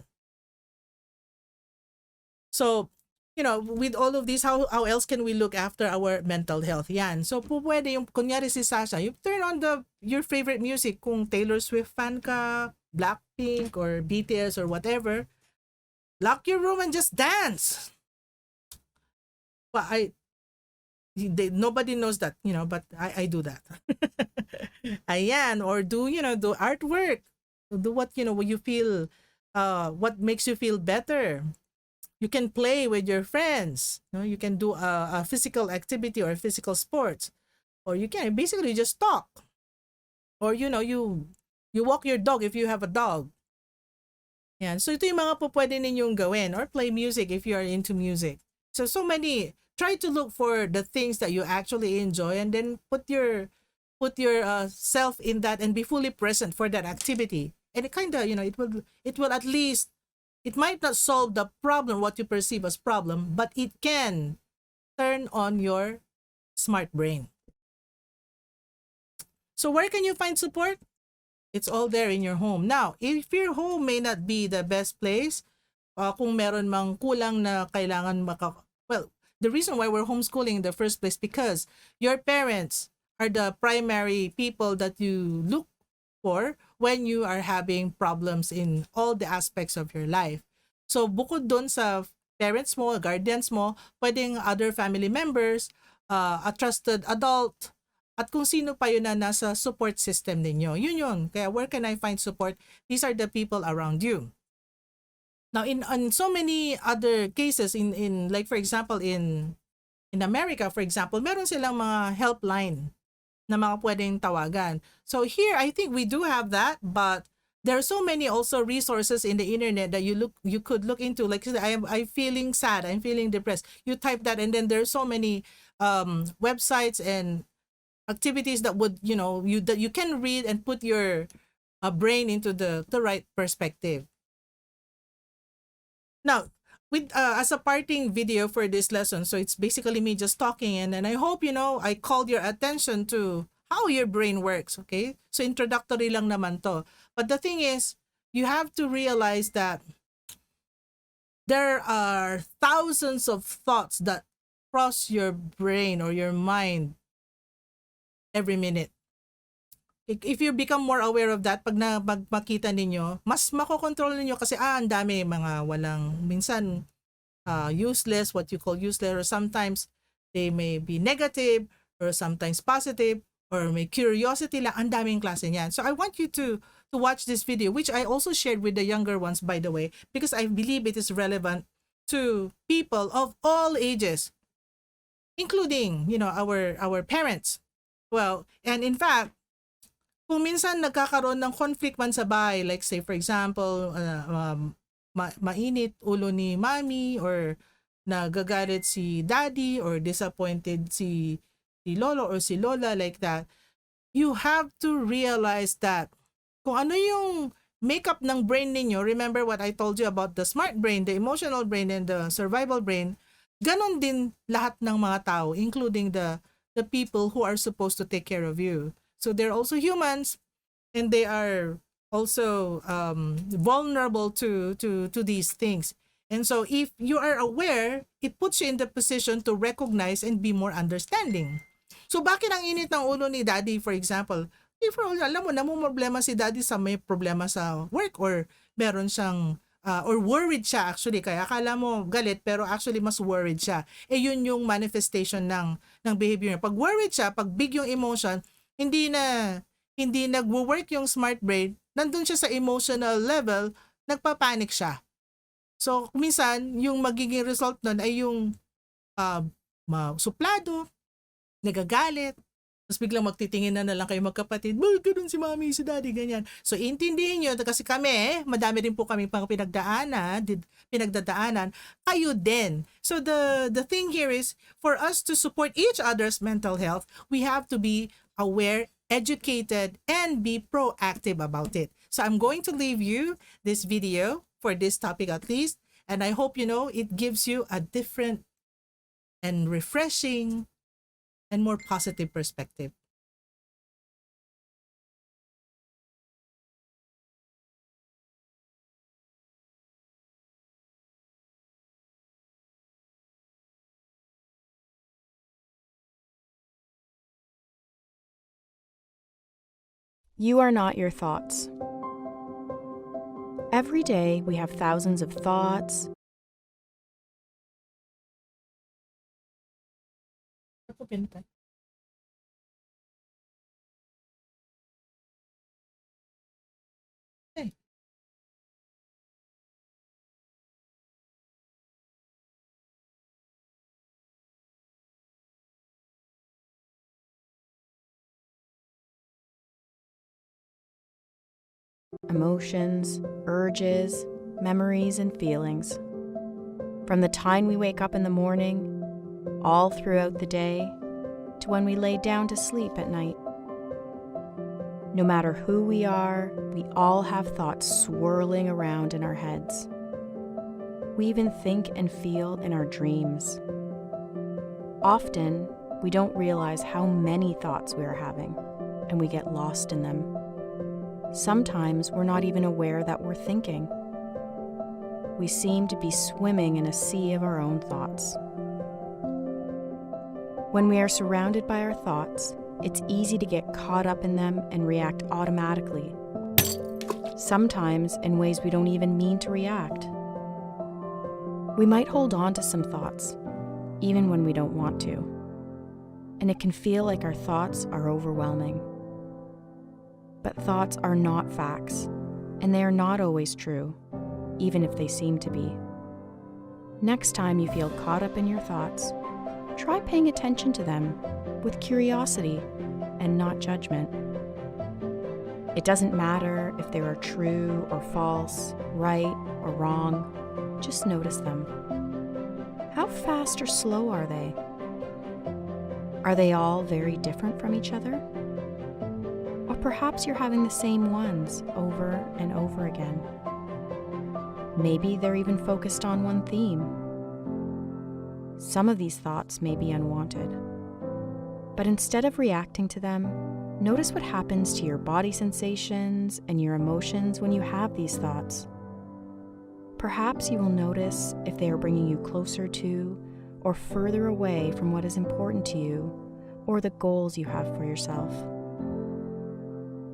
So, with all of this, how else can we look after our mental health? Yan. So, pwede yung, kunyari si Sasha, you turn on your favorite music. Kung Taylor Swift fan ka, Blackpink, or BTS, or whatever, lock your room and just dance. Well, nobody knows that, but I do that. Ayan. Or do artwork. Do what, you feel, what makes you feel better. You can play with your friends. You can do a physical activity or physical sports. Or you can basically just talk. Or, you walk your dog if you have a dog. Yan. So, ito yung mga pwede ninyong gawin. Or play music if you are into music. So many. Try to look for the things that you actually enjoy and then put your self in that and be fully present for that activity. And it kind of, it will at least, it might not solve the problem, what you perceive as problem, but it can turn on your smart brain. So where can you find support? It's all there in your home. Now, if your home may not be the best place, kung meron mang kulang na kailangan the reason why we're homeschooling in the first place because your parents are the primary people that you look for when you are having problems in all the aspects of your life. So bukod dun sa parents mo, guardians mo, pwedeng other family members, a trusted adult, at kung sino pa yun na nasa support system ninyo. Yun. Kaya where can I find support? These are the people around you. Now, in so many other cases, in like for example, in in America, for example, meron silang mga helpline na mga pwedeng tawagan. So here, I think we do have that, but there are so many also resources in the internet that you could look into. Like I'm feeling sad, I'm feeling depressed. You type that, and then there's so many websites and activities that would that you can read and put your brain into the right perspective. Now, with as a parting video for this lesson, so it's basically me just talking, and I hope I called your attention to how your brain works. Okay, so introductory lang naman to, but the thing is, you have to realize that there are thousands of thoughts that cross your brain or your mind every minute. If you become more aware of that, pag makita ninyo, mas makokontrol ninyo kasi ang dami mga walang, minsan useless, what you call useless, or sometimes they may be negative, or sometimes positive, or may curiosity lang, ang daming klase niyan. So I want you to watch this video, which I also shared with the younger ones, by the way, because I believe it is relevant to people of all ages, including, our parents. Well, and in fact, kung minsan nagkakaroon ng conflict man sa bahay, like say for example, mainit ulo ni mommy, or nagagalit si daddy, or disappointed si lolo or si lola, like that, you have to realize that kung ano yung makeup ng brain ninyo, remember what I told you about the smart brain, the emotional brain, and the survival brain, ganon din lahat ng mga tao, including the people who are supposed to take care of you. So they're also humans, and they are also vulnerable to these things. And so if you are aware, it puts you in the position to recognize and be more understanding. So bakit ang init ng ulo ni daddy, for example? If alam mo, namumroblema si daddy sa may problema sa work, or meron siyang or worried siya actually, kaya akala mo galit pero actually mas worried siya. Yun yung manifestation ng behavior niya. Pag worried siya, pag big yung emotion, hindi nagwo-work yung smart brain, nandun siya sa emotional level, nagpapanik siya. So minsan yung magiging result nun ay yung suplado, nagagalit, tapos biglang magtitingin na lang kayo magkapatid, ganun si mommy, si daddy, ganyan. So intindihin nyo, kasi kami, madami rin po kami pang pinagdadaanan, kayo din. So the thing here is, for us to support each other's mental health, we have to be aware, educated, and be proactive about it. So I'm going to leave you this video for this topic at least, and I hope it gives you a different and refreshing and more positive perspective. You are not your thoughts. Every day we have thousands of thoughts, Hey. emotions, urges, memories, and feelings. From the time we wake up in the morning, all throughout the day, to when we lay down to sleep at night. No matter who we are, we all have thoughts swirling around in our heads. We even think and feel in our dreams. Often, we don't realize how many thoughts we are having, and we get lost in them. Sometimes we're not even aware that we're thinking. We seem to be swimming in a sea of our own thoughts. When we are surrounded by our thoughts, it's easy to get caught up in them and react automatically, sometimes in ways we don't even mean to react. We might hold on to some thoughts, even when we don't want to, and it can feel like our thoughts are overwhelming. But thoughts are not facts, and they are not always true, even if they seem to be. Next time you feel caught up in your thoughts, Try paying attention to them with curiosity and not judgment. It doesn't matter if they are true or false, right or wrong, just notice them. How fast or slow are they? Are they all very different from each other? Or perhaps you're having the same ones over and over again. Maybe they're even focused on one theme. Some of these thoughts may be unwanted. But instead of reacting to them, notice what happens to your body sensations and your emotions when you have these thoughts. Perhaps you will notice if they are bringing you closer to or further away from what is important to you or the goals you have for yourself.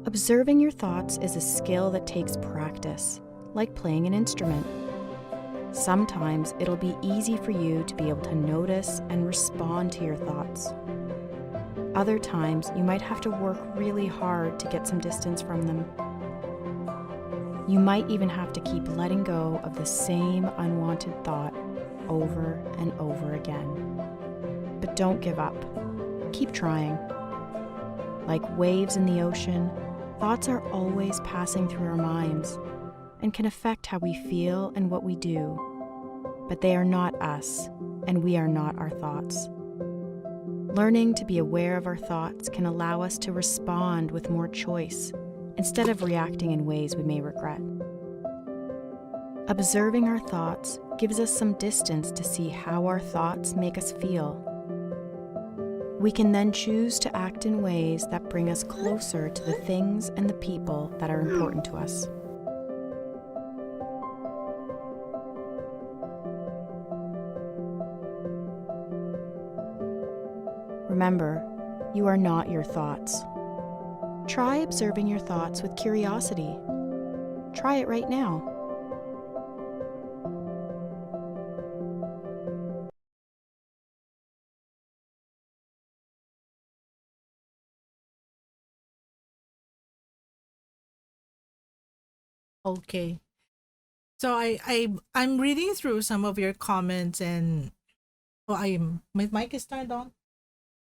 Observing your thoughts is a skill that takes practice, like playing an instrument. Sometimes it'll be easy for you to be able to notice and respond to your thoughts. Other times, you might have to work really hard to get some distance from them. You might even have to keep letting go of the same unwanted thought over and over again. But don't give up. Keep trying. Like waves in the ocean, thoughts are always passing through our minds and can affect how we feel and what we do. But they are not us, and we are not our thoughts. Learning to be aware of our thoughts can allow us to respond with more choice instead of reacting in ways we may regret. Observing our thoughts gives us some distance to see how our thoughts make us feel. We can then choose to act in ways that bring us closer to the things and the people that are important to us. Remember, you are not your thoughts. Try observing your thoughts with curiosity. Try it right now. Okay. So I'm reading through some of your comments and my mic is turned on.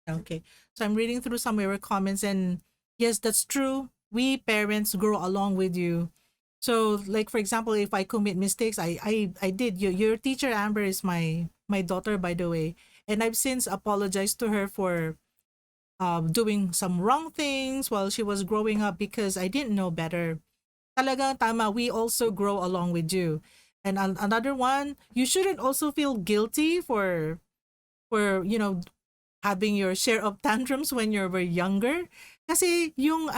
Okay. So I'm reading through some of your comments and yes, that's true. We parents grow along with you. So like for example, if I commit mistakes, I did. Your teacher Amber is my daughter, by the way, and I've since apologized to her for doing some wrong things while she was growing up because I didn't know better. Talagang tama, we also grow along with you. And another one, you shouldn't also feel guilty for having your share of tantrums when you were younger. Kasi yung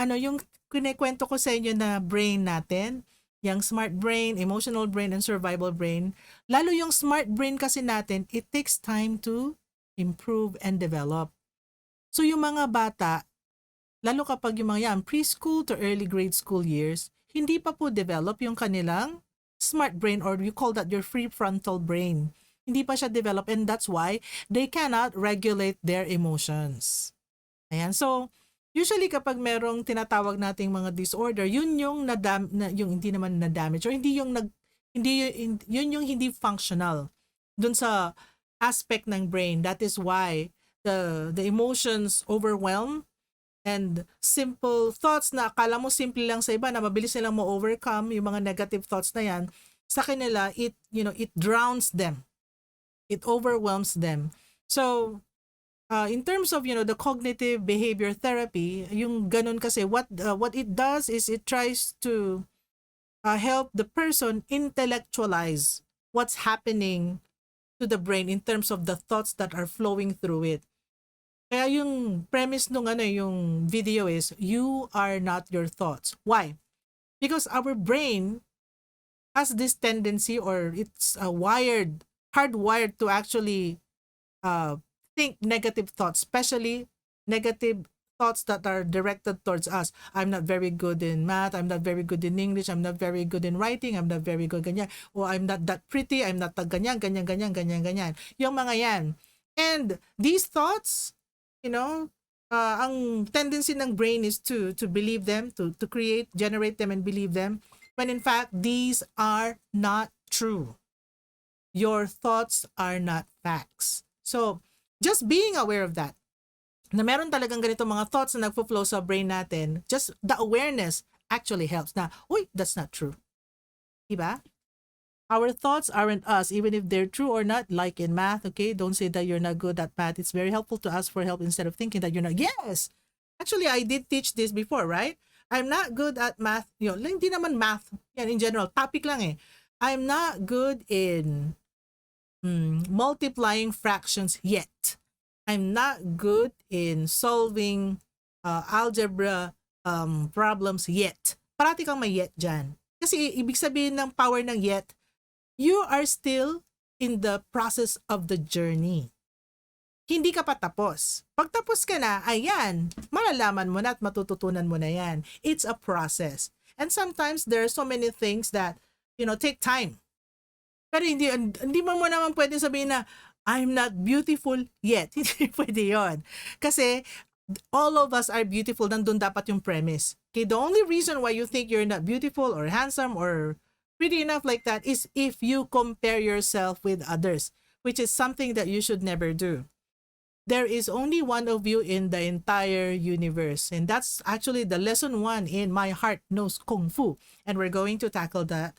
kinikwento ko sa inyo na brain natin, yung smart brain, emotional brain, and survival brain, lalo yung smart brain kasi natin, it takes time to improve and develop. So yung mga bata, lalo kapag yung mga yan, preschool to early grade school years, hindi pa po develop yung kanilang smart brain or you call that your prefrontal brain. Hindi pa siya develop and that's why they cannot regulate their emotions. Ayan. So, usually kapag merong tinatawag nating mga disorder, yun yung yung hindi naman na damage or yun yung hindi functional dun sa aspect ng brain. That is why the emotions overwhelm and simple thoughts na akala mo simple lang sa iba na mabilis nilang ma-overcome yung mga negative thoughts na yan, sa kanila it drowns them. It overwhelms them. So in terms of the cognitive behavior therapy, yung ganun kasi what it does is it tries to help the person intellectualize what's happening to the brain in terms of the thoughts that are flowing through it. Kaya yung premise nung yung video is you are not your thoughts. Why? Because our brain has this tendency or it's hardwired to actually think negative thoughts, especially negative thoughts that are directed towards us. I'm not very good in math, I'm not very good in English, I'm not very good in writing, I'm not very good ganyan, or I'm not that pretty, I'm not that ganyan. Yung mga yan. And these thoughts, ang tendency ng brain is to believe them, to generate them and believe them, when in fact, these are not true. Your thoughts are not facts. So, just being aware of that, na meron talagang ganito mga thoughts na nagfo-flow sa brain natin, just the awareness actually helps. Na, uy, that's not true. Diba? Our thoughts aren't us, even if they're true or not, like in math, okay? Don't say that you're not good at math. It's very helpful to ask for help instead of thinking that you're not. Yes! Actually, I did teach this before, right? I'm not good at math. Hindi naman math. Yan, in general. Topic lang eh. I'm not good in multiplying fractions yet. I'm not good in solving algebra problems yet. Parati kang may yet dyan. Kasi ibig sabihin ng power ng yet, you are still in the process of the journey. Hindi ka pa tapos. Pag tapos ka na, ayan, malalaman mo na at matututunan mo na yan. It's a process. And sometimes there are so many things that, take time. Pero hindi mo naman pwede sabihin na, I'm not beautiful yet. Hindi pwede yun. Kasi all of us are beautiful. Nandun dapat yung premise. Okay, the only reason why you think you're not beautiful or handsome or pretty enough like that is if you compare yourself with others, which is something that you should never do. There is only one of you in the entire universe. And that's actually the lesson 1 in My Heart Knows Kung Fu. And we're going to tackle that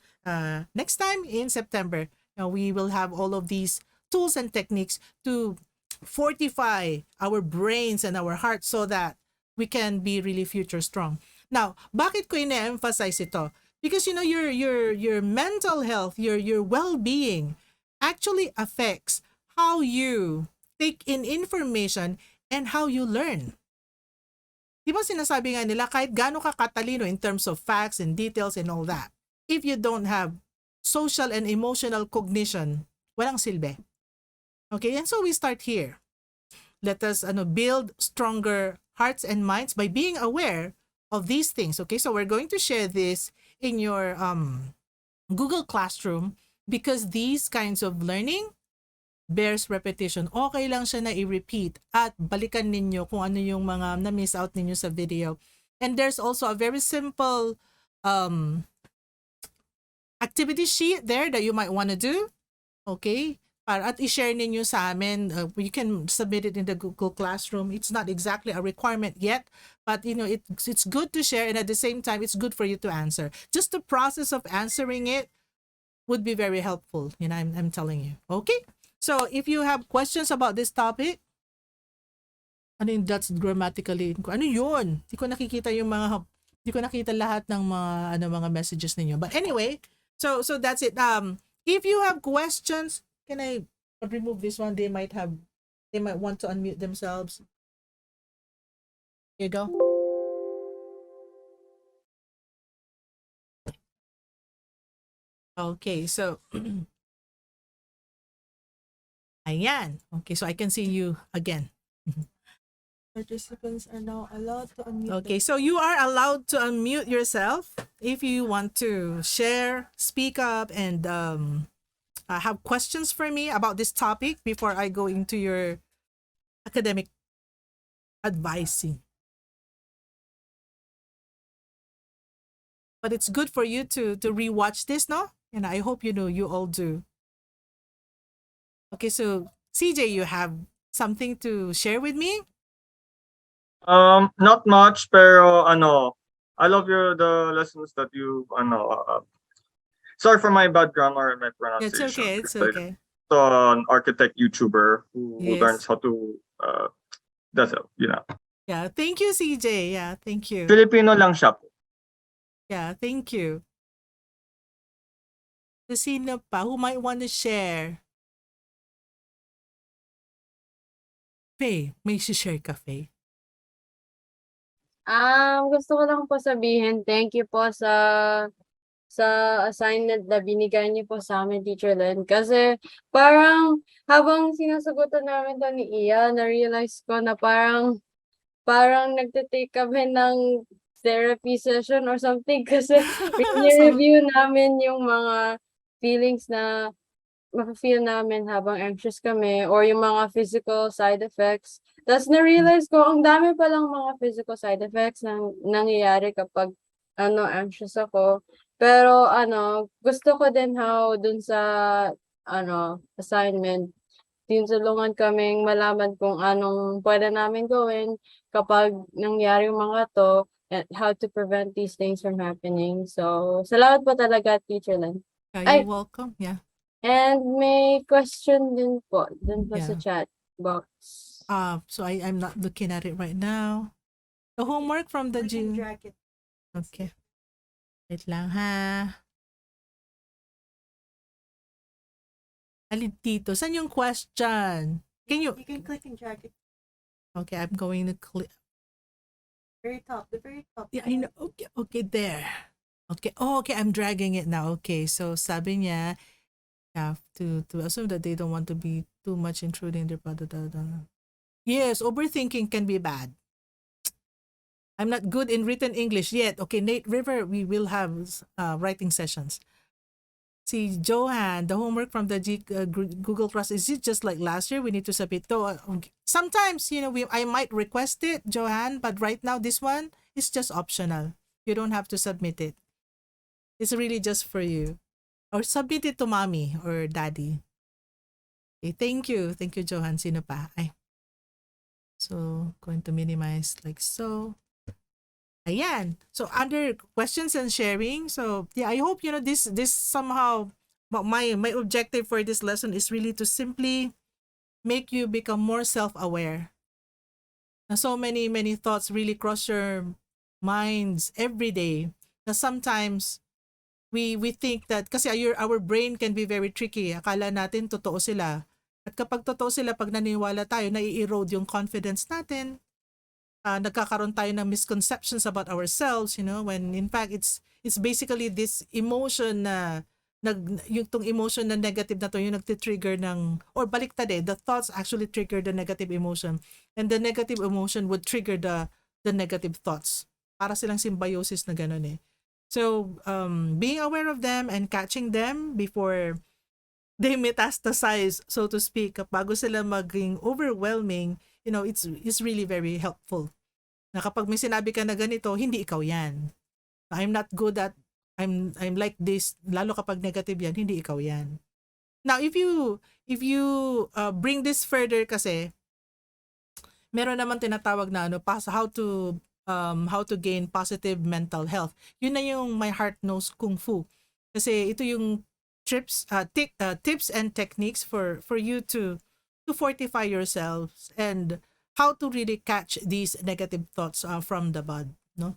next time in September. We will have all of these tools and techniques to fortify our brains and our hearts so that we can be really future strong. Now, bakit ko ina-emphasize ito? Because your mental health, your well-being actually affects how you take in information and how you learn. Di ba sinasabi nga nila kahit gaano ka katalino in terms of facts and details and all that, if you don't have social and emotional cognition, walang silbi. Okay, and so we start here. Let us build stronger hearts and minds by being aware of these things. Okay, so we're going to share this in your Google Classroom because these kinds of learning bears repetition. Okay lang siya na i-repeat at balikan ninyo kung ano yung mga na-miss out ninyo sa video. And there's also a very simple activity sheet there that you might want to do. Okay? At i-share ninyo sa amin. You can submit it in the Google Classroom. It's not exactly a requirement yet, but it's good to share, and at the same time, it's good for you to answer. Just the process of answering it would be very helpful. I'm telling you. Okay? So if you have questions about this topic, that's grammatically, ano yun? Hindi ko nakikita lahat ng mga messages ninyo. But anyway, so that's it. If you have questions, can I remove this one? They might want to unmute themselves. Here you go. Okay, so ayan. Okay, so I can see you again. Participants are now allowed to unmute. Okay, so you are allowed to unmute yourself if you want to share, speak up, and have questions for me about this topic before I go into your academic advising. But it's good for you to rewatch this, no? And I hope you all do. Okay, so CJ, you have something to share with me? Not much, pero I love the lessons that you sorry for my bad grammar and my pronunciation. It's okay. It's because okay. I saw an architect YouTuber who Yes. learns how to that's it, Yeah, thank you, CJ. Yeah, thank you. Filipino lang siya po. Yeah, thank you. So, sino pa who might want to share? Faye, may share ka, Faye? Gusto ko lang po sabihin, thank you po sa assignment na binigay niyo po sa amin, Teacher Len. Kasi parang habang sinasagutan namin to ni Iya, na-realize ko na parang nagtitake kami ng therapy session or something kasi review namin yung mga feelings na mafe-feel namin habang anxious kami or yung mga physical side effects. Tapos na-realize ko, ang dami palang mga physical side effects na nangyayari kapag anxious ako. Pero gusto ko din how dun sa assignment tinulungan kaming malaman kung anong pwede namin gawin kapag nangyari yung mga 'to, and how to prevent these things from happening. So, salamat po talaga, Teacher Len. You're Ay, welcome. Yeah. and may question din po dun po sa Yeah. chat box. So I'm not looking at it right now. The homework from the G. Drag it. Okay. Wait lang ha. Alin dito? Saan yung question? Can you? You can click and drag it. Okay, I'm going to click. Very top, the very top. Yeah, I know. Okay, okay, there. Okay. Oh, okay. I'm dragging it now. Okay. So sabi niya, have to assume that they don't want to be too much intruding their Yes, overthinking can be bad. I'm not good in written English yet. Okay, Nate River, we will have writing sessions. See, Johan, the homework from the Google Class, is it just like last year? We need to submit. Sometimes, I might request it, Johan, but right now this one is just optional. You don't have to submit it. It's really just for you. Or submit it to mommy or daddy. Okay, thank you. Thank you, Johan. Sino pa? Ay. So, going to minimize like so. Ayan. So, under questions and sharing. So, yeah, I hope, this somehow, my objective for this lesson is really to simply make you become more self-aware. Na so many thoughts really cross your minds every day. Na sometimes, we think that, kasi our brain can be very tricky. Akala natin totoo sila. At kapag totoo sila, pag naniniwala tayo, nai-erode yung confidence natin. Nagkakaroon tayo ng misconceptions about ourselves, when in fact it's basically this emotion na yung tong emotion na negative na to yung nagti-trigger ng, or baliktad the thoughts actually trigger the negative emotion, and the negative emotion would trigger the negative thoughts. Para silang symbiosis na ganun So, being aware of them and catching them before they metastasize, so to speak, bago sila maging overwhelming, it's really very helpful. Na kapag may sinabi ka na ganito, hindi ikaw yan. I'm not good at, I'm like this, lalo kapag negative yan, hindi ikaw yan. Now, if you bring this further kasi, meron naman tinatawag na how to gain positive mental health. Yun na yung My Heart Knows Kung Fu. Kasi ito yung tips and techniques for you to fortify yourselves and how to really catch these negative thoughts from the bud, no?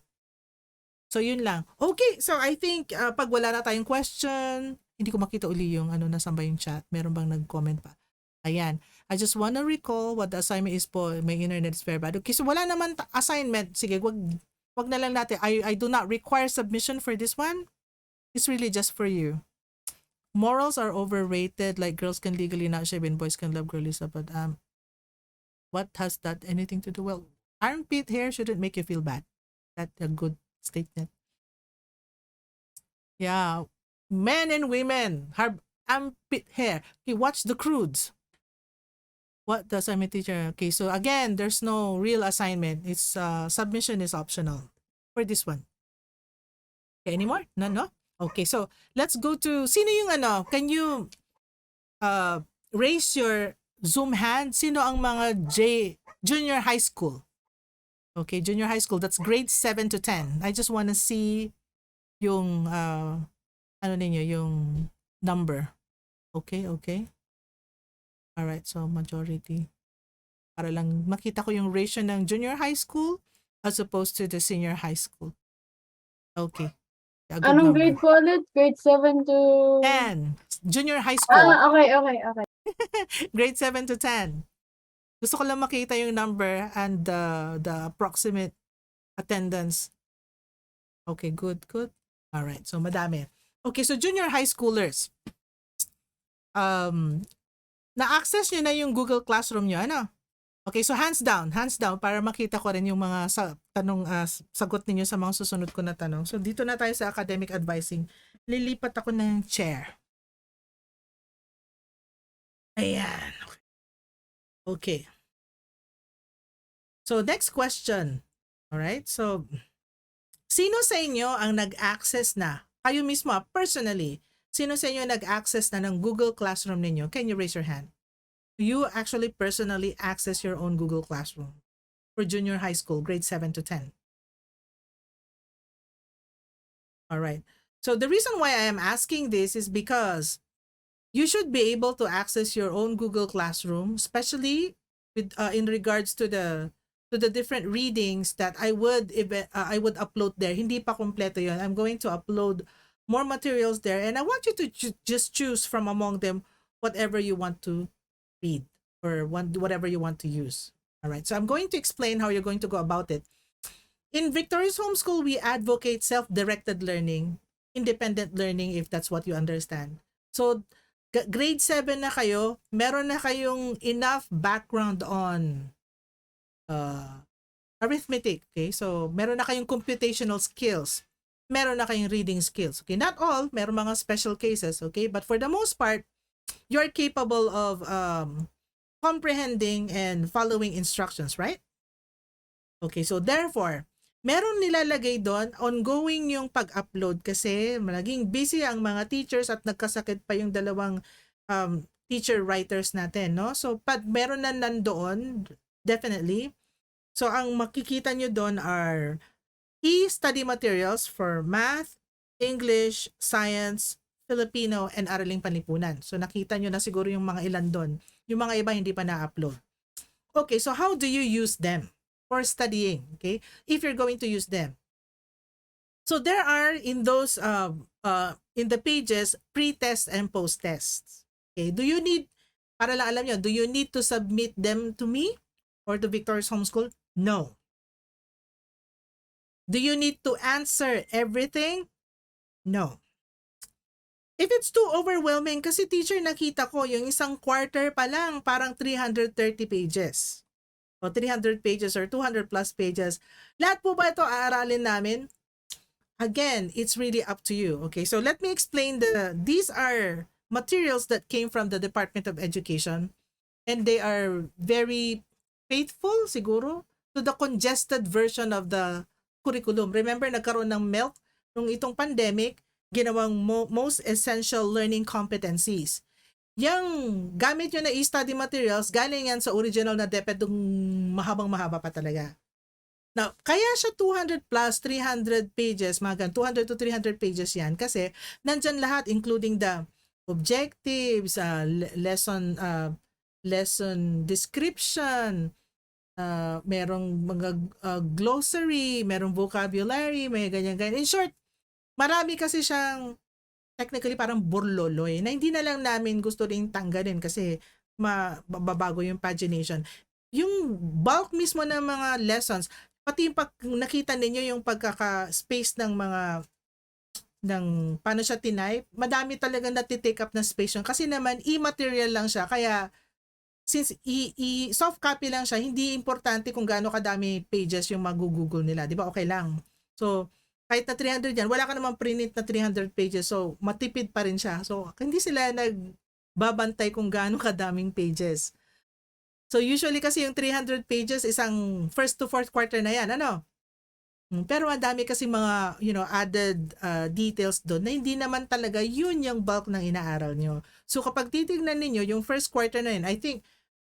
So yun lang. Okay, so I think pag wala na tayong question, hindi ko makita uli yung nasan ba yung chat. Meron bang nag-comment pa? Ayan. I just wanna recall what the assignment is po. My internet is very bad. Okay, so wala naman assignment. Sige, wag na lang natin. I do not require submission for this one. It's really just for you. Morals are overrated. Like girls can legally not shave and boys can love girlies. But what has that anything to do? Well, armpit hair shouldn't make you feel bad. That's a good statement. Yeah, men and women have armpit hair. Okay, watch the crudes. What does I'm a teacher? Okay, so again, there's no real assignment. It's submission is optional for this one. Okay, anymore? None, no? Okay, so let's go to sino yung can you raise your Zoom hand? Sino ang mga junior high school? Okay, junior high school, that's grade 7 to 10. I just want to see yung yung number. Okay. All right, so majority. Para lang makita ko yung ratio ng junior high school as opposed to the senior high school. Okay. A good Anong number. grade po ulit? Grade 7 to... 10. Junior high school. Okay. Grade 7 to 10. Gusto ko lang makita yung number and the approximate attendance. Okay, good. All right, so madami. Okay, so junior high schoolers. Na-access nyo na yung Google Classroom nyo, Okay, so hands down para makita ko rin yung mga sagot ninyo sa mga susunod ko na tanong. So dito na tayo sa academic advising. Lilipat ako ng chair. Ayan. Okay. So next question. All right? So sino sa inyo ang nag-access na? Kayo mismo, personally. Sino sa inyo nag-access na ng Google Classroom ninyo? Can you raise your hand? you actually personally access your own Google Classroom for junior high school, grade 7 to 10? All right. So the reason why I am asking this is because you should be able to access your own Google Classroom, especially with in regards to the different readings that I would upload there. Hindi pa kompleto 'yon. I'm going to upload more materials there, and I want you to just choose from among them whatever you want to read or whatever you want to use. All right. So I'm going to explain how you're going to go about it. In Victorious Homeschool, we advocate self-directed learning, independent learning if that's what you understand. So grade 7 na kayo, meron na kayong enough background on arithmetic, okay? So meron na kayong computational skills. Meron na kayong reading skills. Okay, not all, meron mga special cases, okay? But for the most part, you're capable of comprehending and following instructions, right? Okay, so therefore, meron nilalagay doon, ongoing yung pag-upload kasi malaging busy ang mga teachers at nagkasakit pa yung dalawang teacher writers natin, no? So, pag meron na nandoon, definitely. So, ang makikita nyo doon are e-study materials for math, English, science, Filipino, and Araling Panlipunan. So, nakita nyo na siguro yung mga ilan doon. Yung mga iba hindi pa na-upload. Okay, so how do you use them for studying, okay? If you're going to use them. So there are in those in the pages pre-test and post-tests. Okay, do you need, para lang alam nyo, do you need to submit them to me or to Victorious Homeschool? No. Do you need to answer everything? No. If it's too overwhelming, kasi teacher nakita ko yung isang quarter pa lang parang 330 pages. O 300 pages or 200 plus pages. Lahat po ba ito aaralin namin? Again, it's really up to you. Okay, so let me explain these are materials that came from the Department of Education and they are very faithful siguro to the congested version of the curriculum. Remember, nagkaroon ng MELC nung itong pandemic, ginawang most essential learning competencies. Yung gamit nyo na e-study materials, galing yan sa original na DepEd, yung mahabang-mahaba pa talaga. Now, kaya siya 200 plus 300 pages, mga 200 to 300 pages yan kasi nandyan lahat including the objectives, lesson description, merong mga glossary, merong vocabulary, may ganyan-ganyan. In short, marami kasi siyang technically parang burloloy na hindi na lang namin gusto rin tanggalin kasi mababago yung pagination. Yung bulk mismo ng mga lessons, pati yung pag nakita ninyo yung pagkaka-space ng mga paano siya tinype, madami talagang natitake up na space yun. Kasi naman, e-material lang siya. Kaya, since soft copy lang siya, hindi importante kung gaano kadami pages yung mag-google nila. Di ba? Okay lang. So, kahit na 300 yan, wala ka namang print na 300 pages. So, matipid pa rin siya. So, hindi sila nagbabantay kung gaano kadaming pages. So, usually kasi yung 300 pages, isang first to fourth quarter na yan. Ano? Pero ang dami kasi mga, added details doon na hindi naman talaga yun yung bulk ng inaaral nyo. So, kapag titignan ninyo, yung first quarter na yun, I think,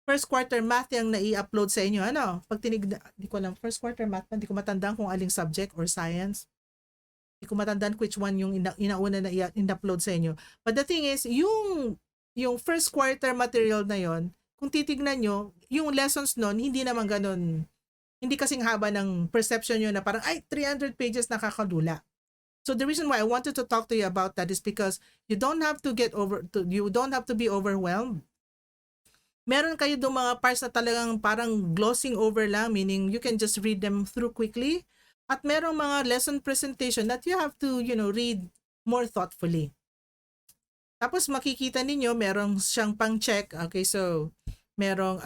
first quarter math yung nai-upload sa inyo. Ano? Pag di ko alam, first quarter math, hindi ko matandaan kung aling subject or science. Hindi ko matandaan which one yung inauna na in-upload sa inyo. But the thing is, yung first quarter material na yon, kung titignan nyo, yung lessons nun, hindi naman ganun, hindi kasing haba ng perception nyo na parang, 300 pages nakakadula. So the reason why I wanted to talk to you about that is because you don't have to be overwhelmed. Meron kayo doon mga parts na talagang parang glossing over lang, meaning you can just read them through quickly. At merong mga lesson presentation that you have to, read more thoughtfully. Tapos makikita ninyo, merong siyang pang-check. Okay, so merong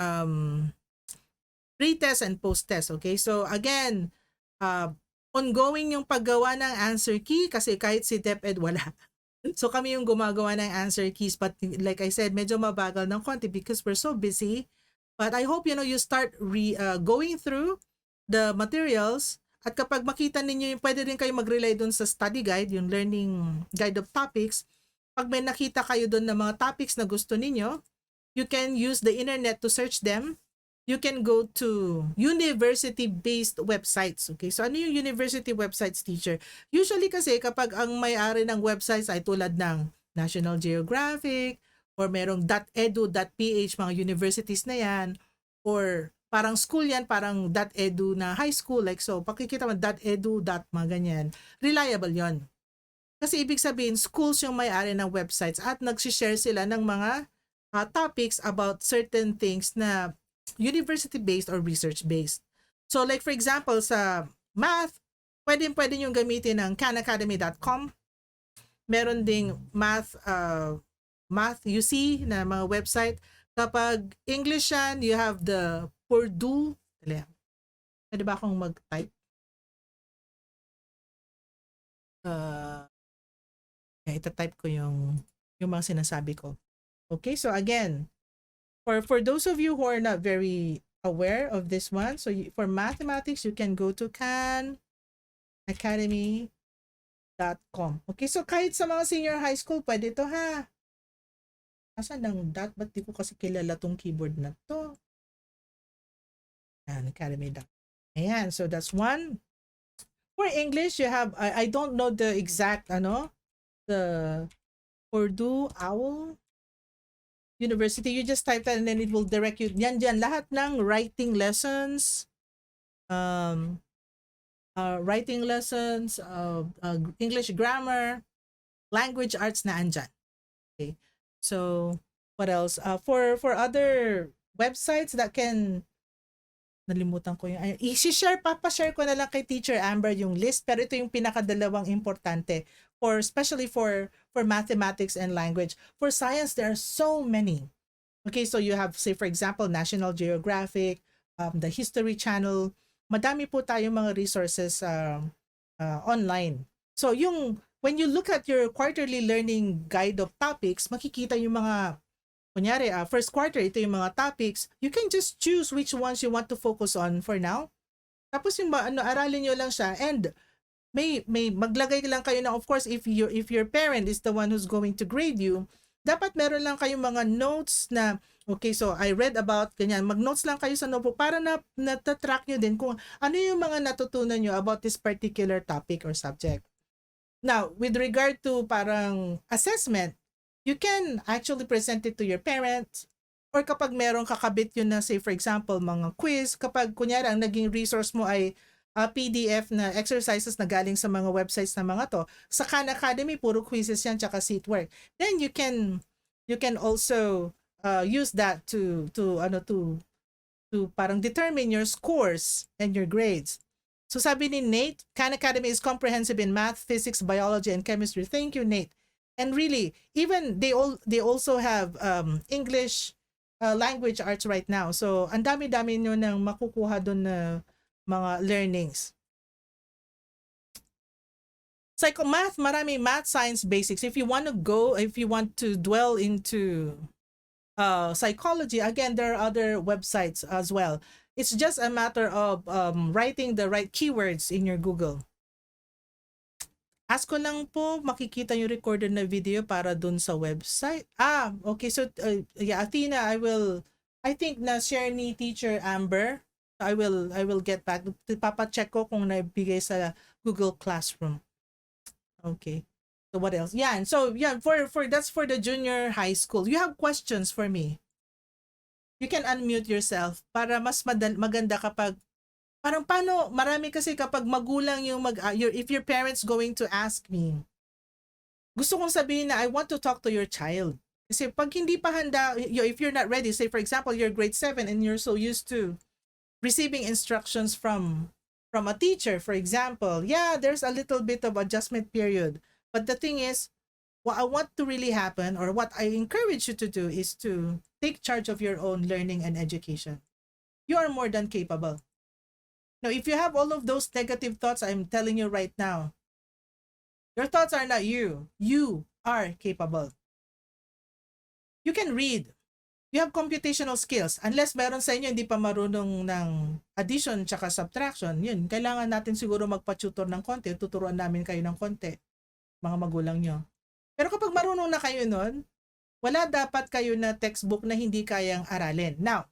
pre-test and post-test. Okay, so again, ongoing yung paggawa ng answer key kasi kahit si DepEd wala. So kami yung gumagawa ng answer keys, but like I said, medyo mabagal ng konti because we're so busy. But I hope, you start going through the materials. At kapag makita ninyo, pwede rin kayo mag-rely doon sa study guide, yung learning guide of topics. Pag may nakita kayo doon na mga topics na gusto ninyo, You can use the internet to search them. You can go to university-based websites. Okay, so ano yung university websites, teacher? Usually kasi kapag ang may-ari ng websites ay tulad ng National Geographic or merong .edu.ph, mga universities na yan, or parang school yan, parang .edu na high school, like so, pakikita mo .edu, mga ganyan, reliable yon. Kasi ibig sabihin, schools yung may-ari ng websites at nagsishare sila ng mga topics about certain things na university-based or research-based. So like for example, sa math, pwede yung gamitin ng khanacademy.com. Meron ding math UC na mga website. Kapag English yan, you have the Purdue. Pwede ba akong mag-type? Ita-type ko yung mga sinasabi ko. Okay, so again, for those of you who are not very aware of this one, so for mathematics, you can go to khanacademy.com. Okay, so kahit sa mga senior high school, pwede ito ha. Asan ng dot? Ba't di ko kasi kilala tong keyboard na to? Khanacademy.com. Ayan, so that's one. For English, you have, I don't know the exact, the Purdue Owl University. You just type that and then it will direct you. Yan lahat ng writing lessons, English grammar, language arts na andyan. Okay. So, what else? For other websites that can, nalimutan ko yung, papashare ko na lang kay Teacher Amber yung list, pero ito yung pinakadalawang importante especially for mathematics and language. For science, there are so many. Okay, so you have, say for example, National Geographic, the History Channel. Madami po tayong mga resources online. So when you look at your quarterly learning guide of topics, makikita yung mga, kunyari, first quarter, ito yung mga topics. You can just choose which ones you want to focus on for now. Tapos yung aralin nyo lang siya, and may maglagay lang kayo na, of course, if your parent is the one who's going to grade you, dapat meron lang kayong mga notes na, okay, so I read about, ganyan, mag-notes lang kayo sa notebook para na-track nyo din kung ano yung mga natutunan nyo about this particular topic or subject. Now, with regard to parang assessment, you can actually present it to your parents, or kapag merong kakabit yun na, say for example, mga quiz, kapag kunyari ang naging resource mo ay PDF na exercises na galing sa mga websites na mga to, sa Khan Academy puro quizzes yan tsaka seat work. Then you can also use that to parang determine your scores and your grades. So sabi ni Nate, Khan Academy is comprehensive in math, physics, biology, and chemistry. Thank you, Nate. And really, even they also have English language arts right now. So ang dami-dami nyo nang makukuha doon na mga learnings. Math, marami math, science basics. If you want to dwell into psychology, again, there are other websites as well. It's just a matter of writing the right keywords in your Google. Ask ko lang po, makikita yung recorded na video para dun sa website. Okay. So, Athena, I think na share ni Teacher Amber. I will get back. Papacheck ko kung naibigay sa Google Classroom. Okay. So what else? Yeah. So yeah, for that's for the junior high school. You have questions for me? You can unmute yourself para mas maganda kapag parang paano, marami kasi kapag magulang yung if your parents going to ask me, gusto kong sabihin na I want to talk to your child. Kasi pag hindi pa handa, if you're not ready, say for example, you're grade 7 and you're so used to receiving instructions from a teacher, for example, yeah, there's a little bit of adjustment period. But the thing is, what I want to really happen, or what I encourage you to do, is to take charge of your own learning and education. You are more than capable. Now, if you have all of those negative thoughts, I'm telling you right now, your thoughts are not you. You are capable. You can read. You have computational skills. Unless meron sa inyo hindi pa marunong ng addition tsaka subtraction, yun, kailangan natin siguro magpa-tutor ng konti. Tuturuan namin kayo ng konti, mga magulang nyo. Pero kapag marunong na kayo nun, wala dapat kayo na textbook na hindi kayang aralin. Now,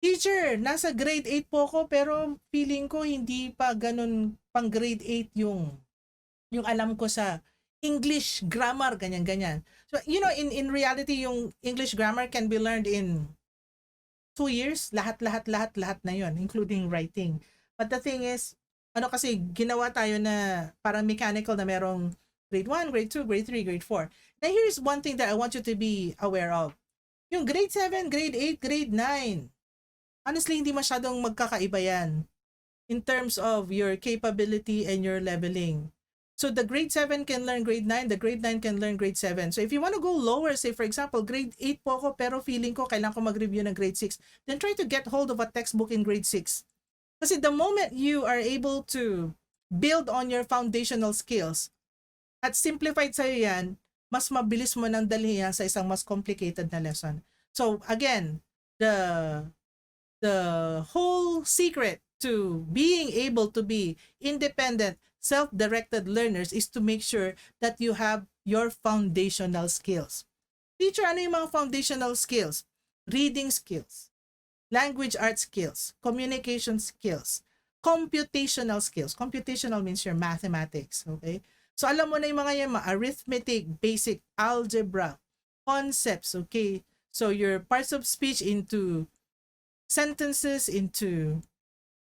teacher, nasa grade 8 po ako pero feeling ko hindi pa ganun pang grade 8 yung alam ko sa English grammar, ganyan-ganyan. So, you know, in reality, yung English grammar can be learned in 2 years. Lahat na yon, including writing. But the thing is, ano kasi, ginawa tayo na parang mechanical na merong grade 1, grade 2, grade 3, grade 4. Now, here's one thing that I want you to be aware of. Yung grade 7, grade 8, grade 9, honestly, hindi masyadong magkakaiba yan in terms of your capability and your leveling. So the grade 7 can learn grade 9, the grade 9 can learn grade 7. So if you want to go lower, say for example, grade 8 po ako pero feeling ko kailangan ko mag-review ng grade 6, then try to get hold of a textbook in grade 6. Kasi the moment you are able to build on your foundational skills, at simplified sa'yo yan, mas mabilis mo nang dalhin yan sa isang mas complicated na lesson. So again, the whole secret to being able to be independent, self-directed learners is to make sure that you have your foundational skills. Teacher, ano yung mga foundational skills? Reading skills, language arts skills, communication skills, computational skills. Computational means your mathematics, okay? So alam mo na yung mga yan, arithmetic, basic algebra, concepts, okay? So your parts of speech into sentences, into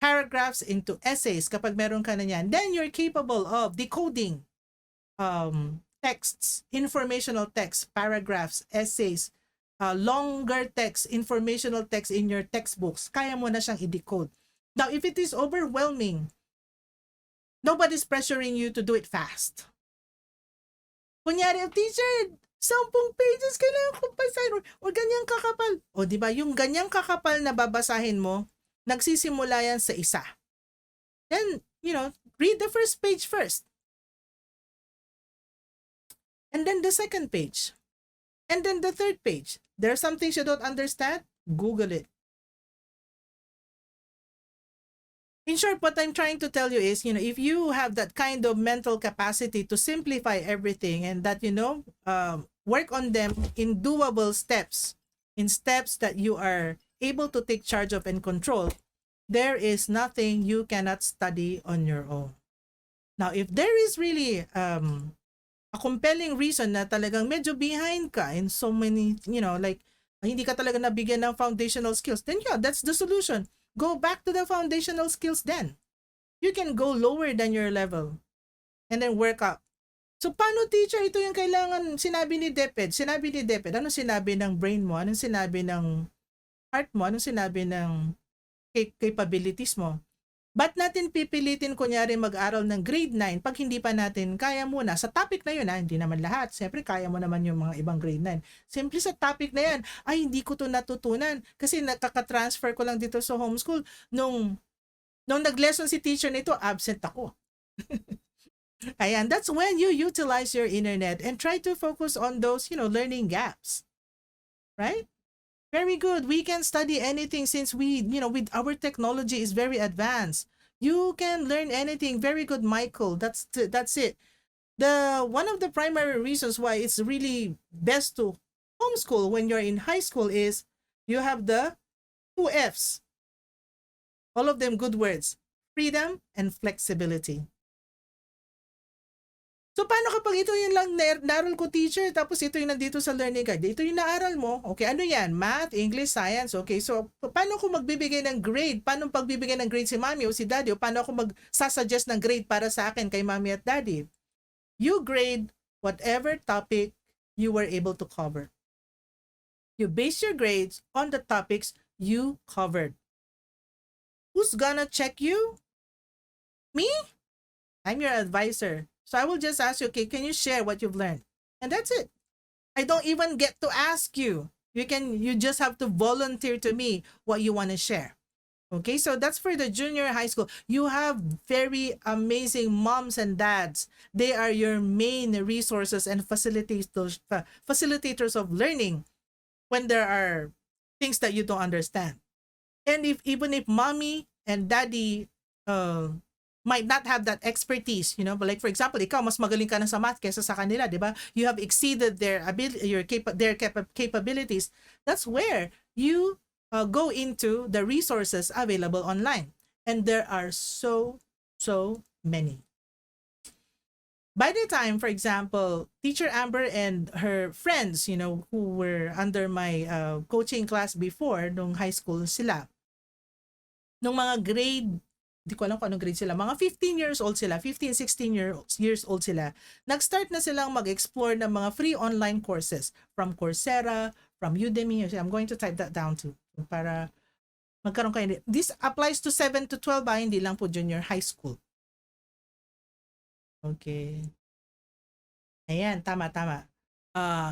paragraphs, into essays, kapag meron ka na yan, then you're capable of decoding texts, informational text, paragraphs, essays, longer text, informational text in your textbooks. Kaya mo na siyang i-decode. Now, if it is overwhelming, nobody's pressuring you to do it fast. Kunyari, teacher, 10 pages kailangan ko basahin or ganyang kakapal. O di ba yung ganyang kakapal na babasahin mo, nagsisimula yan sa isa. Then, you know, read the first page first. And then the second page. And then the third page. There are some things you don't understand, Google it. In short, what I'm trying to tell you is, you know, if you have that kind of mental capacity to simplify everything and that, you know, work on them in doable steps, in steps that you are able to take charge of and control, there is nothing you cannot study on your own. Now, if there is really a compelling reason na talagang medyo behind ka in so many, you know, like, hindi ka talaga nabigyan ng foundational skills, then yeah, that's the solution. Go back to the foundational skills then. You can go lower than your level and then work up. So, paano teacher? Ito yung kailangan, sinabi ni DepEd. Ano sinabi ng brain mo? Anong sinabi ng heart mo? Anong sinabi ng capabilities mo? Ba't natin pipilitin kunyari mag-aral ng grade 9 pag hindi pa natin kaya muna? Sa topic na yun, hindi naman lahat. Siyempre, kaya mo naman yung mga ibang grade 9. Simple sa topic na yan, ay hindi ko to natutunan kasi nakaka-transfer ko lang dito sa homeschool. Nung nag-lesson si teacher nito, absent ako. Ayan, that's when you utilize your internet and try to focus on those, you know, learning gaps. Right? Very good. We can study anything since we, you know, with our technology is very advanced. You can learn anything. Very good, Michael. That's it. One of the primary reasons why it's really best to homeschool when you're in high school is you have the 2 F's. All of them good words. Freedom and flexibility. So, paano kapag ito yung lang naral ko, teacher, tapos ito yung nandito sa learning guide? Ito yung naaral mo. Okay, ano yan? Math, English, Science. Okay, so, paano ko magbibigay ng grade? Paano pagbibigay ng grade si mommy o si daddy? O paano ako magsasuggest ng grade para sa akin kay mommy at daddy? You grade whatever topic you were able to cover. You base your grades on the topics you covered. Who's gonna check you? Me? I'm your advisor. So I will just ask you, okay, can you share what you've learned? And that's it. I don't even get to ask you. You just have to volunteer to me what you want to share. Okay, so that's for the junior high school. You have very amazing moms and dads. They are your main resources and facilitators of learning when there are things that you don't understand. And even if mommy and daddy might not have that expertise, you know, but like for example, ikaw mas magaling ka na sa math kaysa sa kanila, 'di ba? You have exceeded their ability, capabilities. That's where you go into the resources available online, and there are so many. By the time, for example, teacher Amber and her friends, you know, who were under my coaching class before, nung high school sila, nung mga grade, di ko alam kung anong grade sila, mga 15 years old sila, 15, 16 years old sila, nag-start na silang mag-explore ng mga free online courses from Coursera, from Udemy. I'm going to type that down too para magkaroon kayo. This applies to 7 to 12 ba? Hindi lang po junior high school. Okay. Ayan, tama.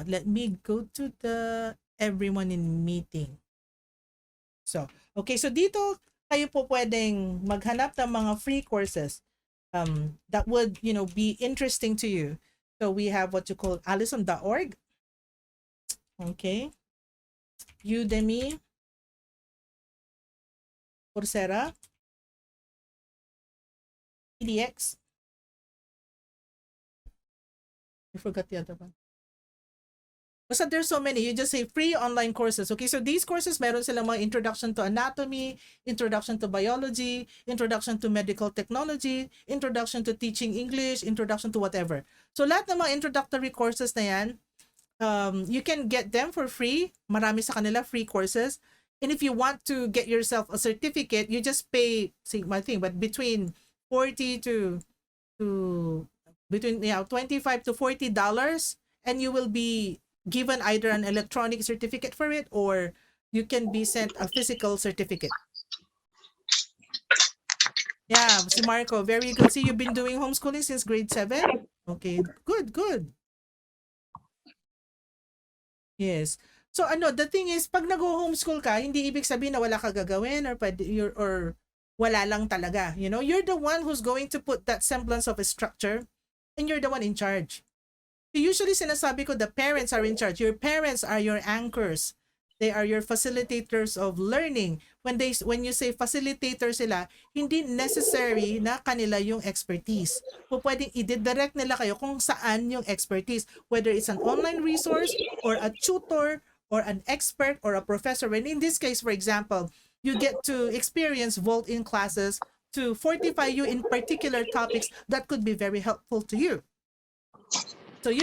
Let me go to the everyone in meeting. So, okay, so dito kayo po pwedeng maghanap ng mga free courses that would, you know, be interesting to you. So we have what you call Allison.org. Okay. Udemy. Coursera. EDX. I forgot the other one. Basta there's so many. You just say free online courses. Okay, so these courses, meron silang mga introduction to anatomy, introduction to biology, introduction to medical technology, introduction to teaching English, introduction to whatever. So lahat ng mga introductory courses na yan, you can get them for free. Marami sa kanila free courses. And if you want to get yourself a certificate, you just pay, see my thing, but between 40 to between $25 to $40, and you will be given either an electronic certificate for it, or you can be sent a physical certificate. Yeah, si Marco, very good. See, you've been doing homeschooling since grade 7? Okay, good. Yes. So the thing is, pag nag-homeschool ka, hindi ibig sabihin na wala ka gagawin or wala lang talaga. You know, you're the one who's going to put that semblance of a structure, and you're the one in charge. Usually sinasabi ko, the parents are in charge. Your parents are your anchors. They are your facilitators of learning. When you say facilitator sila, hindi necessary na kanila yung expertise. Pwedeng i-direct nila kayo kung saan yung expertise, whether it's an online resource or a tutor or an expert or a professor. And in this case, for example, you get to experience Volt-in classes to fortify you in particular topics that could be very helpful to you. So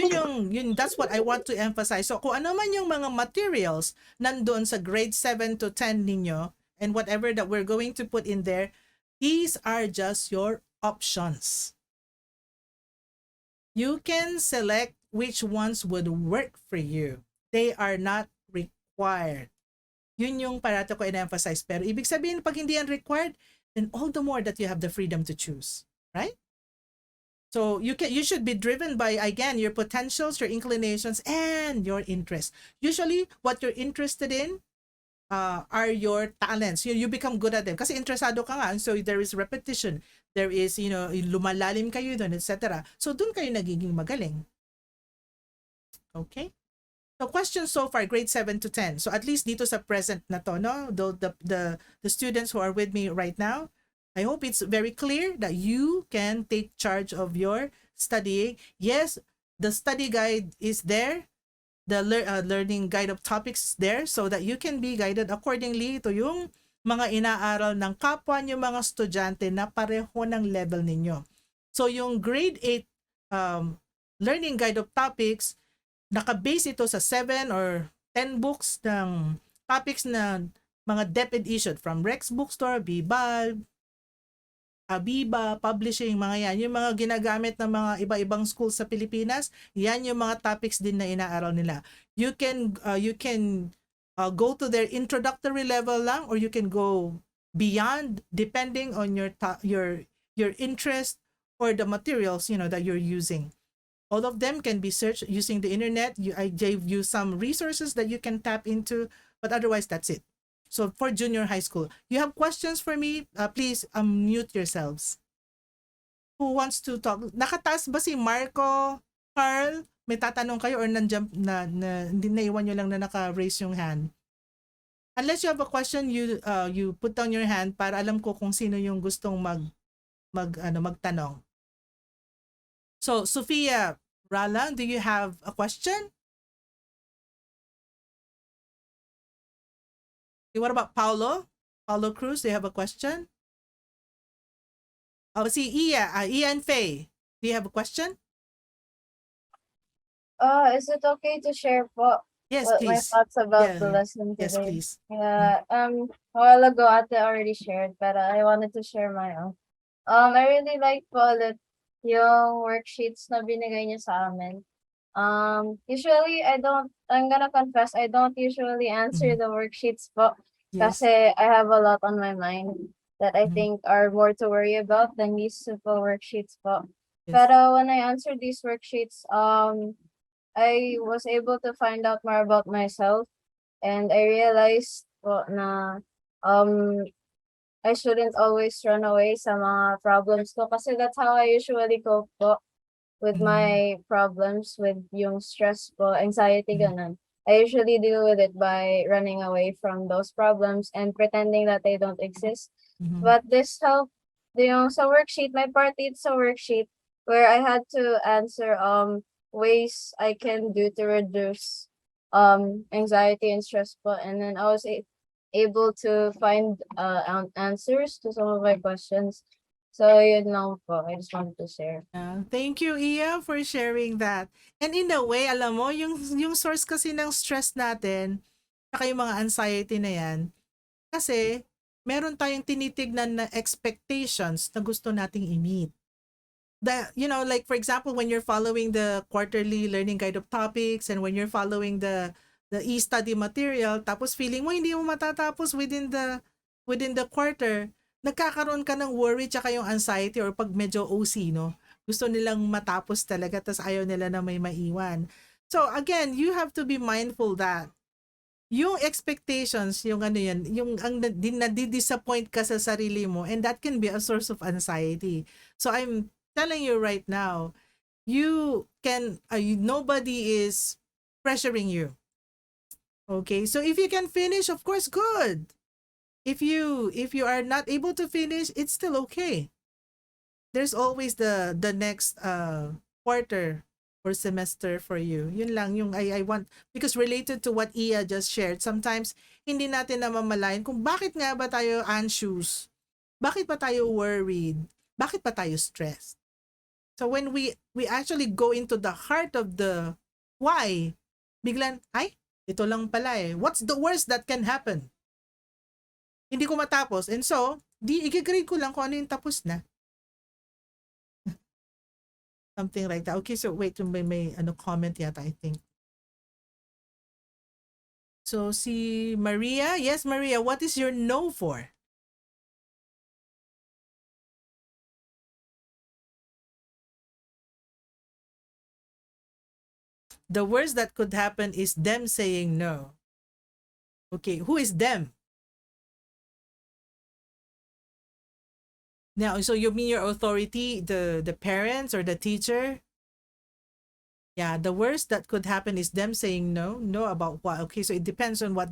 that's what I want to emphasize. So kung ano man yung mga materials nandoon sa grade 7 to 10 ninyo, and whatever that we're going to put in there, these are just your options. You can select which ones would work for you. They are not required. Yun yung parato ko in-emphasize. Pero ibig sabihin, pag hindi yan required, then all the more that you have the freedom to choose. Right? So you should be driven by, again, your potentials, your inclinations, and your interests. Usually, what you're interested in are your talents. You become good at them kasi interesado ka nga. So there is repetition. There is, lumalalim kayo doon, etc. So doon kayo nagiging magaling. Okay? So questions so far, grade 7 to 10. So at least dito sa present na to, no? The students who are with me right now, I hope it's very clear that you can take charge of your studying. Yes, the study guide is there. The learning guide of topics is there so that you can be guided accordingly to yung mga inaaral ng kapwa yung mga estudyante na pareho ng level ninyo. So yung grade 8 learning guide of topics, naka-base ito sa 7 or 10 books ng topics na mga DepEd issued from Rex Bookstore, Bibal, Abiba, Publishing, mga yan. Yung mga ginagamit ng mga iba-ibang schools sa Pilipinas, yan yung mga topics din na inaaral nila. You can go to their introductory level lang, or you can go beyond depending on your interest or the materials that you're using. All of them can be searched using the internet. I gave you some resources that you can tap into, but otherwise that's it. So for junior high school, you have questions for me? Please unmute yourselves. Who wants to talk? Nakataas ba si Marco, Carl? May tatanong kayo or nandiyan na hindi naiwan nyo lang na naka-raise yung hand? Unless you have a question, you put down your hand para alam ko kung sino yung gustong magtanong. So, Sophia Rala, do you have a question? Okay, what about Paulo? Paulo Cruz, do you have a question? Oh, see, Iya and Faye, do you have a question? Is it okay to share po Yes, what my please. thoughts about the Yeah. lesson Yes, today? please. Yeah, a while ago Ate already shared, but I wanted to share my own. I really like po ulit yung worksheets na binigay niya sa amin. Usually I'm gonna confess, I don't usually answer the worksheets po Yes. kasi I have a lot on my mind that I Mhm. think are more to worry about than these simple worksheets po. Yes. Pero when I answered these worksheets, I was able to find out more about myself and I realized po na um I shouldn't always run away sa mga problems ko kasi that's how I usually cope po with my problems, with yung stress po, anxiety, ganun. I usually deal with it by running away from those problems and pretending that they don't exist. But this helped, yung sa worksheet, my part it's a worksheet where I had to answer ways I can do to reduce anxiety and stress po, and then I was able to find answers to some of my questions. So yun lang po, I just wanted to share. Thank you, Iya, for sharing that. And in a way, alam mo, yung source kasi ng stress natin, saka yung mga anxiety na yan, kasi meron tayong tinitignan na expectations na gusto nating i-meet. Like for example, when you're following the quarterly learning guide of topics and when you're following the e-study material, tapos feeling mo hindi mo matatapos within the quarter, nagkakaroon ka ng worry tsaka yung anxiety or pag medyo OC, no? Gusto nilang matapos talaga tas ayaw nila na may maiwan. So again, you have to be mindful that yung expectations, yung ano yan, yung ang nadi-disappoint ka sa sarili mo, and that can be a source of anxiety. So I'm telling you right now, nobody is pressuring you. Okay, so if you can finish, of course, good. If you are not able to finish, it's still okay. There's always the next quarter or semester for you. Yun lang yung I want, because related to what Iya just shared, sometimes hindi natin namamalayan kung bakit nga ba tayo anxious, bakit ba tayo worried, bakit ba tayo stressed. So when we actually go into the heart of the why, biglan, ay, ito lang pala eh. What's the worst that can happen? Hindi ko matapos. And so, i-grade ko lang kung ano yung tapos na. Something like that. Okay, so wait, may comment yata, I think. So si Maria, yes Maria, what is your no for? The worst that could happen is them saying no. Okay, who is them? Now, so you mean your authority, the parents or the teacher? Yeah, the worst that could happen is them saying no. No about what? Okay, so it depends on what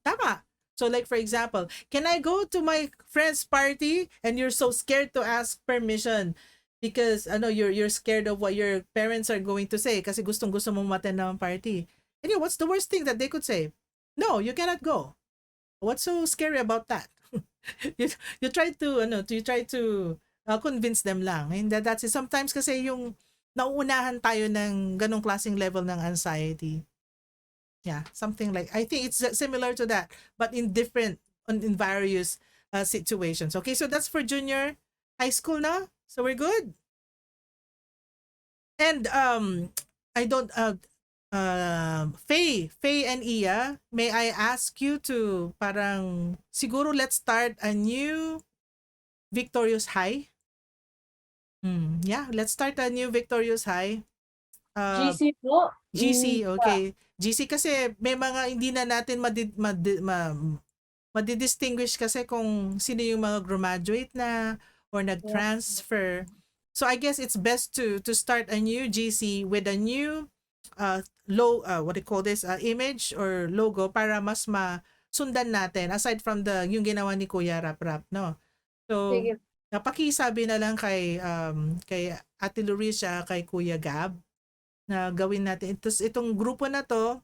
tama. So like for example, can I go to my friend's party and you're so scared to ask permission because you're scared of what your parents are going to say kasi gustong-gusto mo ma-attend ng party. And what's the worst thing that they could say? No, you cannot go. What's so scary about that? you try to convince them lang. And that's it. Sometimes kasi yung nauunahan tayo ng ganong klaseng level ng anxiety. Yeah, something like, I think it's similar to that, but in various situations. Okay, so that's for junior high school now. So we're good. And I don't Faye and Iya, may I ask you to parang siguro let's start a new Victorious High. Yeah, let's start a new Victorious High. GC po. GC, okay. GC kasi may mga hindi na natin madidistinguish kasi kung sino yung mga graduate na or nag-transfer. So I guess it's best to start a new GC with a new what do you call this, image or logo para mas masundan natin aside from yung ginawa ni Kuya Rap, no? So Sige. pakisabi na lang kay Ate Lurisha, kay Kuya Gab na gawin natin. Itong grupo na to.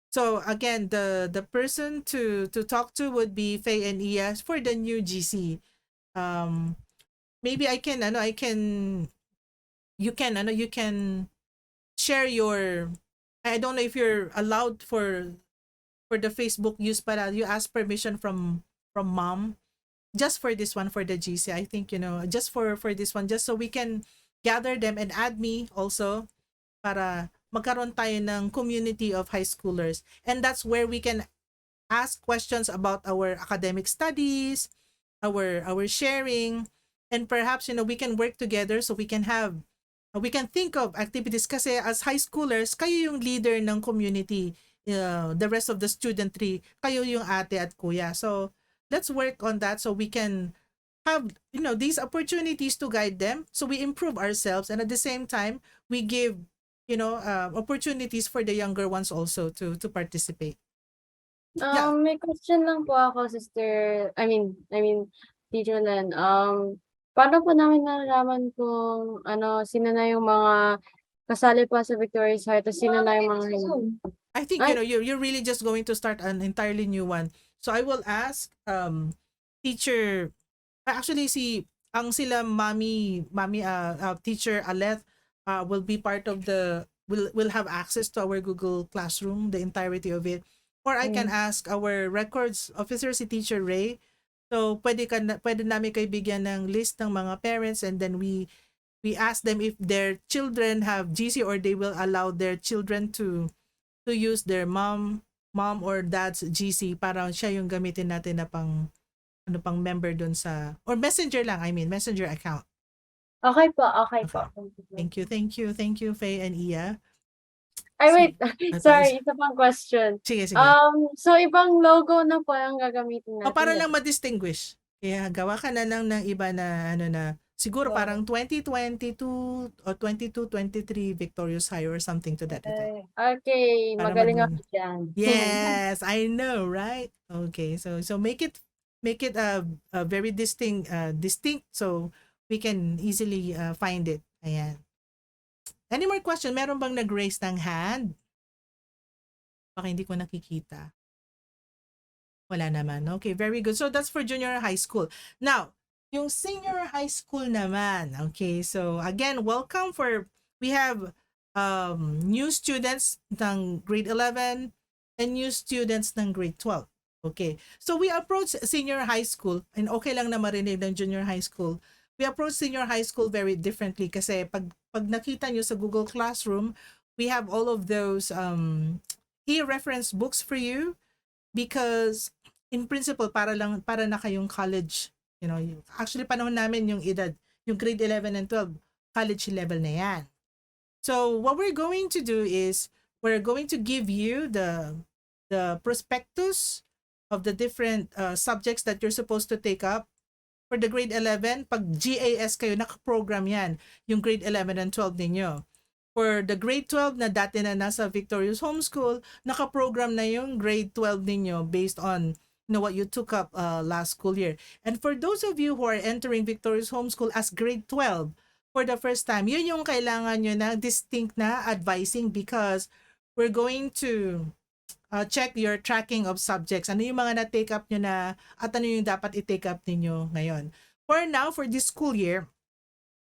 So again, the person to talk to would be Faye and Iya for the new GC. Maybe I can you can share your, I don't know if you're allowed for the Facebook use, para you ask permission from mom just for this one, for the GC. I think just for this one, just so we can gather them and add me also, para magkaroon tayo ng community of high schoolers, and that's where we can ask questions about our academic studies, our sharing, and perhaps we can work together so we can think of activities, kasi as high schoolers kayo yung leader ng community, the rest of the studentry kayo yung ate at kuya. So let's work on that so we can have these opportunities to guide them, so we improve ourselves, and at the same time we give opportunities for the younger ones also to participate. Yeah. May question lang po ako, sister. I mean, Teacher Len. Paano po namin nalalaman kung sino na yung mga kasali pa sa Victorious Heart, at sino na yung mga hindi? I think you're really just going to start an entirely new one. So I will ask teacher, actually sila mommy teacher Aleth will be part of will have access to our Google Classroom, the entirety of it. Or I can ask our records officer, si Teacher Ray. So pwede namin kayo bigyan ng list ng mga parents, and then we ask them if their children have GC, or they will allow their children to use their mom or dad's GC, para siya yung gamitin natin na pang member dun sa, or messenger lang, messenger account. Okay po. Thank you, Faye and Iya. Ay, wait. At Sorry, isa pang question. Sige. So ibang logo na po ang gagamitin natin. Para lang ma-distinguish. Kaya gawa ka na lang ng iba na siguro parang 2022 o 22-23 Victorious High or something to that effect. Okay, Para magaling maging- ako dyan. Yes, I know, right? Okay, so make it a very distinct, so we can easily find it. Ayan. Any more question? Meron bang nag-raise ng hand? Baka hindi ko nakikita. Wala naman. Okay, very good. So that's for junior high school. Now, yung senior high school naman. Okay, so again, we have new students ng grade 11 and new students ng grade 12. Okay, so we approach senior high school, and okay lang na marinig ng junior high school. We approach senior high school very differently, kasi pag nakita nyo sa Google Classroom, we have all of those e-reference books for you, because in principle para na kayong college, actually panahon namin yung edad, yung grade 11 and 12 college level na yan. So what we're going to do is we're going to give you the prospectus of the different subjects that you're supposed to take up. For the grade 11, pag GAS kayo, nakaprogram yan, yung grade 11 and 12 ninyo. For the grade 12 na dati na nasa Victorious Homeschool, nakaprogram na yung grade 12 ninyo based on what you took up last school year. And for those of you who are entering Victorious Homeschool as grade 12 for the first time, yun yung kailangan nyo na distinct na advising, because we're going to check your tracking of subjects. Ano yung mga na-take up nyo na, at ano yung dapat i-take up ninyo ngayon. For now, for this school year,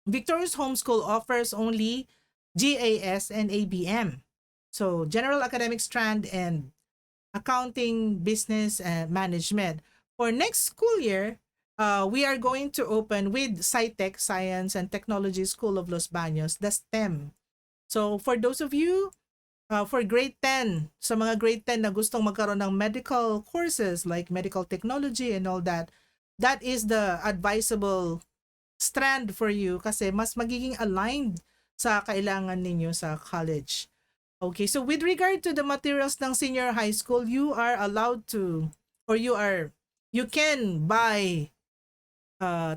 Victorious Homeschool offers only GAS and ABM. So, General Academic Strand and Accounting, Business, and Management. For next school year, we are going to open with SciTech, Science and Technology School of Los Baños, the STEM. So, for those of you for grade 10, sa mga grade 10 na gustong magkaroon ng medical courses like medical technology and all that, that is the advisable strand for you, kasi mas magiging aligned sa kailangan ninyo sa college. Okay, so with regard to the materials ng senior high school, you are allowed to, or you can buy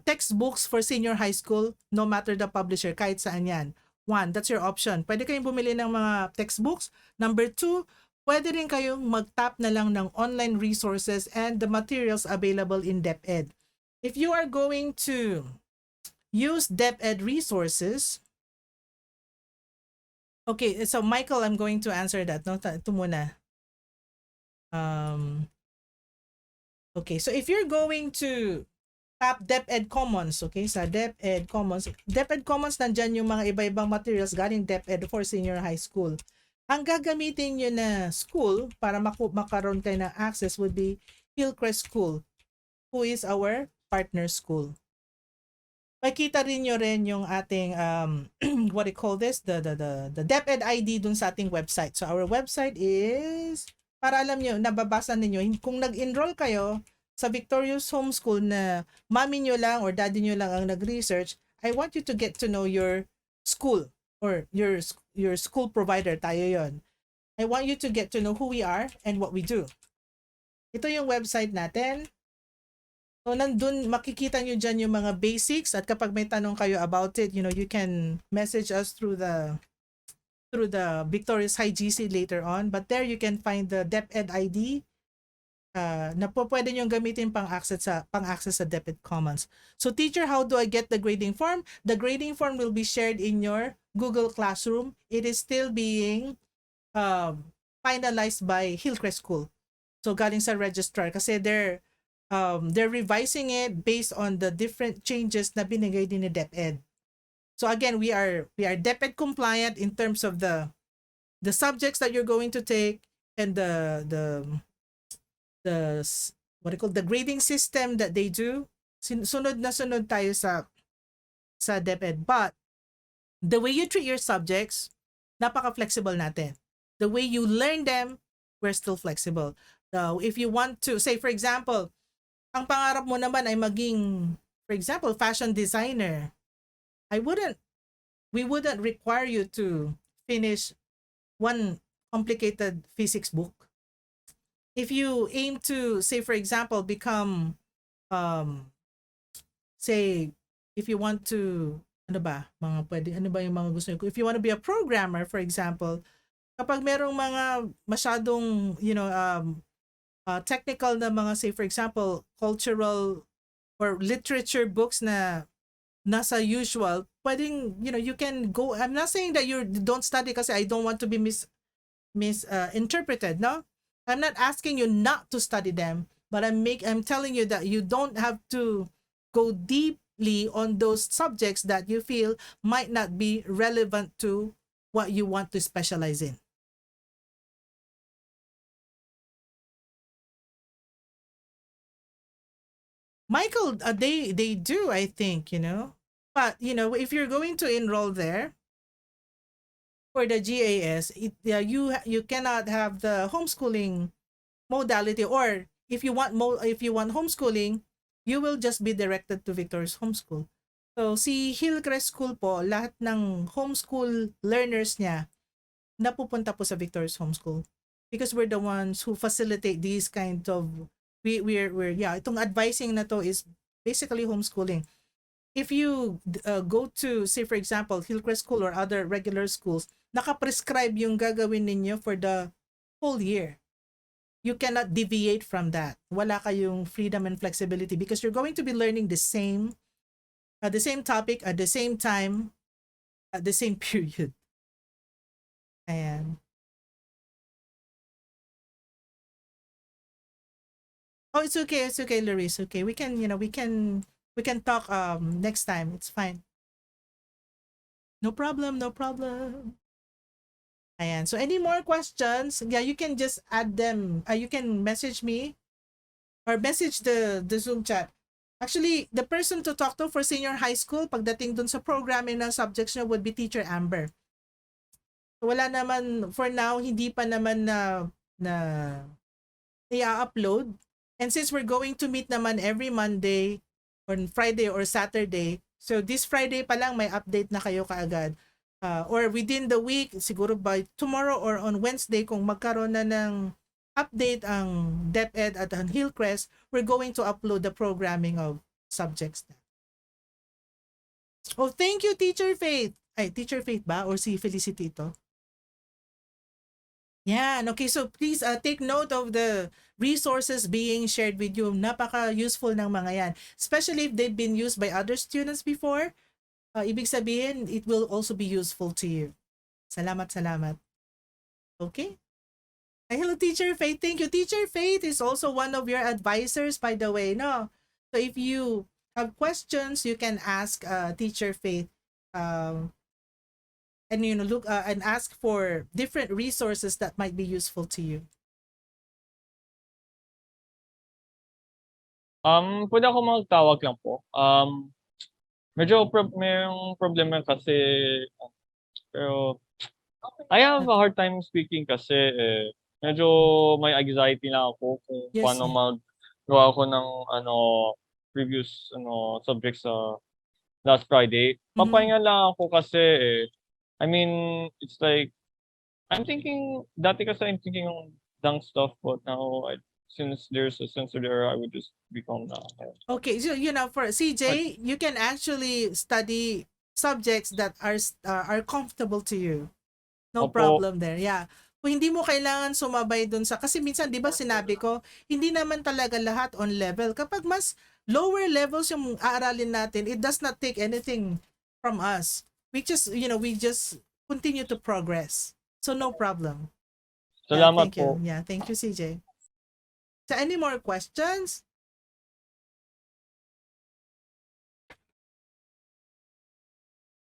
textbooks for senior high school no matter the publisher, kahit saan yan. One, that's your option. Pwede kayong bumili ng mga textbooks. Number two, pwede rin kayong mag-tap na lang ng online resources and the materials available in DepEd. If you are going to use DepEd resources. Okay, so Michael, I'm going to answer that. No, ito muna. Okay, so if you're going to tap DepEd Commons, okay, sa DepEd Commons, nandyan yung mga iba-ibang materials galing DepEd for senior high school. Ang gagamitin nyo na school para makaroon kayo ng access would be Hillcrest School, who is our partner school. Makita rin nyo rin yung ating what do you call this, the DepEd ID dun sa ating website. So our website is, para alam nyo, nababasa ninyo, kung nag-enroll kayo sa Victorious Homeschool na mami nyo lang or daddy nyo lang ang nag-research, I want you to get to know your school or your school provider. Tayo yon. I want you to get to know who we are and what we do. Ito yung website natin. So nandun makikita nyo dyan yung mga basics, at kapag may tanong kayo about it, you know, you can message us through the Victorious High GC later on. But there you can find the DepEd ID na pwede nyo gamitin pang-access sa DepEd Commons. So teacher, how do I get the grading form? The grading form will be shared in your Google Classroom. It is still being finalized by Hillcrest School. So galing sa registrar kasi they're revising it based on the different changes na binigay din ni DepEd. So again, we are DepEd compliant in terms of the subjects that you're going to take and the what do you call the grading system that they do. Sunod na sunod tayo sa DepEd. But the way you treat your subjects, napaka-flexible natin. The way you learn them, we're still flexible. So if you want to, say for example, ang pangarap mo naman ay maging, for example, fashion designer, we wouldn't require you to finish one complicated physics book. If you aim to, say for example, become, say, if you want to, ano ba yung mga gusto nyo? If you want to be a programmer, for example, kapag merong mga masyadong, you know, technical na mga, say for example, cultural or literature books na nasa usual, pwedeng, you know, you can go. I'm not saying that you don't study kasi I don't want to be misinterpreted, no? I'm not asking you not to study them, but I'm telling you that you don't have to go deeply on those subjects that you feel might not be relevant to what you want to specialize in. Michael, they do, I think, you know. But, you know, if you're going to enroll there for the GAS, you cannot have the homeschooling modality, or if you want homeschooling, you will just be directed to Victorious Homeschool. So si Hillcrest School po, lahat ng homeschool learners niya napupunta po sa Victorious Homeschool because we're the ones who facilitate these kind of itong advising na to is basically homeschooling. If you go to, say for example, Hillcrest School or other regular schools, naka-prescribe yung gagawin ninyo for the whole year. You cannot deviate from that. Wala kayong freedom and flexibility because you're going to be learning the same topic at the same time at the same period. Ayan. Oh, it's okay, Larissa. Okay, we can talk next time. It's fine. No problem. Ayan. So any more questions? Yeah, you can just add them. You can message me or message the Zoom chat. Actually, the person to talk to for senior high school pagdating dun sa programming ng subjects niya would be Teacher Amber. Wala naman for now, hindi pa naman na i-upload. And since we're going to meet naman every Monday on Friday or Saturday, so this Friday pa lang may update na kayo kaagad. Or within the week, siguro by tomorrow or on Wednesday, kung magkaroon na ng update ang DepEd at ang Hillcrest, we're going to upload the programming of subjects. Oh, thank you, Teacher Faith. Ay, Teacher Faith ba? Or si Felicity ito? Yeah, okay. So please take note of the resources being shared with you. Napaka-useful ng mga yan. Especially if they've been used by other students before. Ibig sabihin, it will also be useful to you. Salamat, salamat. Okay? Hello, Teacher Faith. Thank you. Teacher Faith is also one of your advisors, by the way. No? So if you have questions, you can ask Teacher Faith. And look and ask for different resources that might be useful to you. Pwede ako magtawag lang po. Medyo mayroong problema kasi, pero I have a hard time speaking kasi medyo may anxiety lang ako kung Yes, paano yeah. magawa ako ng previous subjects sa last Friday. Papahinga lang ako kasi I mean, it's like I'm thinking dati kasi I'm thinking of dunk stuff, but now since there's a sensor there, I would just become na. Okay, so for CJ, you can actually study subjects that are comfortable to you. No Opo. problem there. Yeah. Kung hindi mo kailangan sumabay dun sa kasi minsan 'di ba sinabi ko, hindi naman talaga lahat on level. Kapag mas lower levels yung aaralin natin, it does not take anything from us. We just continue to progress. So no problem. Salamat Thank you. po. Yeah, thank you, CJ. So any more questions?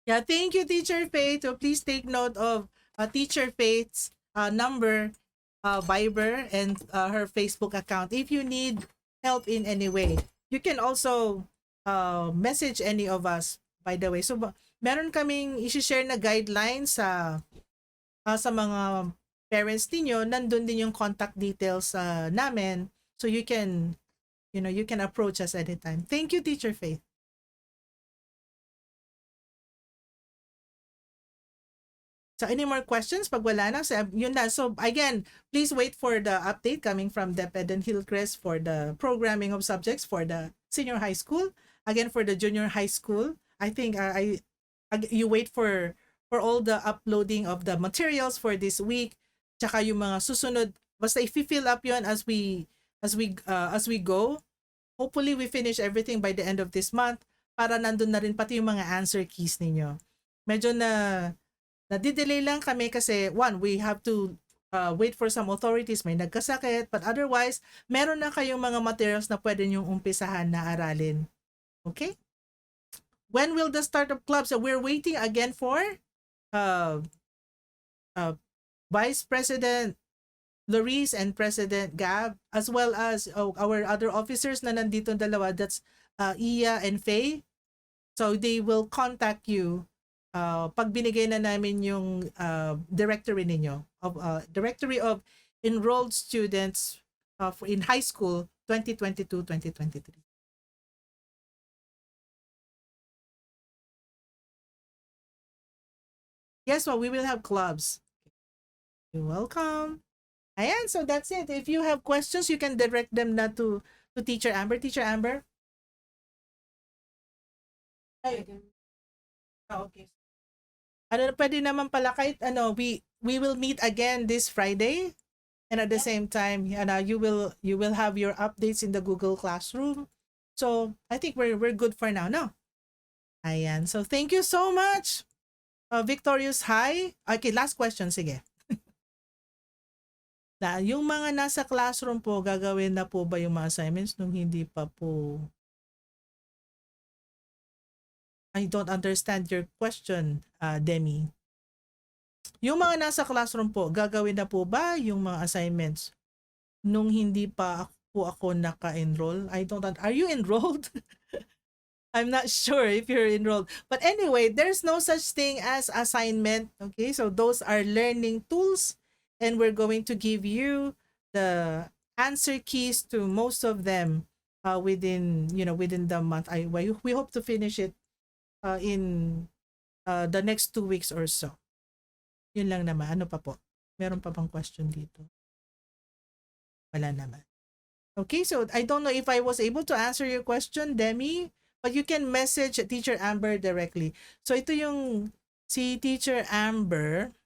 Yeah, thank you, Teacher Faith. So please take note of Teacher Faith's number, Viber, and her Facebook account. If you need help in any way, you can also message any of us, by the way. So, meron kaming isi-share na guidelines sa mga parents ninyo. Nandun din yung contact details namin. So, you can approach us anytime. Thank you, Teacher Faith. So any more questions? Pag wala na, so, yun na. So again, please wait for the update coming from DepEd and Hillcrest for the programming of subjects for the senior high school. Again, for the junior high school, I think you wait for all the uploading of the materials for this week. Tsaka yung mga susunod, basta i-fill up yun as we go. Hopefully, we finish everything by the end of this month para nandun na rin pati yung mga answer keys ninyo. Medyo nadidelay lang kami kasi we have to wait for some authorities, may nagkasakit, but otherwise, meron na kayong mga materials na pwede nyong umpisahan na aralin. Okay? When will the start of clubs? So we're waiting again for Vice President Loris and President Gab, as well as our other officers na nandito dalawa, that's Iya and Faye. So they will contact you pag binigay na namin yung directory ninyo of directory of enrolled students in high school 2022-2023. Yes, well, we will have clubs. You're welcome. Ayan, so that's it. If you have questions, you can direct them na to Teacher Amber. Teacher Amber? Ay, okay. Pwede naman pala kahit we will meet again this Friday, and at the same time you will have your updates in the Google Classroom. So I think we're good for now, no? Ayan. So thank you so much. Victorious High. Okay, last question, sige. Yung mga nasa classroom po, gagawin na po ba yung mga assignments nung hindi pa po? I don't understand your question, Demi. Yung mga nasa classroom po, gagawin na po ba yung mga assignments nung hindi pa po ako naka-enroll? Are you enrolled? I'm not sure if you're enrolled. But anyway, there's no such thing as assignment. Okay, so those are learning tools, and we're going to give you the answer keys to most of them within the month. We hope to finish it in the next 2 weeks or so. Yun lang naman. Ano pa po? Meron pa bang question dito? Wala naman. Okay, so I don't know if I was able to answer your question, Demi, but you can message Teacher Amber directly. So ito yung si Teacher Amber.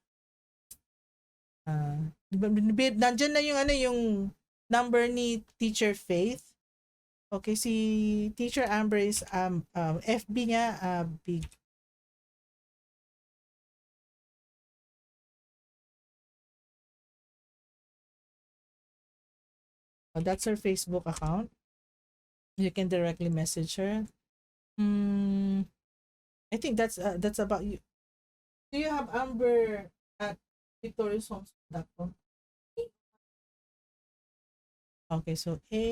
Nandyan na yung yung number ni Teacher Faith. Okay, si Teacher Amber is FB niya big. That's her Facebook account. You can directly message her. I think that's about you. Do you have Amber at victorioushomes.com? Okay, so A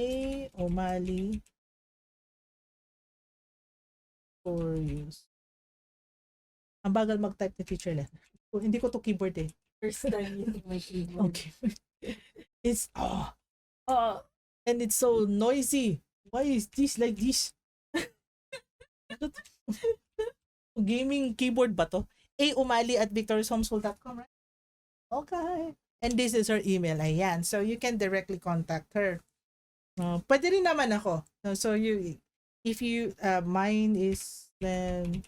O'Malley Victorious. Ang bagal mag-type ni Teacher Len. Hindi ko to keyboard eh. First time using my keyboard. Okay. It's and it's so noisy. Why is this like this? Gaming keyboard ba to? A O'Malley at victoriousshomeschool.com, right? Okay. And this is her email. Ayan. So you can directly contact her. Pwede rin naman ako. So if you, mine is then,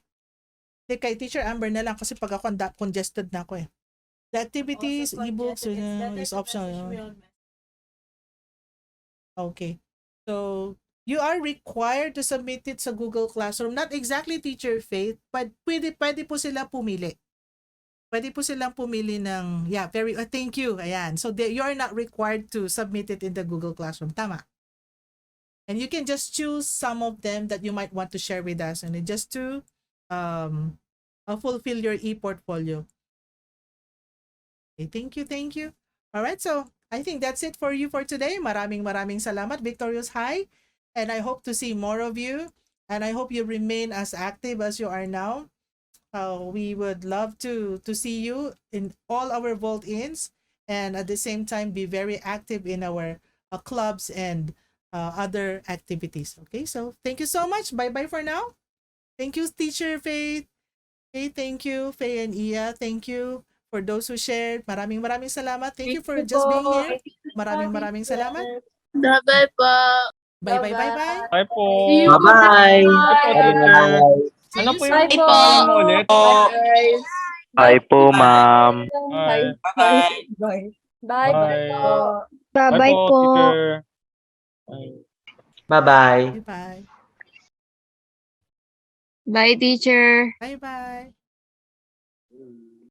kay Teacher Amber na lang kasi pag ako congested na ako eh. The activities, ebooks, is optional. Okay. So, you are required to submit it sa Google Classroom. Not exactly Teacher Faith, but pwede po sila pumili. Pwede po silang pumili ng, thank you. Ayan. So, you are not required to submit it in the Google Classroom. Tama. And you can just choose some of them that you might want to share with us and just to fulfill your e-portfolio. Okay, thank you. All right, so I think that's it for you for today. Maraming salamat, Victorious High. And I hope to see more of you. And I hope you remain as active as you are now. We would love to see you in all our Vault-ins, and at the same time be very active in our clubs and other activities. Okay, so thank you so much. Bye for now. Thank you, Teacher Faith. Okay, thank you, Faye and Iya. Thank you for those who shared. Maraming salamat. Thank you for just being here. Maraming salamat. Bye-bye po. Bye. Bye po. See you Bye-bye. Ano po Bye yung po. pangalan mo ulit? Guys. Hi po, ma'am. Bye. Bye. Bye. Po. Bye po, teacher. Bye. Bye-bye. Bye. Bye, teacher. Bye.